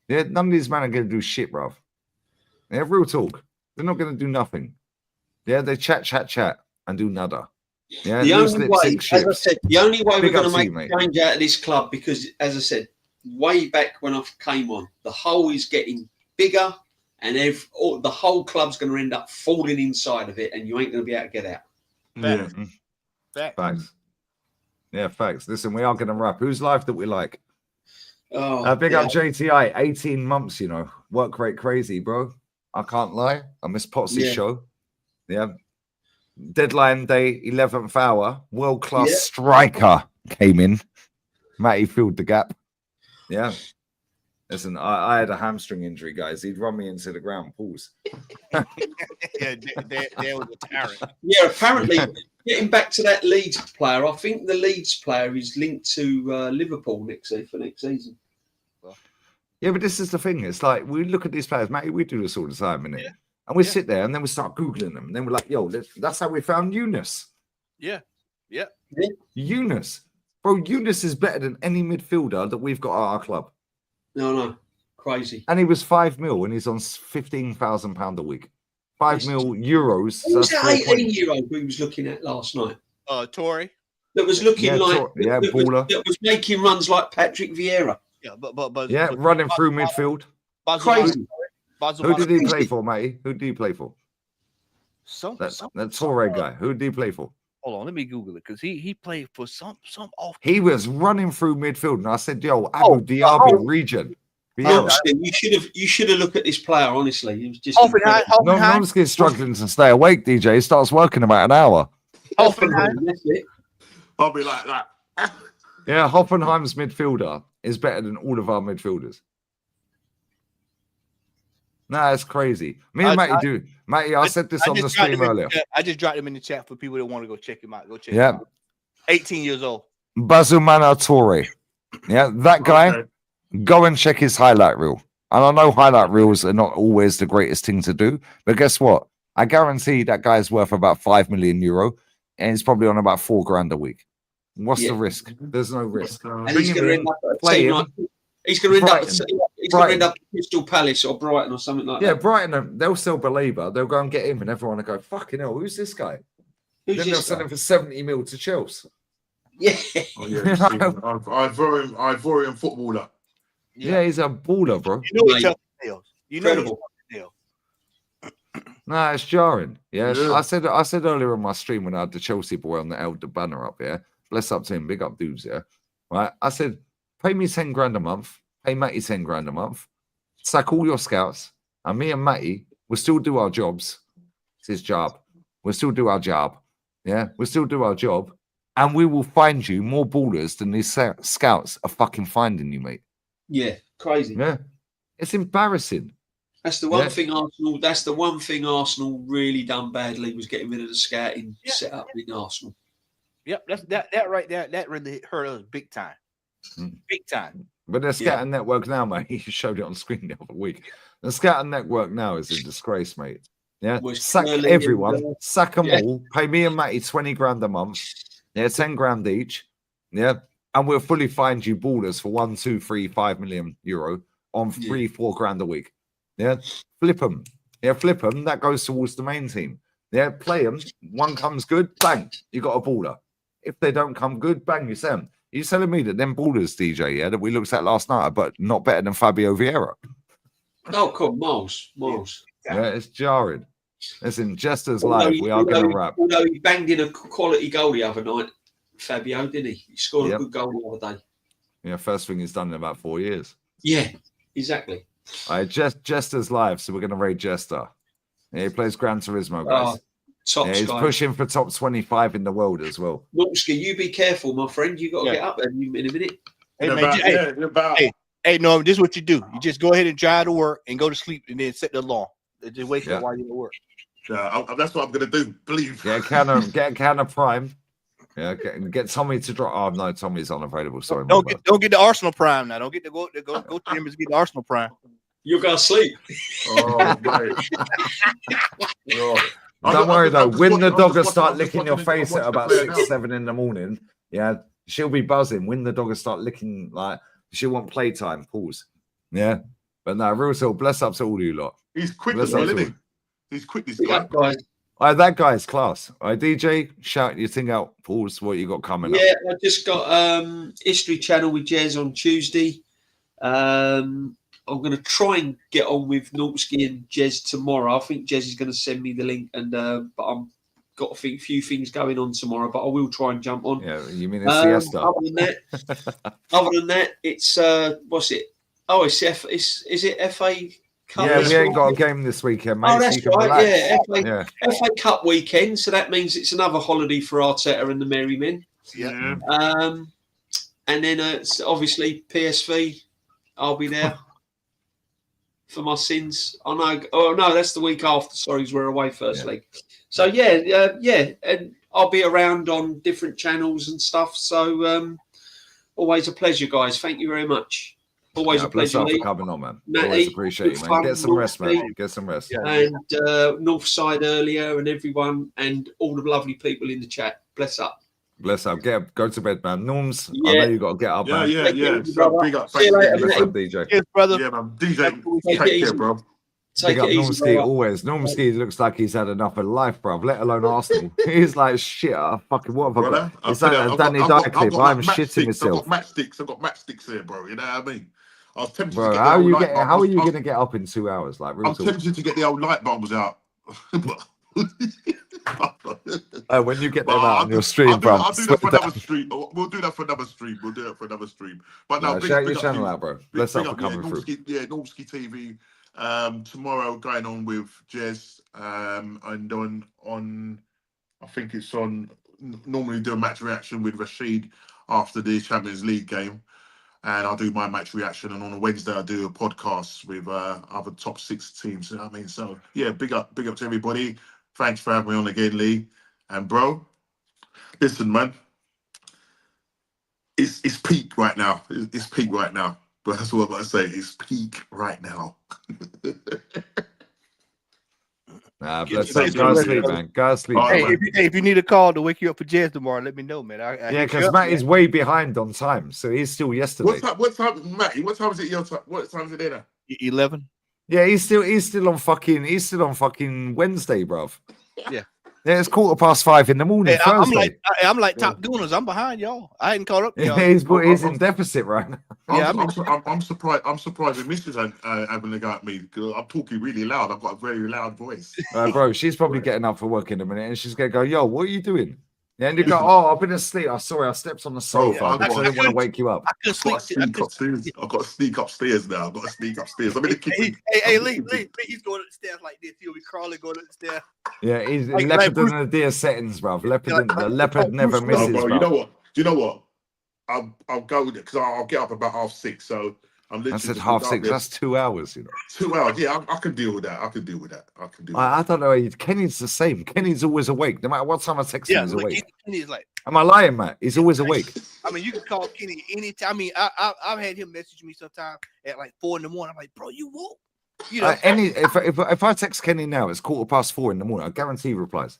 Yeah, none of these men are going to do shit, bruv. Yeah, real talk. They're not going to do nothing. Yeah, they chat, and do nada. Yeah, the loose only lips, way, sink as I ships. said, the only way Big we're going up to to you, make mate. a change out of this club, because, as I said, way back when I came on, the hole is getting bigger, and the whole club's going to end up falling inside of it, and you ain't going to be able to get out. Yeah. Facts. Yeah, facts. Listen, we are going to wrap. Whose life that we like? Oh, Big up JTI. 18 months, work rate crazy, bro. I can't lie. I miss Potsy's show. Yeah. Deadline day, 11th hour. World-class striker came in. Matty filled the gap. Yeah. Listen, I had a hamstring injury, guys. He'd run me into the ground. Pause. Yeah, there was a tyrant. Yeah, apparently, getting back to that Leeds player, I think the Leeds player is linked to Liverpool for next season. Yeah, but this is the thing. It's like we look at these players, Matty. We do this all the time, innit? And we sit there and then we start Googling them. And then we're like, yo, that's how we found Eunice. Yeah. Eunice. Bro, Eunice is better than any midfielder that we've got at our club. No. Crazy. And he was 5 mil and he's on £15,000 a week. 5 mil euros. Who was That's that 4 18-year-old we was looking at last night? Tory. That was looking baller. that was making runs like Patrick Vieira. Yeah, but yeah, running through midfield. Crazy. Who did he play for, Matty? Who did he play for? That Torre guy. Who did he play for? Hold on, let me Google it because he played for some off. He was running through midfield, and I said, "Yo, Abu Dhabi region." You should have looked at this player. Honestly, he was just Normski is struggling to stay awake. DJ he starts working about an hour. That's it. I'll be like that. Yeah, Hoffenheim's midfielder is better than all of our midfielders. Nah, it's crazy. Me and Matty do. Matty, I said this on the stream earlier. I just dropped him in the chat for people that want to go check him out. Go check him Yeah. out. 18 years old. Bazumana Torre. Yeah, that guy, go and check his highlight reel. And I know highlight reels are not always the greatest thing to do, but guess what? I guarantee that guy's worth about €5 million, and he's probably on about $4,000 a week. What's the risk? There's no risk. And he's going to end up at a team like he's going to end up at Crystal Palace or Brighton or something like that. Yeah, Brighton, they'll sell Believer. They'll go and get him, and everyone will go, fucking hell, who's this guy? Then they'll sell him for 70 mil to Chelsea. Yeah. Oh, yeah. Ivorian footballer. Yeah, he's a baller, bro. You know he's tough nails. You know Incredible. Nah, it's jarring. Yeah. I said earlier on my stream when I had the Chelsea boy on the banner up, yeah. Bless up to him, big up dudes, yeah. Right. I said, pay me 10 grand a month, pay Matty 10 grand a month, sack all your scouts, and me and Matty will still do our jobs. It's his job. We'll still do our job. Yeah, we'll still do our job, and we will find you more ballers than these scouts are fucking finding you, mate. Yeah, crazy. Yeah. It's embarrassing. That's the one thing Arsenal. That's the one thing Arsenal really done badly was getting rid of the scouting set up in Arsenal. Yep, that right there. That really hurt us big time. Big time. But the scouting network now, mate. You showed it on screen the other week. The scouting network now is a disgrace, mate. Yeah, sack everyone, sack them all. Pay me and Matty 20 grand a month. Yeah, 10 grand each. Yeah, and we'll fully find you ballers for 1, 2, 3, 5 million euro on 3, 4 grand a week. Yeah, flip them. Yeah, flip them. That goes towards the main team. Yeah, play them. One comes good, bang, you got a baller. If they don't come good, bang, you sell them. You're telling me that them ballers, DJ, yeah, that we looked at last night, but not better than Fabio Vieira? Oh, come miles. Yeah, it's jarring. Listen, just as live, we are going to wrap. Although he banged in a quality goal the other night, Fabio, didn't he? He scored a good goal the other day. Yeah, first thing he's done in about 4 years. Yeah, exactly. All right, Jester's live, so we're going to rate Jester. Yeah, he plays Gran Turismo, guys. He's pushing for top 25 in the world as well. Normski, you be careful, my friend. You got to get up there in a minute. Hey, Norm, this is what you do. You just go ahead and drive to work and go to sleep and then set the alarm. Just wake up while you're at work. That's what I'm gonna do. Believe. Get a can of Prime. Yeah, get Tommy to drop. Oh no, Tommy's unavailable. Sorry, don't get the Arsenal Prime now. Don't get to go to the members get the Arsenal Prime. You're gonna sleep. Oh, mate. Don't worry though. When the doggers start licking your face at about 6, 7 in the morning, yeah, she'll be buzzing. When the doggers start licking, like she'll want playtime. Pause. Yeah, but no, real talk. Bless up to all you lot. He's quick Bless as well, up to isn't he? He's quick, this guy. Guys. That guy's class. All right, DJ, shout your thing out. Pause. What you got coming up? Yeah, I just got History Channel with Jez on Tuesday. I'm going to try and get on with Normski and Jez tomorrow. I think Jez is going to send me the link, and but I'm got a few things going on tomorrow. But I will try and jump on. Yeah, you mean a siesta? Other than that, it's what's it? Oh, is it FA Cup? Yeah, we ain't got a game this weekend, mate. Oh, that's so right. Relax. Yeah, FA Cup weekend. So that means it's another holiday for Arteta and the Merry Men. Yeah. And then it's obviously PSV. I'll be there for my sins. Oh no, that's the week after. Sorry, we're away first leg. So yeah, and I'll be around on different channels and stuff. So always a pleasure, guys. Thank you very much. Always a pleasure. For coming on, man. Matty, Always appreciate you, man. Get some rest, man. Get some rest. And Northside earlier, and everyone, and all the lovely people in the chat. Bless up. Bless up. Go to bed, man. Norms, I know you got to get up, man. Yeah. So big up. See you later, Bless up, DJ. Yes, brother. Yeah, man. DJ, take care, bro. Big up Normski always. Normski looks like he's had enough of life, bro, let alone Arsenal. He's like, shit, fucking what have I got? It's like a Danny Dye clip. I'm shitting myself. I've got matchsticks here, bro. You know what I mean? I was tempted Bro, to get how are you going to get up in 2 hours? Like, I'm tempted to get the old light bulbs out. When you get them out on your stream, bro. I'll do that for another stream. We'll do that for another stream. But now, shout your channel out, bro. Bless up for coming through. Yeah, Normski TV. Tomorrow going on with Jez, and on I think it's on. Normally do a match reaction with Rashid after the Champions League game. And I'll do my match reaction, and on a Wednesday I'll do a podcast with other top 6 teams. You know what I mean? So yeah, big up to everybody. Thanks for having me on again, Lee. And bro, listen, man, it's peak right now. It's peak right now. But that's what I'm gonna say. It's peak right now. Nah, bless up. Go to sleep, man. Go to sleep. Hey, if you need a call to wake you up for jazz tomorrow, let me know, man. Yeah, because Matt is way behind on time, so he's still yesterday. What time, Matty? What time is it? What time is it there now? 11. Yeah, he's still on fucking Wednesday, bruv. Yeah. Yeah, it's 5:15 in the morning. Hey, I'm like top dooners. I'm behind y'all. I ain't caught up. Y'all. He's in deficit right now. I'm surprised. I'm surprised the missus having a go at me because I'm talking really loud. I've got a very loud voice. Bro, she's probably getting up for work in a minute, and she's gonna go, "Yo, what are you doing?" Yeah, and you go, "Oh, I've been asleep. I stepped on the sofa. I didn't want to wake you up." I've got to sneak upstairs now. I've got to sneak upstairs. I'm in the kitchen. Hey, Lee, he's going upstairs like this. He'll be crawling going upstairs. Yeah, he's leopard in the deer settings, bro. The leopard never misses, bro. Do you know what? I'll go because I'll get up about 6:30. So I'm literally. I said 6:30. That's 2 hours, you know. 2 hours. Yeah, I can deal with that. I don't know. Kenny's the same. Kenny's always awake. No matter what time I text him, he's awake. Kenny's like. Am I lying, Matt? He's always awake. I mean, you can call Kenny anytime. I mean, I've had him message me sometimes at like 4 in the morning. I'm like, bro, you woke. You know, if I text Kenny now, it's 4:15 in the morning. I guarantee he replies.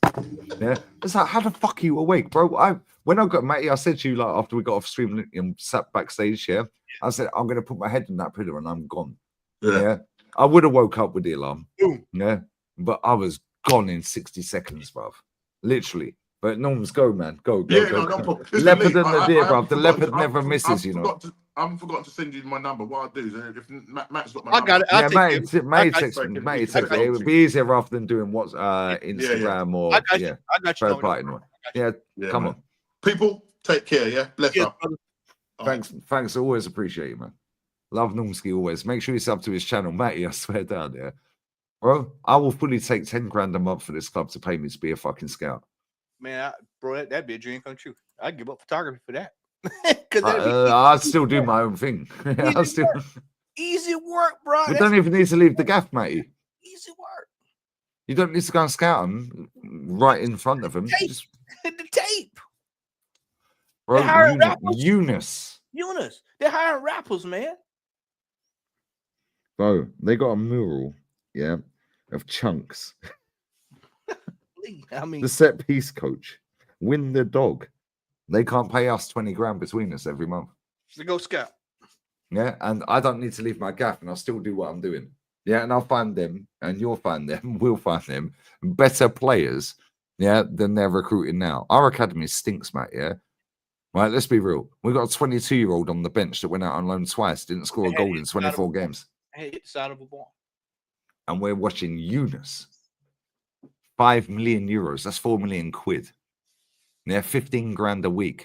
Yeah, it's like, how the fuck are you awake, bro? When I got Matty, I said to you like after we got off stream and sat backstage here, I said I'm gonna put my head in that pillow and I'm gone. Yeah, I would have woke up with the alarm. Yeah, but I was gone in 60 seconds, bro. Literally. But Norm's go, man. Go. Listen, leopard Lee, and the deer, bro. The leopard never misses, you know. I haven't forgotten to send you my number. What I'll do is if Matt's got my number. I got it. Yeah, Matty text me. It would be easier rather than doing what's Instagram or I got you. third party. Yeah, come on. People, take care, yeah? Bless up. Thanks. Always appreciate you, man. Love Normski always. Make sure you sub to his channel, Matty. I swear down, yeah. Bro, I will fully take 10 grand a month for this club to pay me to be a fucking scout. Man, bro, that'd be a dream come true. I'd give up photography for that. I'd still do my own thing. Easy work, bro. We don't even need to leave the gaff, Matty. Easy work. You don't need to go and scout them right in front of them. Tape. Just, The tape. bro, They're hiring Eunice. They're hiring rappers, man. Bro, they got a mural, yeah, of Chunks. I mean, The set piece coach. Win the dog. They can't pay us 20 grand between us every month. to go scout. Yeah, and I don't need to leave my gaff, and I'll still do what I'm doing. Yeah, and I'll find them, and you'll find them, we'll find them better players, yeah, than they're recruiting now. Our academy stinks, Matt, yeah? Right, let's be real. We've got a 22-year-old on the bench that went out on loan twice, didn't score a goal in 24 games. Hit the side of a ball. And we're watching Eunice. 5 million euros, that's 4 million quid. Yeah, 15 grand a week.